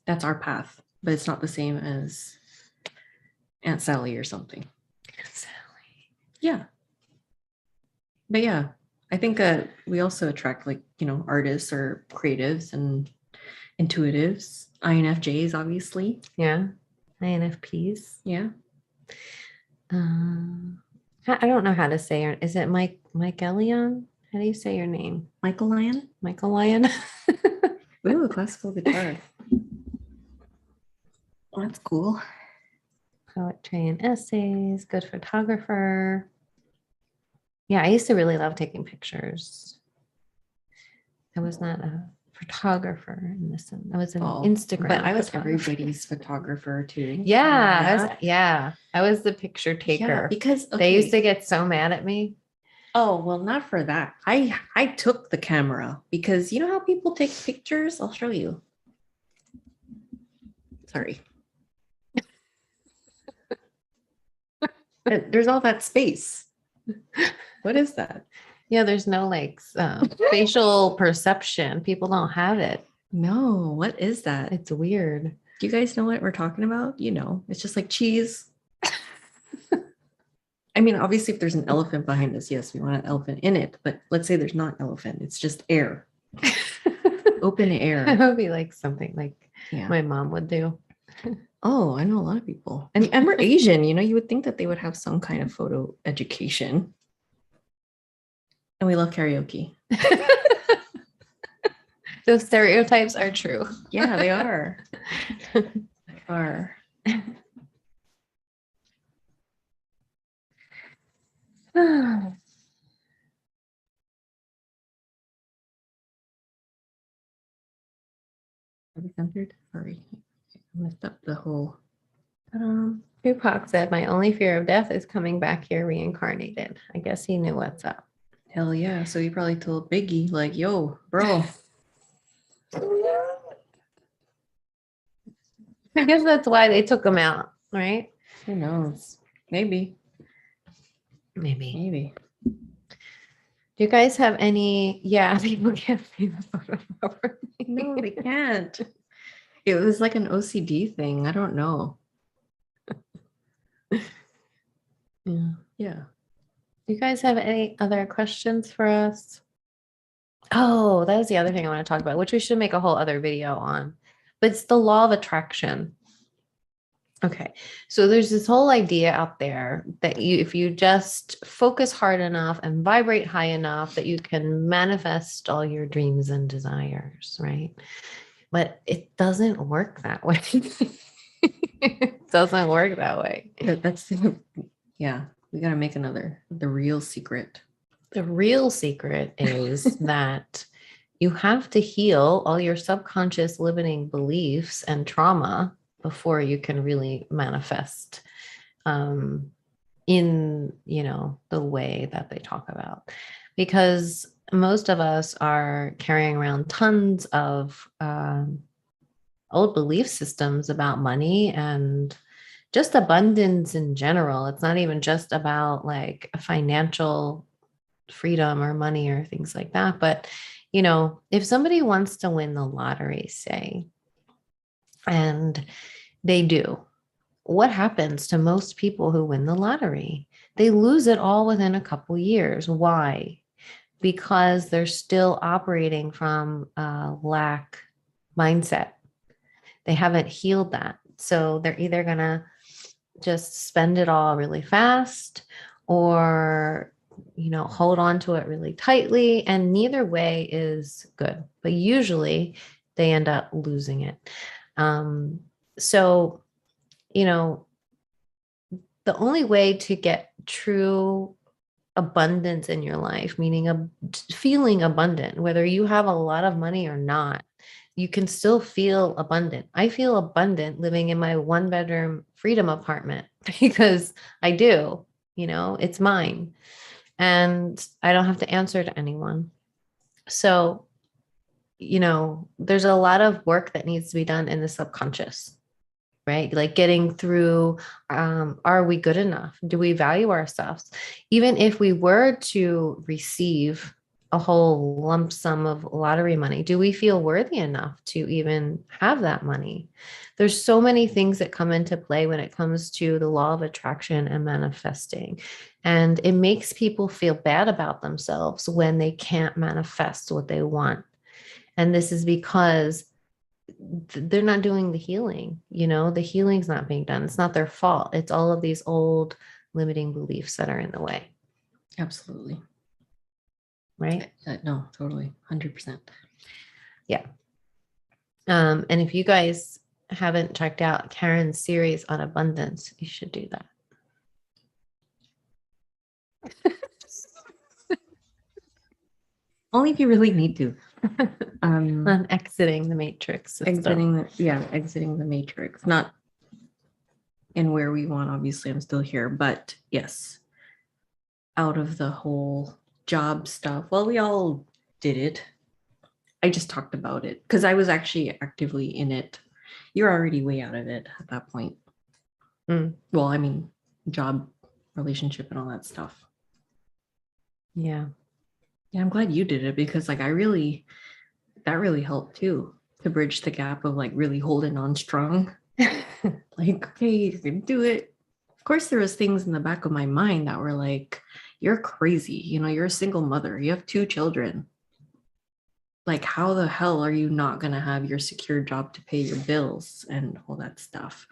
S1: That's our path, but it's not the same as Aunt Sally or something.
S2: Aunt Sally.
S1: Yeah. But yeah, I think we also attract like, artists or creatives and intuitives, INFJs, obviously.
S2: Yeah. INFPs.
S1: Yeah.
S2: I don't know how to say it. Is it Michaelion? How do you say your name?
S1: Michael Lyon?
S2: Michael Lyon.
S1: Ooh, classical guitar. Well, that's cool.
S2: Poetry and essays, good photographer. Yeah, I used to really love taking pictures. I was not a photographer in this. I was an Instagram.
S1: But I was everybody's photographer too.
S2: Yeah. I was the picture taker.
S1: Yeah, because
S2: they used to get so mad at me.
S1: Oh, well, not for that. I took the camera because you know how people take pictures? I'll show you. Sorry. There's all that space. What is that?
S2: Yeah, there's no like facial perception. People don't have it.
S1: No, what is that?
S2: It's weird.
S1: Do you guys know what we're talking about? It's just like cheese. I mean, obviously, if there's an elephant behind us, yes, we want an elephant in it. But let's say there's not an elephant. It's just air. Open air.
S2: It would be like something like my mom would do.
S1: Oh, I know a lot of people. And we're Asian, you would think that they would have some kind of photo education. And we love karaoke.
S2: Those stereotypes are true.
S1: Yeah, they are. They are. Are we centered? Sorry. I messed up the whole.
S2: Tupac said, "My only fear of death is coming back here reincarnated." I guess he knew what's up.
S1: Hell yeah. So he probably told Biggie, like, yo, bro.
S2: I guess that's why they took him out, right?
S1: Who knows? Maybe.
S2: Maybe. Do you guys have any? Yeah, people can't see the photo properly.
S1: No, they can't. It was like an OCD thing. I don't know. Yeah.
S2: Do you guys have any other questions for us? Oh, that was the other thing I want to talk about, which we should make a whole other video on. But it's the law of attraction. Okay, so there's this whole idea out there that if you just focus hard enough and vibrate high enough, that you can manifest all your dreams and desires, right? But it doesn't work that way. It doesn't work that way.
S1: That's yeah. We gotta make the real secret.
S2: The real secret is that you have to heal all your subconscious limiting beliefs and trauma before you can really manifest in, the way that they talk about. Because most of us are carrying around tons of old belief systems about money and just abundance in general. It's not even just about like financial freedom or money or things like that. But, if somebody wants to win the lottery, say, and they do, what happens to most people who win the lottery? They lose it all within a couple years. Why? Because they're still operating from a lack mindset. They haven't healed that. So they're either going to just spend it all really fast or hold on to it really tightly, and neither way is good, but usually they end up losing it. So the only way to get true abundance in your life, meaning feeling abundant, whether you have a lot of money or not, you can still feel abundant. I feel abundant living in my 1-bedroom freedom apartment because I do, it's mine. And I don't have to answer to anyone. So, there's a lot of work that needs to be done in the subconscious, right? Like getting through, are we good enough? Do we value ourselves? Even if we were to receive a whole lump sum of lottery money, do we feel worthy enough to even have that money? There's so many things that come into play when it comes to the law of attraction and manifesting. And it makes people feel bad about themselves when they can't manifest what they want. And this is because they're not doing the healing. The healing's not being done. It's not their fault. It's all of these old limiting beliefs that are in the way.
S1: Absolutely.
S2: Right?
S1: No, totally. 100%.
S2: Yeah. And if you guys haven't checked out Karen's series on abundance, you should do that.
S1: Only if you really need to.
S2: On exiting the matrix system.
S1: Exiting the matrix. Not in where we want, obviously I'm still here, but yes, out of the whole job stuff. Well, we all did it. I just talked about it because I was actually actively in it. You're already way out of it at that point. Well, I mean, job, relationship, and all that stuff.
S2: Yeah.
S1: Yeah, I'm glad you did it because that really helped too, to bridge the gap of like really holding on strong. Like, okay, you can do it. Of course, there was things in the back of my mind that were like, you're crazy. You're a single mother. You have 2 children. Like, how the hell are you not going to have your secure job to pay your bills and all that stuff?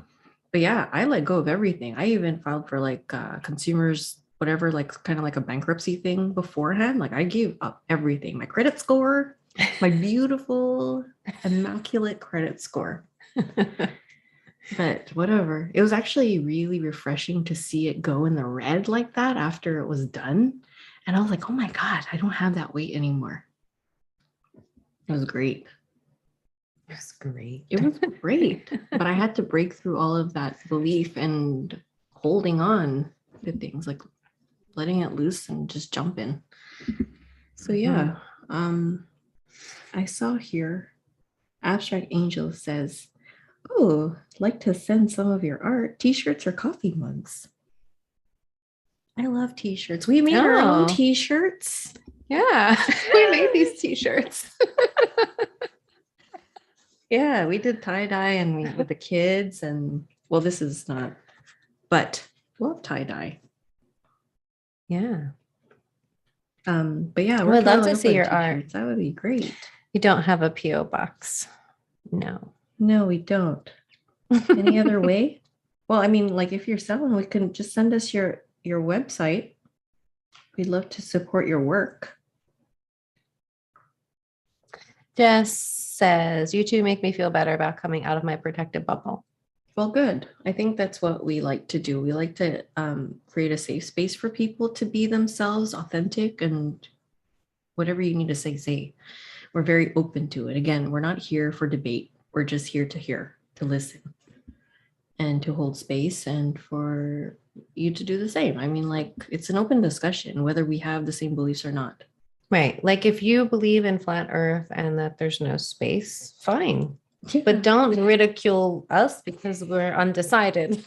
S1: But yeah, I let go of everything. I even filed for like consumers, whatever, like kind of like a bankruptcy thing beforehand. Like I gave up everything, my credit score, my beautiful, immaculate credit score. But whatever. It was actually really refreshing to see it go in the red like that after it was done. And I was like, oh my God, I don't have that weight anymore. It was great.
S2: It was great.
S1: It was great, but I had to break through all of that belief and holding on to things, like letting it loose and just jumping. So yeah, I saw here Abstract Angel says, "Oh, like to send some of your art, t-shirts or coffee mugs." I love t-shirts. We made our own
S2: Oh.
S1: t-shirts.
S2: Yeah, we made these t-shirts.
S1: Yeah, we did tie-dye and with the kids, and well, this is not, but love tie-dye.
S2: Yeah.
S1: But yeah,
S2: We'd love
S1: coming
S2: to
S1: up
S2: see
S1: with
S2: your
S1: t-shirts.
S2: art.
S1: That would be great.
S2: You don't have a PO box. No.
S1: No, we don't. Any other way? Well, I mean, like if you're selling, we can just send us your website. We'd love to support your work.
S2: Jess says, you two make me feel better about coming out of my protective bubble.
S1: Well, good. I think that's what we like to do. We like to create a safe space for people to be themselves, authentic, and whatever you need to say. We're very open to it. Again, we're not here for debate. We're just here to hear, to listen, and to hold space, and for you to do the same. I mean, like, it's an open discussion, whether we have the same beliefs or not.
S2: Right. Like if you believe in flat earth and that there's no space, fine.
S1: Yeah.
S2: But don't ridicule us because we're undecided.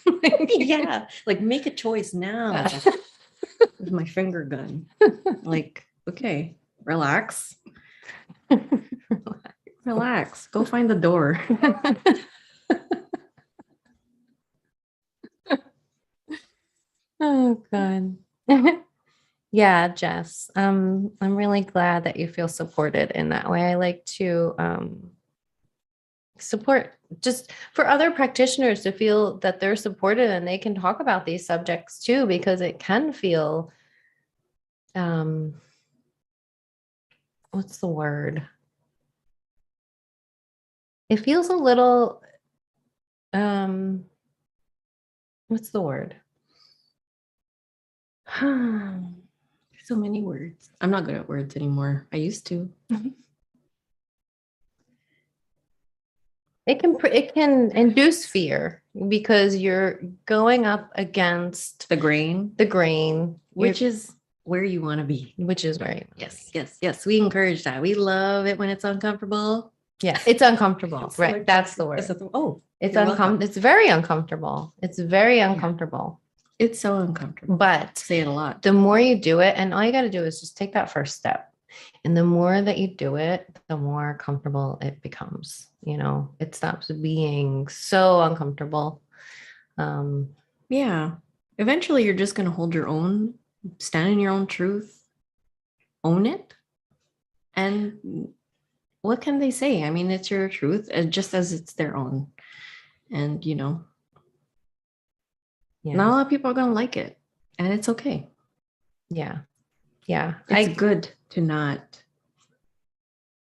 S1: Yeah, like make a choice now with my finger gun. Like, okay, relax. Relax. Go find the door.
S2: Oh, God. Yeah, Jess. I'm really glad that you feel supported in that way. I like to support just for other practitioners to feel that they're supported and they can talk about these subjects too, because it can feel what's the word? It feels a little what's the word?
S1: So many words. I'm not good at words anymore. I used to.
S2: It can induce fear because you're going up against
S1: The grain,
S2: which
S1: is where you want to be.
S2: right.
S1: Yes. We encourage that. We love it when it's uncomfortable.
S2: Yeah, it's uncomfortable.
S1: It's
S2: Right.
S1: like-
S2: That's the word. It's uncomfortable. It's very uncomfortable. It's very uncomfortable.
S1: It's so uncomfortable.
S2: But
S1: Say it a lot.
S2: the more you do it, and all you got to do is just take that first step. And the more that you do it, the more comfortable it becomes. You know, it stops being so uncomfortable.
S1: Yeah. Eventually, you're just going to hold your own, stand in your own truth, own it. And what can they say? I mean, it's your truth, just as it's their own. And, you know, not a lot of people are going to like it. And it's okay.
S2: Yeah. Yeah.
S1: It's good to not.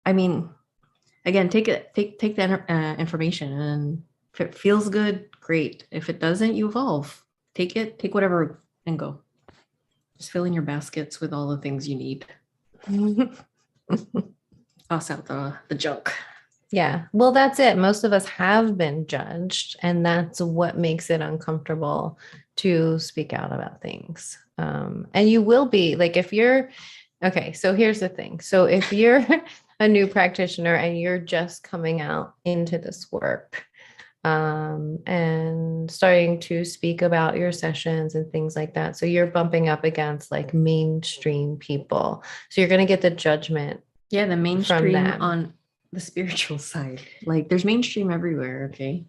S1: I mean, again, take that information, and if it feels good, great. If it doesn't, you evolve. Take whatever and go. Just fill in your baskets with all the things you need. Toss out the junk.
S2: Yeah. Well, that's it. Most of us have been judged, and that's what makes it uncomfortable to speak out about things. And you will be like, if you're okay. So here's the thing. So if you're a new practitioner and you're just coming out into this work, and starting to speak about your sessions and things like that. So you're bumping up against like mainstream people. So you're going to get the judgment.
S1: Yeah, the mainstream on the spiritual side. Like there's mainstream everywhere, okay?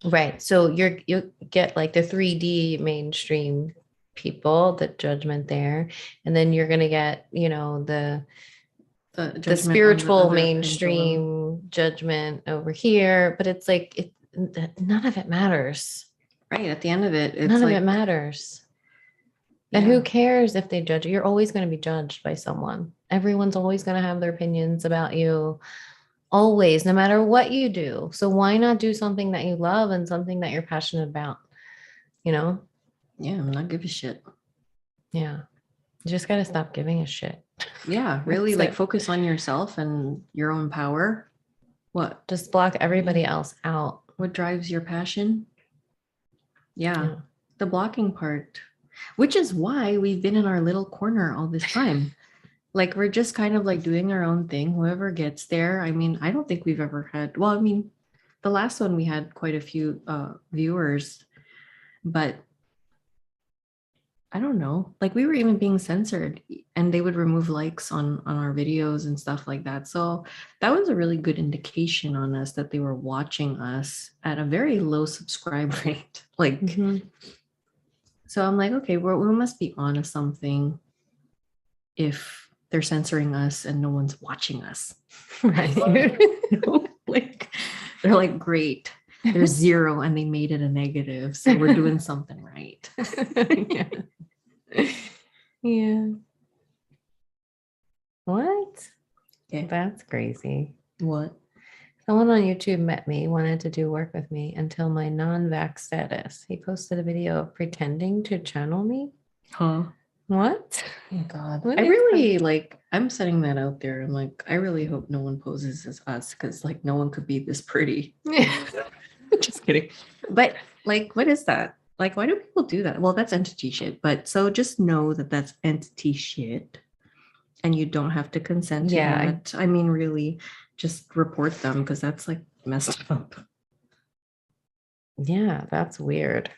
S2: Right. So you get like the 3D mainstream people, the judgment there. And then you're going to get, you know, the spiritual mainstream judgment over here. But it's like, none of it matters.
S1: Right. At the end of it,
S2: none of it matters. And who cares if they judge you? You're always going to be judged by someone. Everyone's always going to have their opinions about you. Always, no matter what you do. So why not do something that you love and something that you're passionate about? You know?
S1: Yeah, I'm not give a shit.
S2: Yeah. You just got to stop giving a shit.
S1: Yeah, really like focus on yourself and your own power. What?
S2: Just block everybody else out.
S1: What drives your passion? Yeah,
S2: Yeah.
S1: the blocking part, which is why we've been in our little corner all this time. Like we're just kind of like doing our own thing. Whoever gets there. I mean, I don't think we've ever had, well, I mean, the last one we had quite a few viewers, but I don't know. Like we were even being censored and they would remove likes on our videos and stuff like that. So that was a really good indication on us that they were watching us at a very low subscribe rate. Like
S2: Mhm.
S1: so I'm like, okay, we must be on to something if they're censoring us and no one's watching us.
S2: Right.
S1: Like they're like, great. There's 0 and they made it a negative. So we're doing something right.
S2: Yeah. Yeah. What?
S1: Okay.
S2: That's crazy.
S1: What?
S2: Someone on YouTube met me, wanted to do work with me until my non-vax status. He posted a video of pretending to channel me.
S1: Huh?
S2: What?
S1: Oh God.
S2: What
S1: I
S2: is
S1: really like, I'm setting that out there. I'm like, I really hope no one poses as us because like no one could be this pretty.
S2: that?
S1: Just kidding. But like, what is that? Like, why do people do that? Well, that's entity shit. But so just know that that's entity shit and you don't have to consent to
S2: Yeah.
S1: that. I mean, really, just report them because that's like messed up.
S2: Yeah, that's weird.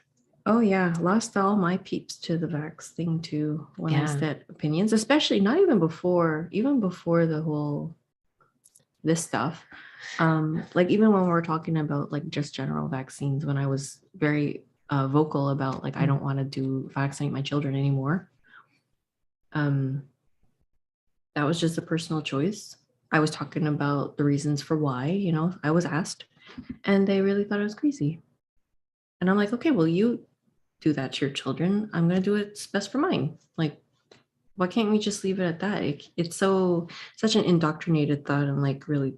S1: Oh yeah, lost all my peeps to the vax thing too when I
S2: Yeah.
S1: said opinions, especially not even before the whole this stuff. Like even when we're talking about like just general vaccines, when I was very vocal about like I don't want to do vaccinate my children anymore. That was just a personal choice. I was talking about the reasons for why, you know, I was asked, and they really thought I was crazy. And I'm like, okay, well, you do that to your children. I'm gonna do what's best for mine. Like, why can't we just leave it at that? It's such an indoctrinated thought and like really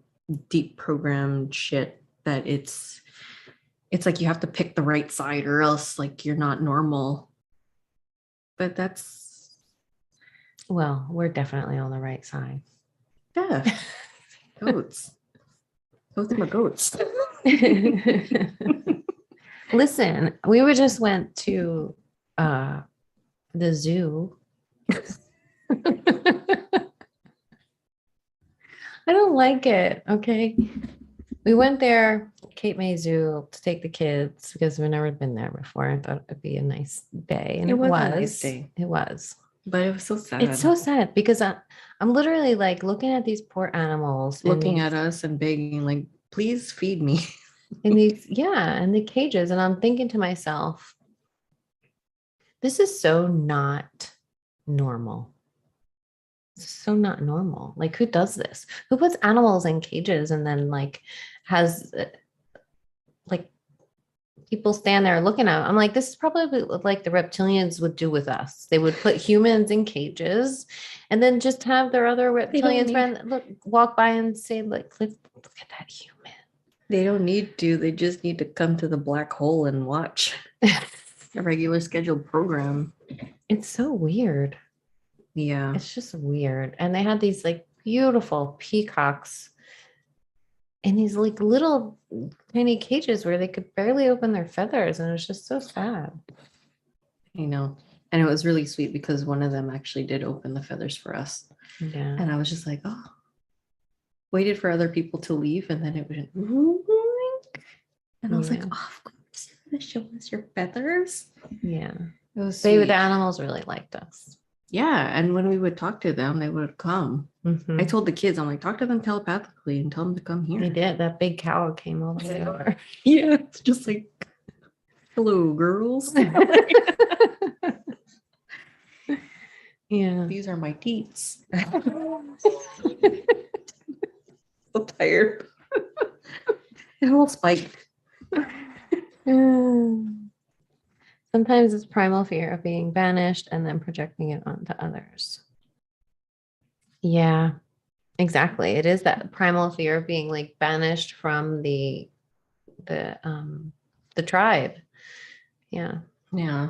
S1: deep programmed shit that it's like you have to pick the right side or else like you're not normal. But that's
S2: Well, we're definitely on the right side.
S1: yeah, goats. Goats are goats.
S2: Listen, we were just went to the zoo. I don't like it. Okay. We went there, Cape May Zoo, to take the kids because we've never been there before. I thought it'd be a nice day. And
S1: It
S2: it
S1: was
S2: was.
S1: a nice day.
S2: It was.
S1: But it was so sad.
S2: It's so sad because I'm literally like looking at these poor animals
S1: looking at us and begging, like, please feed me.
S2: in these, yeah, in the cages. And I'm thinking to myself, this is so not normal. This is so not normal. Like, who does this? Who puts animals in cages and then like has like people stand there looking at them? I'm like, this is probably like the reptilians would do with us. They would put humans in cages and then just have their other reptilians friend walk by and say, like, look at that human.
S1: They don't need to. They just need to come to the black hole and watch a regular scheduled program.
S2: It's so weird.
S1: Yeah.
S2: It's just weird. And they had these like beautiful peacocks in these like little tiny cages where they could barely open their feathers. And it was just so sad.
S1: I know. And it was really sweet because one of them actually did open the feathers for us.
S2: Yeah.
S1: And I was just like, oh, waited for other people to leave. And then it went, and I was like, oh, of course, you're going to show us your feathers.
S2: Yeah.
S1: It was
S2: the
S1: sweet.
S2: animals really liked us.
S1: Yeah. And when we would talk to them, they would come.
S2: Mm-hmm.
S1: I told the kids, I'm like, talk to them telepathically and tell them to come here.
S2: They did. That big cow came all the way over.
S1: Yeah. It's just like, hello, girls.
S2: Yeah.
S1: These are my teats. So tired. And all spiked.
S2: Sometimes it's primal fear of being banished and then projecting it onto others. Yeah, exactly. It is that primal fear of being like banished from the tribe. Yeah.
S1: Yeah.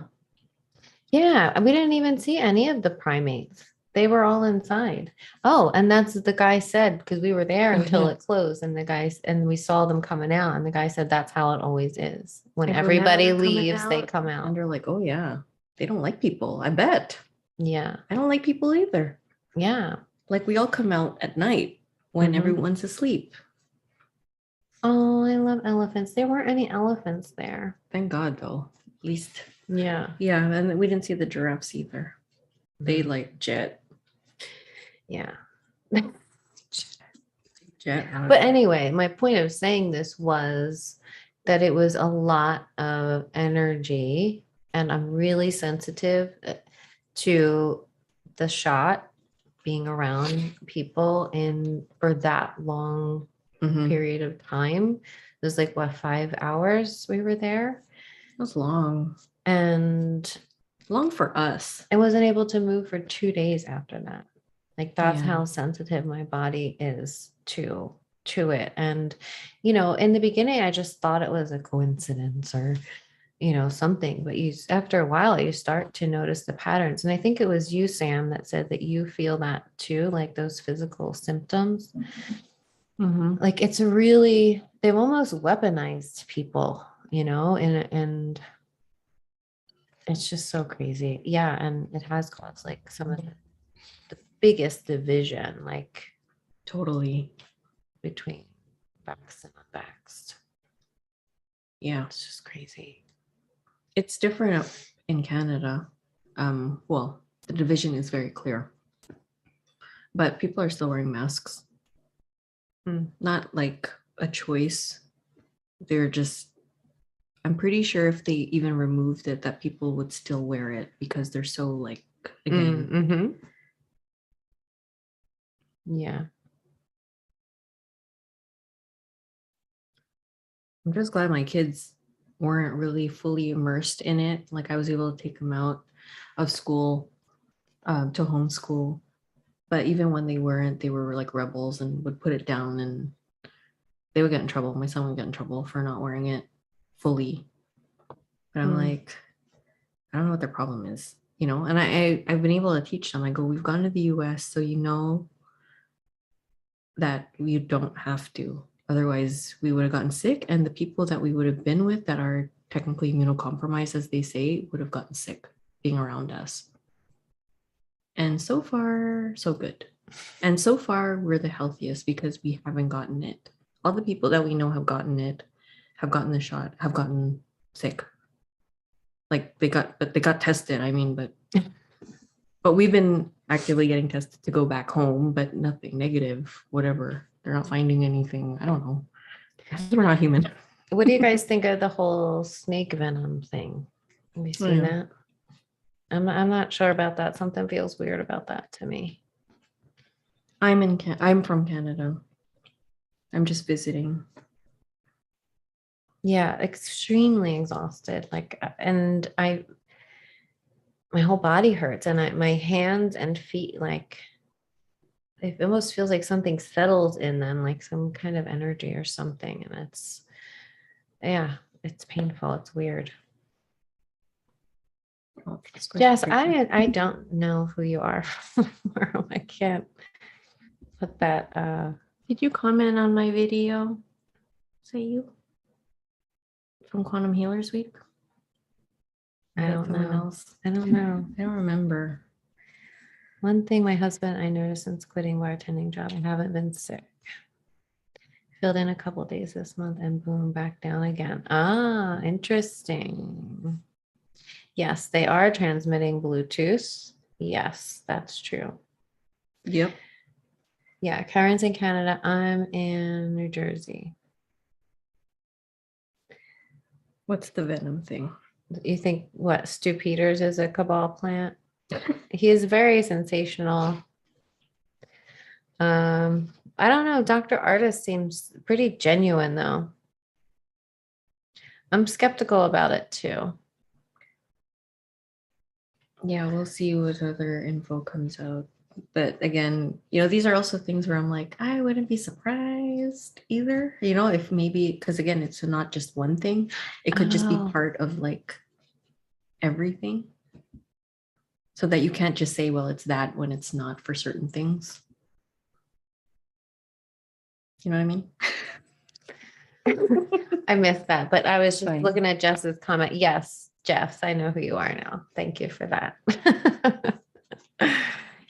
S2: Yeah. We didn't even see any of the primates. They were all inside. Oh, and that's the guy said, because we were there
S1: Oh,
S2: until
S1: yeah.
S2: it closed, and the guys and we saw them coming out, and the guy said that's how it always is. When
S1: Like,
S2: everybody
S1: they're coming
S2: leaves, they
S1: out,
S2: come
S1: and
S2: out.
S1: they're like, oh yeah, they don't like people. I bet.
S2: Yeah.
S1: I don't like people either.
S2: Yeah.
S1: Like, we all come out at night when
S2: Mhm.
S1: everyone's asleep.
S2: Oh, I love elephants. There weren't any elephants there.
S1: Thank God, though. At least,
S2: Yeah.
S1: yeah. And we didn't see the giraffes either. They like jet
S2: Yeah.
S1: out.
S2: But anyway, my point of saying this was that it was a lot of energy, and I'm really sensitive to the shot being around people in for that long
S1: Mhm.
S2: period of time. It was like what, 5 hours we were there,
S1: It was long.
S2: and
S1: Long for us.
S2: I wasn't able to move for 2 days after that. Like that's
S1: Yeah.
S2: how sensitive my body is to it. And in the beginning I just thought it was a coincidence or something, but after a while you start to notice the patterns. And I think it was you, Sam, that said that you feel that too, like those physical symptoms.
S1: Mhm.
S2: Like it's really, they've almost weaponized people, and it's just so crazy. Yeah, and it has caused like some of the biggest division, like
S1: Totally.
S2: between vaxxed and unvaxxed.
S1: Yeah.
S2: It's just crazy.
S1: It's different in Canada. Well, the division is very clear, but people are still wearing masks. Not like a choice. They're just, I'm pretty sure if they even removed it, that people would still wear it because they're so like, again,
S2: Mm-hmm. Yeah.
S1: I'm just glad my kids weren't really fully immersed in it. Like, I was able to take them out of school to homeschool. But even when they weren't, they were like rebels and would put it down, and they would get in trouble. My son would get in trouble for not wearing it fully. But I'm like, I don't know what their problem is, And I've been able to teach them. I go, we've gone to the US, so that you don't have to. Otherwise, we would have gotten sick, and the people that we would have been with that are technically immunocompromised, as they say, would have gotten sick being around us. And so far, so good. And so far, we're the healthiest because we haven't gotten it. All the people that we know have gotten it, have gotten the shot, have gotten sick. Like they got tested. I mean, but we've been actively getting tested to go back home, but nothing negative, whatever. They're not finding anything. I don't know. We're not human.
S2: What do you guys think of the whole snake venom thing? Have you seen that? I'm not sure about that. Something feels weird about that to me.
S1: I'm from Canada. I'm just visiting.
S2: Yeah, extremely exhausted. Like, and my whole body hurts, and my hands and feet, like, it almost feels like something settles in them, like some kind of energy or something. And it's painful. It's weird.
S1: Oh,
S2: Jess, I don't know who you are. I can't put that.
S1: Did you comment on my video? Say you from Quantum Healers Week?
S2: I don't know.
S1: Else?
S2: I don't know.
S1: I don't remember.
S2: One thing my husband, I noticed since quitting bartending job, I haven't been sick. Filled in a couple days this month and boom, back down again. Ah, interesting. Yes, they are transmitting Bluetooth. Yes, that's true.
S1: Yep.
S2: Yeah, Karen's in Canada. I'm in New Jersey.
S1: What's the venom thing?
S2: You think what, Stu Peters is a cabal plant? He is very sensational. I don't know. Dr. Artist seems pretty genuine though. I'm skeptical about it too.
S1: Yeah, we'll see what other info comes out. But again, these are also things where I'm like, I wouldn't be surprised either. If maybe, because again, it's not just one thing. It could just be part of like everything. So that you can't just say, well, it's that when it's not for certain things. You know what I mean?
S2: I missed that, but I was just
S1: Fine.
S2: looking at Jess's comment. Yes, Jess, I know who you are now. Thank you for that.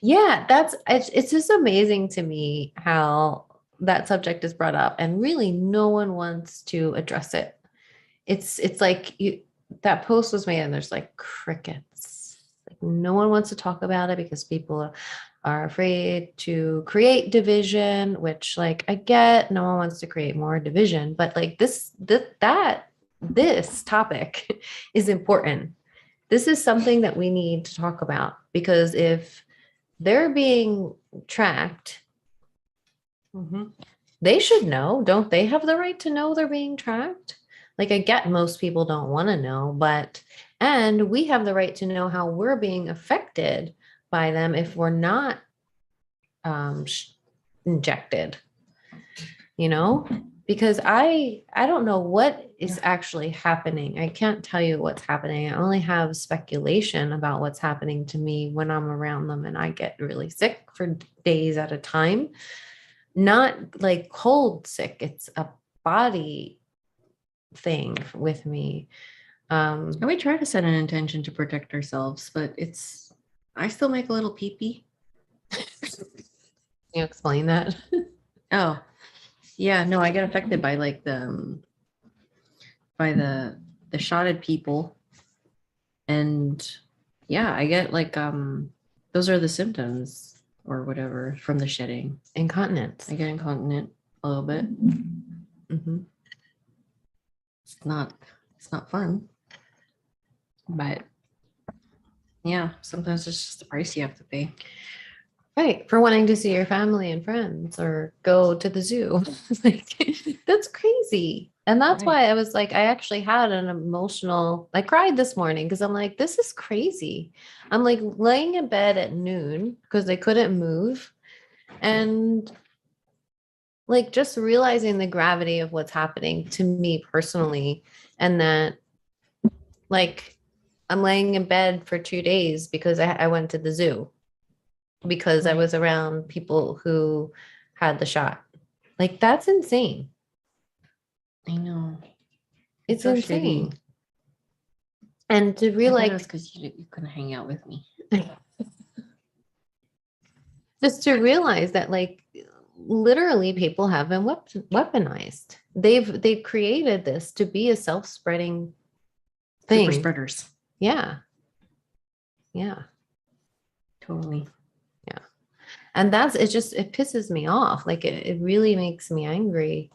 S2: Yeah, it's just amazing to me how that subject is brought up and really no one wants to address it. It's like that post was made and there's like crickets. Like no one wants to talk about it because people are afraid to create division, which like I get, no one wants to create more division, but like this topic is important. This is something that we need to talk about because if they're being tracked, they should know. Don't they have the right to know they're being tracked? Like I get most people don't want to know, and we have the right to know how we're being affected by them if we're not injected, because I don't know what is actually happening. I can't tell you what's happening. I only have speculation about what's happening to me when I'm around them and I get really sick for days at a time. Not like cold sick, it's a body thing with me.
S1: And we try to set an intention to protect ourselves, but I still make a little pee-pee.
S2: Can you explain that?
S1: Oh, yeah, no, I get affected by like by the shotted people. And yeah, I get like those are the symptoms or whatever from the shedding.
S2: Incontinence.
S1: I get incontinent a little bit.
S2: Mm-hmm.
S1: It's not fun. But yeah, sometimes it's just the price you have to pay.
S2: Right. For wanting to see your family and friends or go to the zoo. Like, that's crazy. And that's
S1: Right.
S2: why I was like, I actually had I cried this morning because I'm like, this is crazy. I'm like laying in bed at noon because I couldn't move. And like just realizing the gravity of what's happening to me personally. And that like I'm laying in bed for 2 days because I went to the zoo because I
S1: Right.
S2: was around people who had the shot. Like that's insane.
S1: I know.
S2: It's
S1: so
S2: insane.
S1: shitty.
S2: And to
S1: I bet
S2: realize
S1: it was because you couldn't hang out with me.
S2: just to realize that like literally people have been weaponized. They've created this to be a self-spreading thing.
S1: Super spreaders.
S2: Yeah. Yeah.
S1: Totally.
S2: Yeah. And it pisses me off. Like it really makes me angry.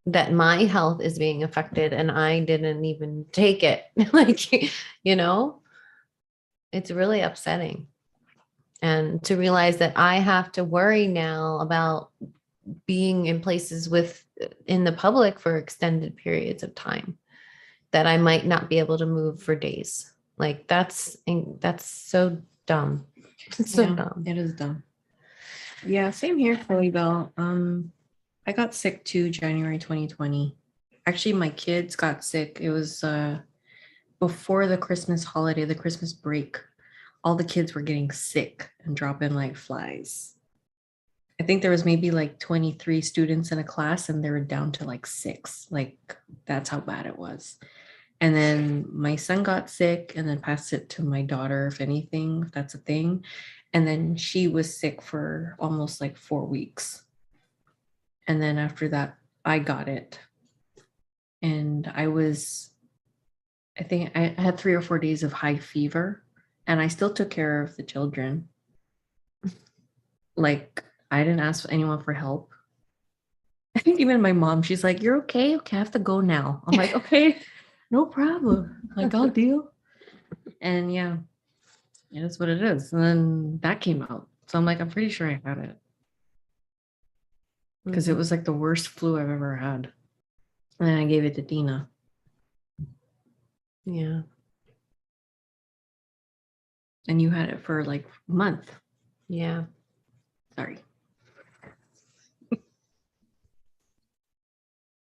S2: That my health is being affected and I didn't even take it. Like, it's really upsetting. And to realize that I have to worry now about being in places in the public for extended periods of time that I might not be able to move for days. Like that's so dumb. It's so dumb.
S1: It is dumb. Yeah, same here, Chloe Bell. I got sick too, January 2020. Actually, my kids got sick. It was before the Christmas holiday, the Christmas break. All the kids were getting sick and dropping like flies. I think there was maybe like 23 students in a class and they were down to like 6. Like that's how bad it was. And then my son got sick and then passed it to my daughter, if anything, if that's a thing. And then she was sick for almost like 4 weeks. And then after that, I got it. And I think I had 3 or 4 days of high fever and I still took care of the children. Like I didn't ask anyone for help. I think even my mom, she's like, "You're okay? Okay, I have to go now." I'm like, "Okay, no problem. Like I'll deal." And yeah, it is what it is. And then that came out. So I'm like, I'm pretty sure I had it. Because it was like the worst flu I've ever had. And then I gave it to Dina.
S2: Yeah.
S1: And you had it for like a month.
S2: Yeah.
S1: Sorry.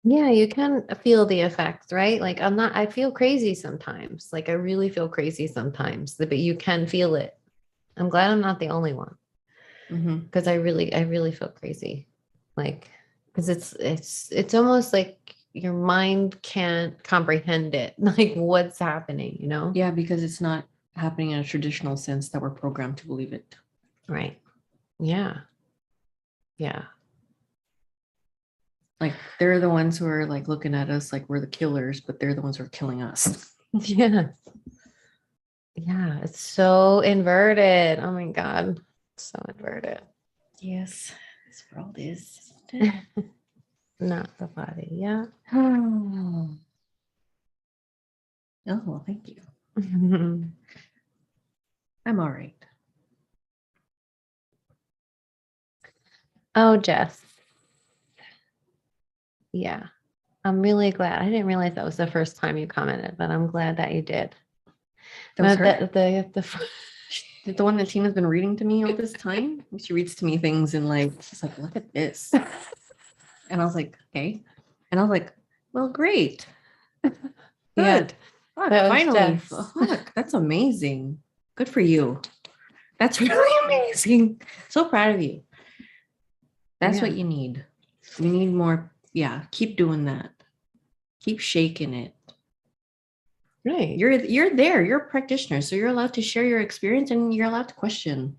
S2: Yeah, you can feel the effects, right? Like I feel crazy sometimes. Like I really feel crazy sometimes, but you can feel it. I'm glad I'm not the only one because I really feel crazy. Like, because it's almost like your mind can't comprehend it, like what's happening,
S1: Yeah, because it's not happening in a traditional sense that we're programmed to believe it.
S2: Right. Yeah. Yeah.
S1: Like they're the ones who are like looking at us like we're the killers, but they're the ones who are killing us.
S2: Yeah. Yeah. It's so inverted. Oh my God. So inverted.
S1: Yes, this world is.
S2: Not the body. Yeah.
S1: Oh, well, thank you. I'm all right.
S2: Oh, Jess. Yeah. I'm really glad. I didn't realize that was the first time you commented, but I'm glad that you did.
S1: That was
S2: But
S1: her? The one that Tina's been reading to me all this time. She reads to me things and like, she's like, look at this. And I was like, okay. And I was like, well, great.
S2: Yeah,
S1: Good. Fuck,
S2: that was
S1: finally.
S2: Jess.
S1: Fuck, that's amazing. Good for you. That's really amazing. So proud of you. That's
S2: Yeah.
S1: what you need. You need more. Yeah, keep doing that. Keep shaking it.
S2: Right.
S1: You're there. You're a practitioner, so you're allowed to share your experience and you're allowed to question.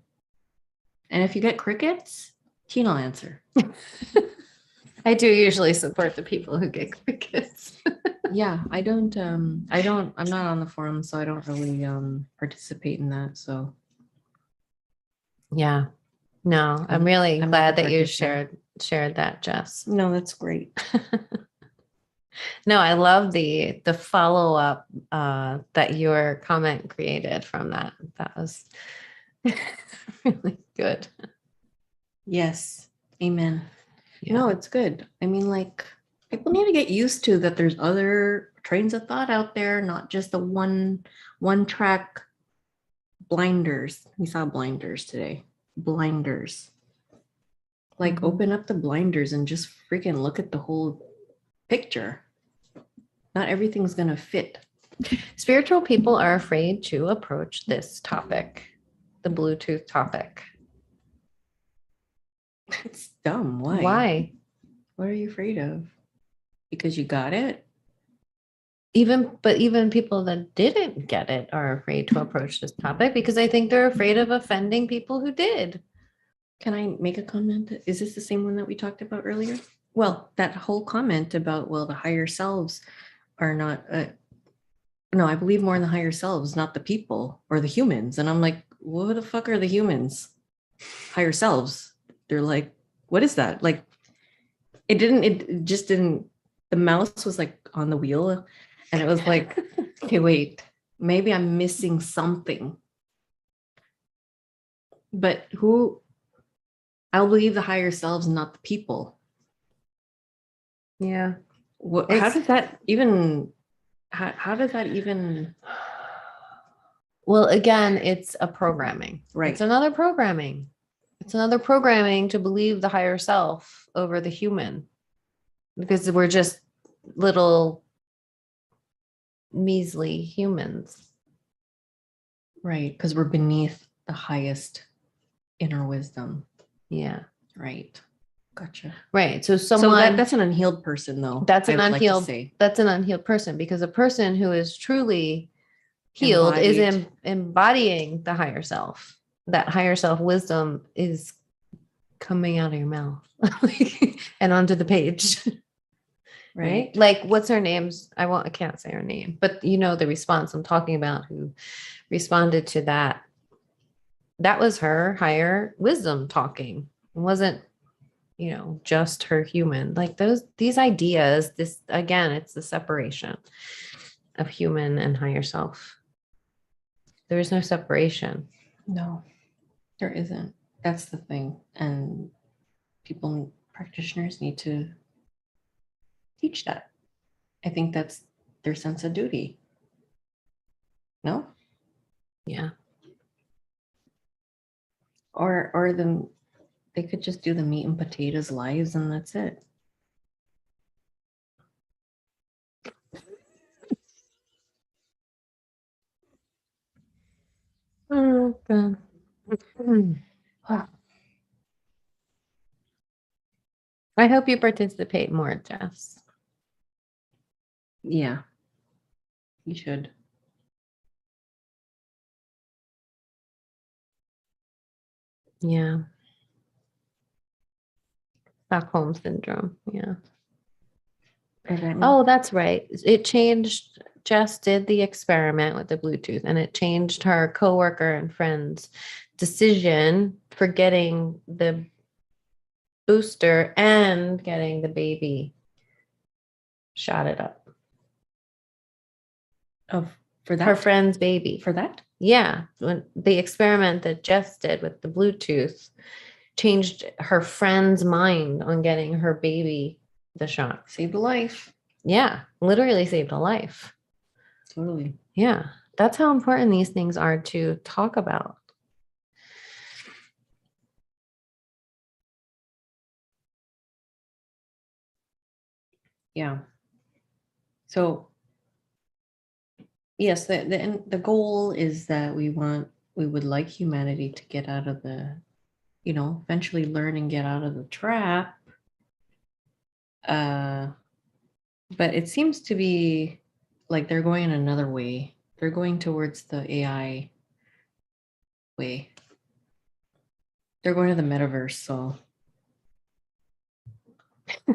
S1: And if you get crickets, Tina will answer.
S2: I do usually support the people who get crickets.
S1: Yeah, I'm not on the forum, so I don't really participate in that. So
S2: Yeah. No, I'm really
S1: I'm not
S2: glad
S1: the
S2: that you
S1: practitioner.
S2: shared that, Jess.
S1: No, that's great.
S2: No, I love the follow-up that your comment created from that. That was really good.
S1: Yes. Amen.
S2: Yeah.
S1: No, it's good. I mean, like people need to get used to that there's other trains of thought out there, not just the one track blinders. We saw blinders today. Blinders. Like open up the blinders and just freaking look at the whole picture. Not everything's gonna fit.
S2: Spiritual people are afraid to approach this topic, the Bluetooth topic.
S1: It's dumb. Why?
S2: Why?
S1: What are you afraid of? Because you got it?
S2: Even people that didn't get it are afraid to approach this topic because I think they're afraid of offending people who did.
S1: Can I make a comment? Is this the same one that we talked about earlier? Well, that whole comment about, well, the higher selves are not, no, I believe more in the higher selves, not the people or the humans. And I'm like, what the fuck are the humans? Higher selves. They're like, what is that? Like, it just didn't, the mouse was like on the wheel and it was like, okay, wait, maybe I'm missing something. But I'll believe the higher selves, not the people.
S2: Yeah.
S1: How does that even, how does that even?
S2: Well, again, it's a programming.
S1: Right.
S2: It's another programming. It's another programming to believe the higher self over the human because we're just little measly humans.
S1: Right. Because we're beneath the highest inner wisdom.
S2: Yeah.
S1: Right. Gotcha.
S2: Right. So
S1: that's an unhealed person though.
S2: That's an
S1: I would
S2: unhealed,
S1: like to say.
S2: that's an unhealed person because a person who is truly healed is embodying the higher self. That higher self wisdom is coming out of your mouth and onto the page. Right. Like what's her name's? I can't say her name, but you know the response I'm talking about who responded to that. That was her higher wisdom talking. It wasn't, just her human. Like these ideas, this again, it's the separation of human and higher self. There is no separation.
S1: No, there isn't. That's the thing. And practitioners need to teach that. I think that's their sense of duty. No?
S2: Yeah.
S1: Or they could just do the meat and potatoes lives and that's it.
S2: welcome. I hope you participate more, Jess.
S1: Yeah, you should.
S2: Yeah. Stockholm syndrome. Yeah. Oh, that's right. It changed. Jess did the experiment with the Bluetooth, and it changed her coworker and friend's decision for getting the booster and getting the baby shotted up.
S1: For that?
S2: Her friend's baby.
S1: For that?
S2: Yeah. When the experiment that Jess did with the Bluetooth changed her friend's mind on getting her baby the shot.
S1: Saved a life.
S2: Yeah. Literally saved a life.
S1: Totally.
S2: Yeah. That's how important these things are to talk about.
S1: Yeah. So yes, the goal is that we would like humanity to get out of the, eventually learn and get out of the trap. But it seems to be like they're going in another way. They're going towards the AI way. They're going to the metaverse, so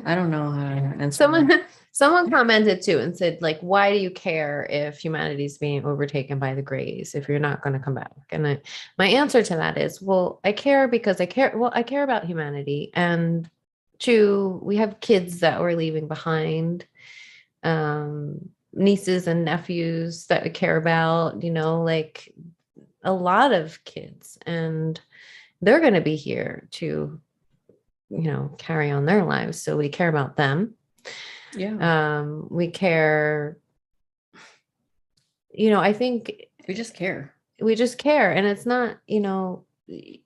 S1: I don't know how to answer.
S2: Someone commented too and said, like, why do you care if humanity's being overtaken by the Greys if you're not going to come back? And my answer to that is, well, I care because I care. Well, I care about humanity, and two, we have kids that we're leaving behind, nieces and nephews that we care about. Like a lot of kids, and they're going to be here to carry on their lives. So we care about them.
S1: Yeah.
S2: We care, I think
S1: We just care.
S2: And it's not,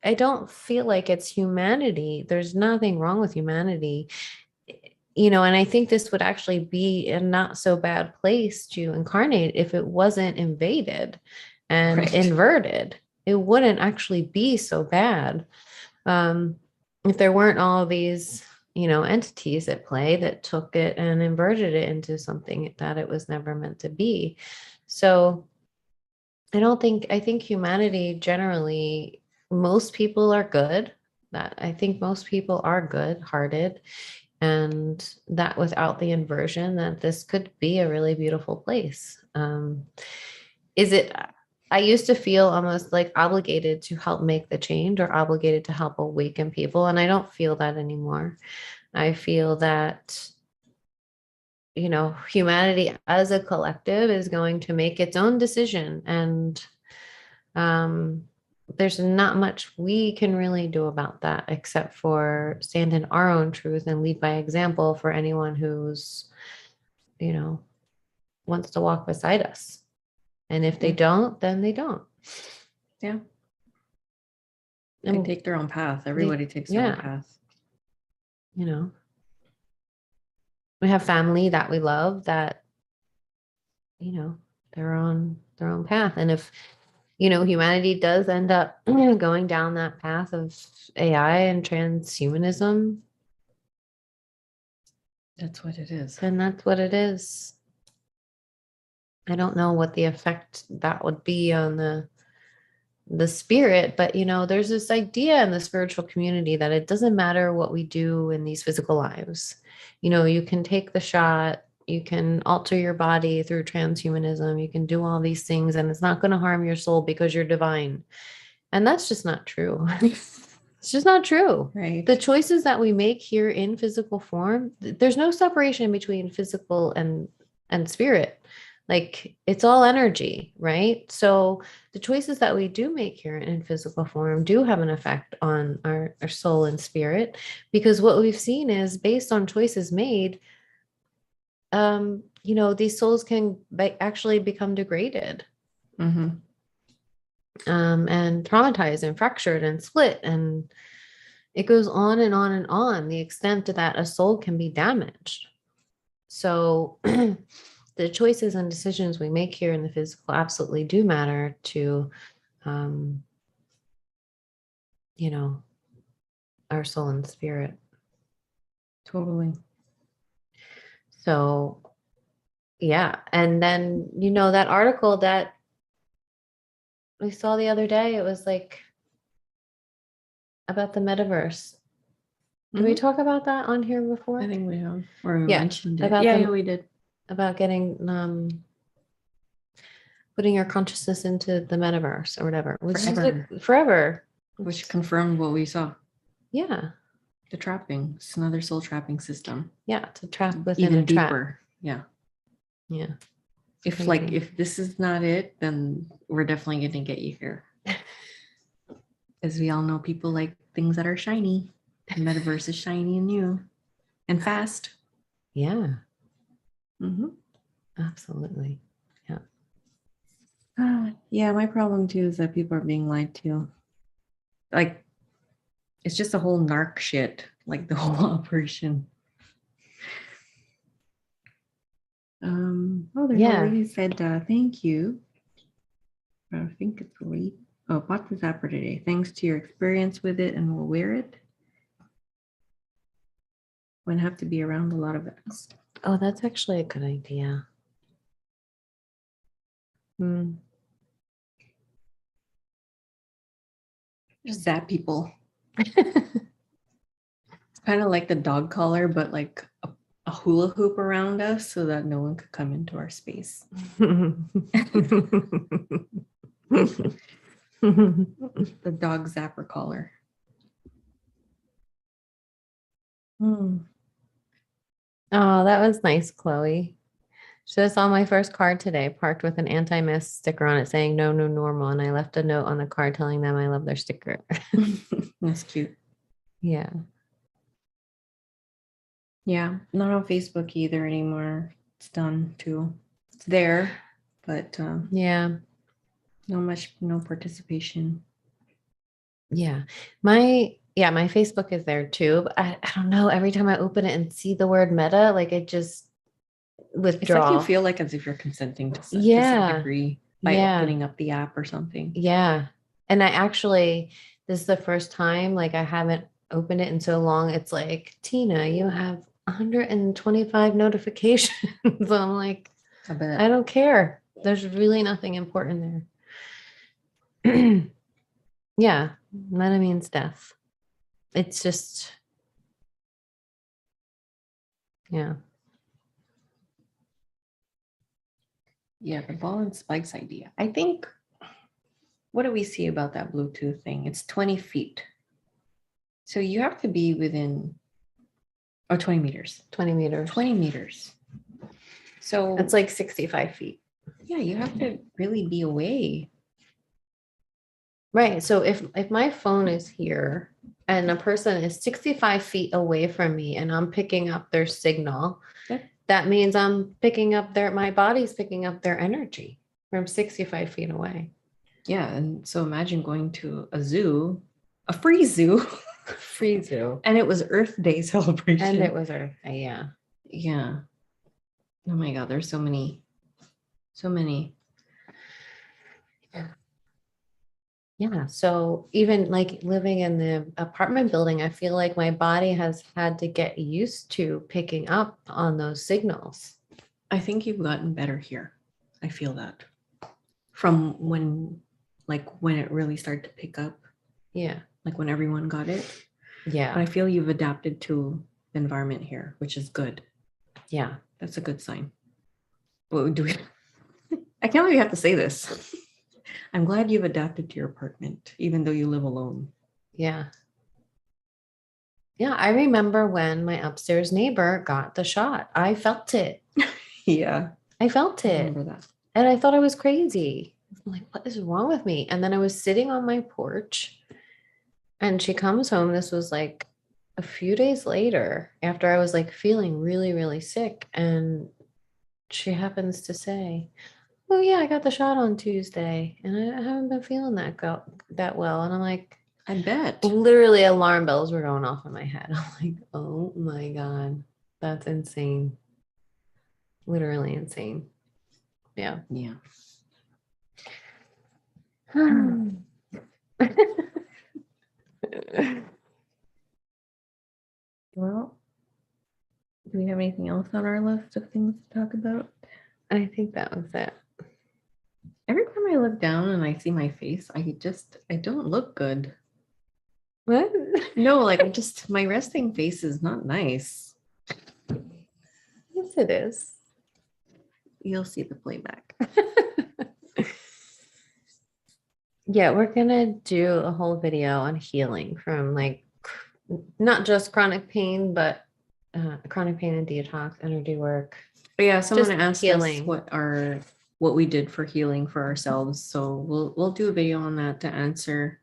S2: I don't feel like it's humanity. There's nothing wrong with humanity, and I think this would actually be a not so bad place to incarnate if it wasn't invaded and inverted. It wouldn't actually be so bad. If there weren't all these, entities at play that took it and inverted it into something that it was never meant to be. So I think humanity generally, most people are good. I think most people are good hearted, and that without the inversion, that this could be a really beautiful place. I used to feel almost like obligated to help make the change or obligated to help awaken people. And I don't feel that anymore. I feel that, humanity as a collective is going to make its own decision. And there's not much we can really do about that except for stand in our own truth and lead by example for anyone who's, wants to walk beside us. And if they don't, then they don't.
S1: Yeah. They take their own path. Everybody takes their own path.
S2: We have family that we love that, they're on their own path. And if, humanity does end up going down that path of AI and transhumanism,
S1: that's what it is.
S2: Then that's what it is. I don't know what the effect that would be on the spirit, but there's this idea in the spiritual community that it doesn't matter what we do in these physical lives. You can take the shot, you can alter your body through transhumanism, you can do all these things, and it's not going to harm your soul because you're divine. And that's just not true. It's just not true.
S1: Right.
S2: The choices that we make here in physical form, there's no separation between physical and spirit. Like it's all energy, right? So the choices that we do make here in physical form do have an effect on our soul and spirit, because what we've seen is based on choices made, these souls can actually become degraded.
S1: Mm-hmm.
S2: And traumatized and fractured and split, and it goes on and on and on, the extent that a soul can be damaged. So the choices and decisions we make here in the physical absolutely do matter to you know, our soul and spirit.
S1: Totally.
S2: So, yeah. And then, you know, that article that we saw the other day, it was like about the metaverse. Did we talk about that on here before?
S1: I think we have. Or we
S2: Yeah,
S1: mentioned it.
S2: about
S1: Yeah,
S2: the-
S1: yeah, we did.
S2: About getting putting your consciousness into the metaverse or whatever. Which is
S1: Forever.
S2: forever.
S1: Which confirmed what we saw.
S2: Yeah.
S1: The trapping. It's another soul trapping system.
S2: Yeah. It's a trap within
S1: Even
S2: a trap.
S1: deeper. Yeah.
S2: Yeah.
S1: If
S2: crazy.
S1: like if this is not it, then we're definitely gonna get you here. As we all know, people like things that are shiny. The metaverse is shiny and new and fast.
S2: Yeah.
S1: Mm-hmm.
S2: Absolutely.
S1: Yeah, my problem too is that people are being lied to. Like, it's just a whole narc shit, like the whole operation. Oh, there's
S2: Yeah.
S1: a lady said, thank you. I think it's a lady. Oh, bought the zapper today. Thanks to your experience with it, and we'll wear it. Wouldn't have to be around a lot of us.
S2: Oh, that's actually a good idea.
S1: Just zap people. It's kind of like the dog collar, but like a hula hoop around us so that no one could come into our space. The dog zapper collar.
S2: Oh, that was nice, Chloe. Just saw my first card today, parked with an anti-mist sticker on it saying no new normal. And I left a note on the card telling them I love their sticker.
S1: That's cute.
S2: Yeah.
S1: Yeah, not on Facebook either anymore. It's done too. It's there, but
S2: Yeah.
S1: no participation.
S2: Yeah. My Facebook is there too. But I don't know. Every time I open it and see the word meta, like it just
S1: It's
S2: withdraw.
S1: like you feel like as if you're consenting to some degree by opening up the app or something.
S2: Yeah. And this is the first time like I haven't opened it in so long. It's like, Tina, you have 125 notifications. I'm like,
S1: I bet.
S2: I don't care. There's really nothing important there. Yeah. Meta means death. It's just, yeah.
S1: Yeah, the ball and spikes idea. I think, what do we see about that Bluetooth thing? It's 20 feet. So you have to be within, 20 meters.
S2: 20 meters.
S1: 20 meters. So
S2: It's like 65 feet.
S1: Yeah, you have to really be away.
S2: Right. So if my phone is here and a person is 65 feet away from me and I'm picking up their signal, that means I'm picking up my body's picking up their energy from 65 feet away.
S1: Yeah. And so imagine going to a zoo, a free zoo.
S2: Free zoo.
S1: And it was Earth Day celebration.
S2: And it was Earth Day, yeah.
S1: Yeah. Oh my God, there's so many. So many.
S2: Yeah. So even like living in the apartment building, I feel like my body has had to get used to picking up on those signals.
S1: I think you've gotten better here. I feel that. From when it really started to pick up.
S2: Yeah.
S1: Like when everyone got it.
S2: Yeah.
S1: But I feel you've adapted to the environment here, which is good.
S2: Yeah.
S1: That's a good sign. What do we? I can't believe you have to say this. I'm glad you've adapted to your apartment, even though you live alone.
S2: Yeah. Yeah. I remember when my upstairs neighbor got the shot. I felt it.
S1: Yeah.
S2: I felt
S1: I
S2: it.
S1: remember that.
S2: And I thought I was crazy. I'm like, what is wrong with me? And then I was sitting on my porch and she comes home. This was like a few days later after I was like feeling really, really sick. And she happens to say, oh yeah, I got the shot on Tuesday and I haven't been feeling that well. And I'm like,
S1: I bet.
S2: literally alarm bells were going off in my head. I'm like, oh my God, that's insane. Literally insane. Yeah.
S1: Yeah. Well, do we have anything else on our list of things to talk about?
S2: I think that was it.
S1: Every time I look down and I see my face, I don't look good.
S2: What?
S1: No, like my resting face is not nice.
S2: Yes, it is.
S1: You'll see the playback.
S2: Yeah, we're gonna do a whole video on healing from like not just chronic pain, but chronic pain and detox, energy work.
S1: But yeah, someone
S2: Just
S1: asked
S2: healing.
S1: us what we did for healing for ourselves. So we'll do a video on that to answer.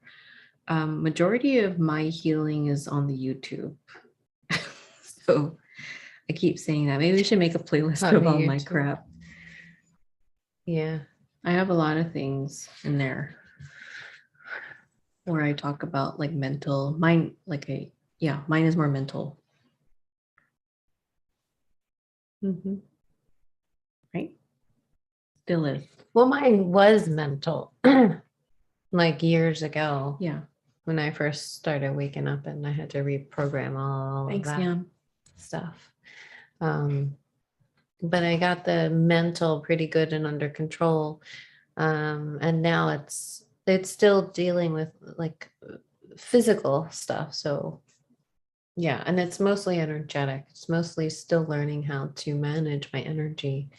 S1: Majority of my healing is on the YouTube. So I keep saying that. Maybe we should make a playlist
S2: On
S1: of
S2: the
S1: all my
S2: YouTube.
S1: crap.
S2: Yeah.
S1: I have a lot of things in there where I talk about like mental, mine is more mental.
S2: Mm-hmm.
S1: Right? Still is.
S2: Well, mine was mental like years ago.
S1: Yeah.
S2: When I first started waking up and I had to reprogram all
S1: Thanks,
S2: of that
S1: Yam.
S2: stuff. But I got the mental pretty good and under control. And now it's still dealing with like physical stuff. So yeah, and it's mostly energetic. It's mostly still learning how to manage my energy.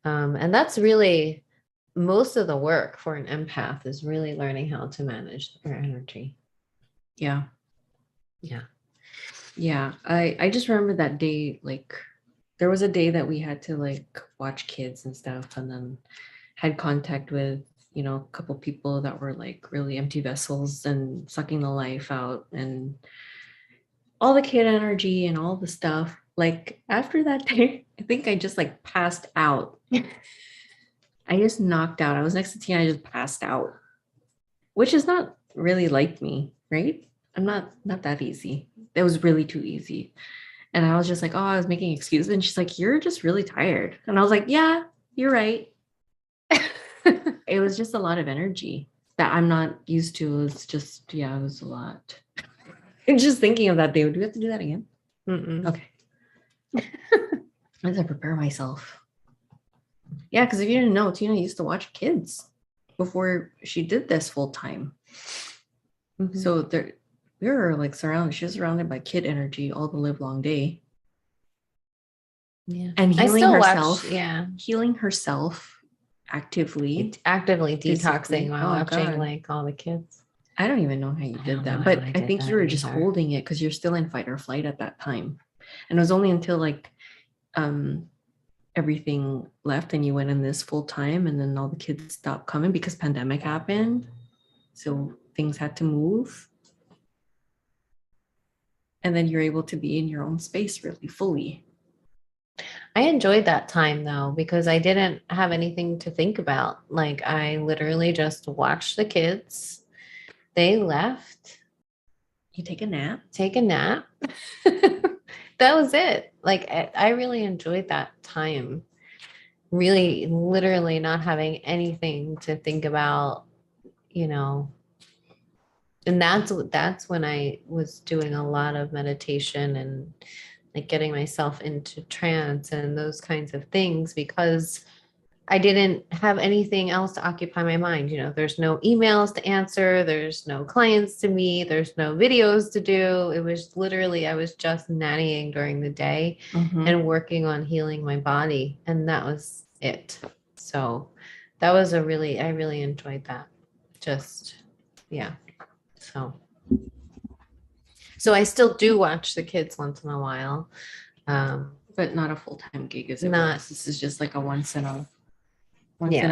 S2: And that's really most of the work for an empath is really learning how to manage your energy.
S1: Yeah.
S2: Yeah.
S1: Yeah. I just remember that day, like there was a day that we had to like watch kids and stuff, and then had contact with, a couple people that were like really empty vessels and sucking the life out and all the kid energy and all the stuff. Like after that day, I think I just like passed out. I just knocked out. I was next to Tina, I just passed out, which is not really like me, right? I'm not that easy. That was really too easy. And I was just like, oh, I was making excuses. And she's like, you're just really tired. And I was like, yeah, you're right. It was just a lot of energy that I'm not used to. It was just, it was a lot. And just thinking of that day, do we have to do that again?
S2: Mm-mm.
S1: Okay. I have to prepare myself. Yeah, because if you didn't know, Tina used to watch kids before she did this full time.
S2: Mm-hmm.
S1: So we were like she was surrounded by kid energy all the live long day.
S2: Yeah.
S1: And healing herself.
S2: Yeah.
S1: Healing herself actively
S2: Actively
S1: physically.
S2: detoxing while
S1: Oh,
S2: watching
S1: God.
S2: like all the kids.
S1: I don't even know how you
S2: I
S1: did
S2: don't
S1: that,
S2: know
S1: but
S2: how I
S1: I
S2: did
S1: think
S2: that
S1: you were just
S2: either.
S1: holding it because you're still in fight or flight at that time. And it was only until like everything left and you went in this full time, and then all the kids stopped coming because pandemic happened. So things had to move. And then you're able to be in your own space really fully.
S2: I enjoyed that time though, because I didn't have anything to think about. Like I literally just watched the kids. They left.
S1: You take a nap.
S2: Take a nap. That was it. Like I really enjoyed that time. Really, literally not having anything to think about, and that's when I was doing a lot of meditation and like getting myself into trance and those kinds of things because I didn't have anything else to occupy my mind. There's no emails to answer, there's no clients to meet, there's no videos to do. It was literally, I was just nannying during the day and working on healing my body. And that was it. So that was I really enjoyed that. Just, yeah. So I still do watch the kids once in a while.
S1: But not a full-time gig as it
S2: Not-
S1: was. This is just like a once in a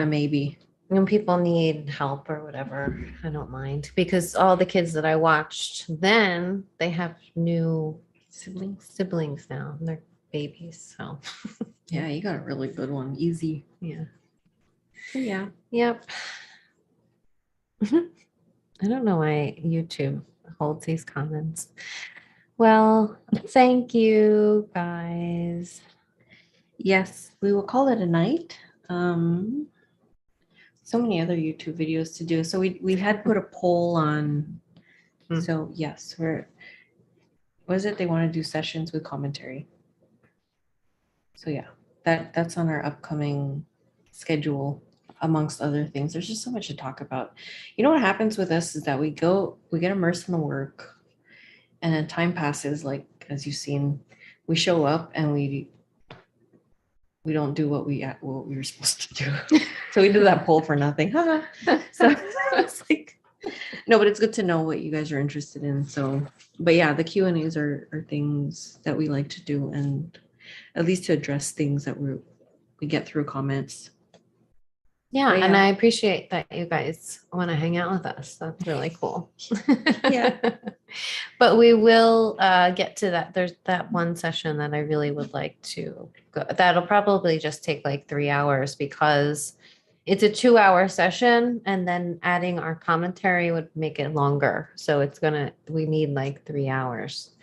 S1: maybe.
S2: When people need help or whatever, I don't mind because all the kids that I watched then, they have new siblings now. And they're babies. So
S1: Yeah, you got a really good one. Easy.
S2: yeah.
S1: Yeah.
S2: Yep. I don't know why YouTube holds these comments. Well, thank you guys.
S1: Yes, we will call it a night. So many other YouTube videos to do. So we had put a poll on So yes, what is it? They want to do sessions with commentary. So yeah, that's on our upcoming schedule, amongst other things. There's just so much to talk about. You know what happens with us is that we get immersed in the work, and then time passes, like as you've seen, we show up and we don't do what we were supposed to do. So we did that poll for nothing. So it's like, no, but it's good to know what you guys are interested in. So, but yeah, the Q&As are things that we like to do, and at least to address things that we get through comments.
S2: Yeah,
S1: But
S2: and
S1: yeah.
S2: I appreciate that you guys want to hang out with us. That's really cool.
S1: Yeah.
S2: But we will get to that. There's that one session that I really would like to go. That'll probably just take like 3 hours because it's a 2-hour session, and then adding our commentary would make it longer. So we need like 3 hours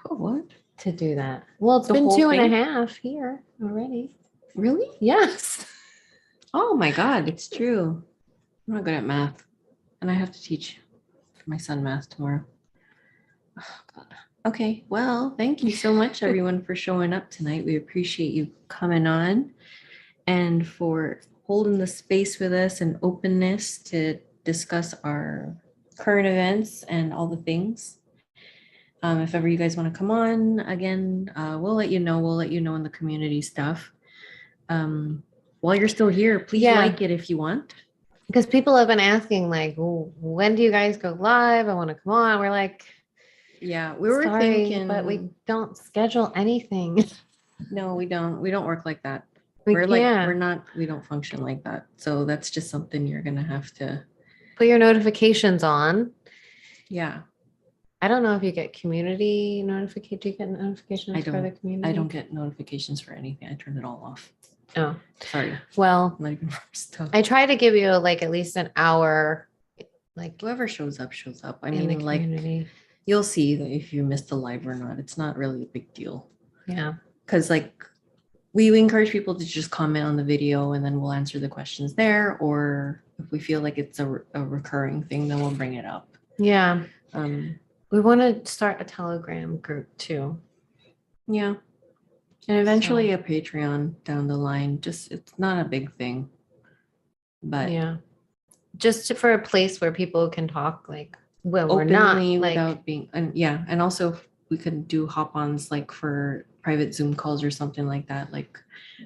S1: Oh, what?
S2: to do that. Well, it's
S1: The
S2: been
S1: whole
S2: 2.5 here already.
S1: Really?
S2: Yes.
S1: Oh my God, it's true. I'm not good at math, and I have to teach my son math tomorrow. Oh, God. Okay, well, thank you so much, everyone, for showing up tonight. We appreciate you coming on and for holding the space with us and openness to discuss our current events and all the things. If ever you guys want to come on again, we'll let you know. We'll let you know in the community stuff. While you're still here, please like it if you want.
S2: Because people have been asking, like, when do you guys go live? I want to come on. We're like,
S1: yeah, we were thinking,
S2: but we don't schedule anything.
S1: No, we don't. We don't work like that.
S2: We
S1: don't function like that. So that's just something you're gonna have to
S2: put your notifications on.
S1: Yeah.
S2: I don't know if you get community notification. Do you get notifications for the community?
S1: I don't get notifications for anything. I turn it all off.
S2: Oh,
S1: sorry.
S2: Well,
S1: not even for stuff.
S2: I try to give you like at least an hour. Like
S1: whoever shows up, shows up. I mean, like you'll see that if you missed the live or not. It's not really a big deal.
S2: Yeah.
S1: Because like we encourage people to just comment on the video, and then we'll answer the questions there. Or if we feel like it's a recurring thing, then we'll bring it up.
S2: Yeah. We want to start a Telegram group too.
S1: Yeah. And eventually a Patreon down the line. Just, it's not a big thing. But
S2: yeah. Just for a place where people can talk like when
S1: openly,
S2: we're not like,
S1: without being, and also we could do hop-ons like for private Zoom calls or something like that, like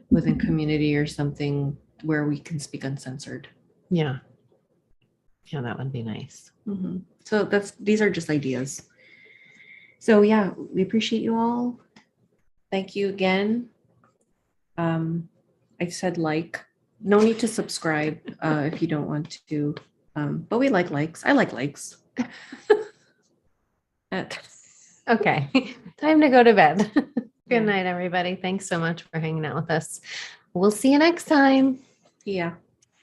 S1: within community or something where we can speak uncensored.
S2: Yeah. Yeah, that would be nice.
S1: Mm-hmm. So these are just ideas. So yeah, we appreciate you all. Thank you again. I said like, no need to subscribe if you don't want to, but we like likes. I like likes.
S2: Okay, time to go to bed. Good night, everybody. Thanks so much for hanging out with us. We'll see you next time.
S1: Yeah.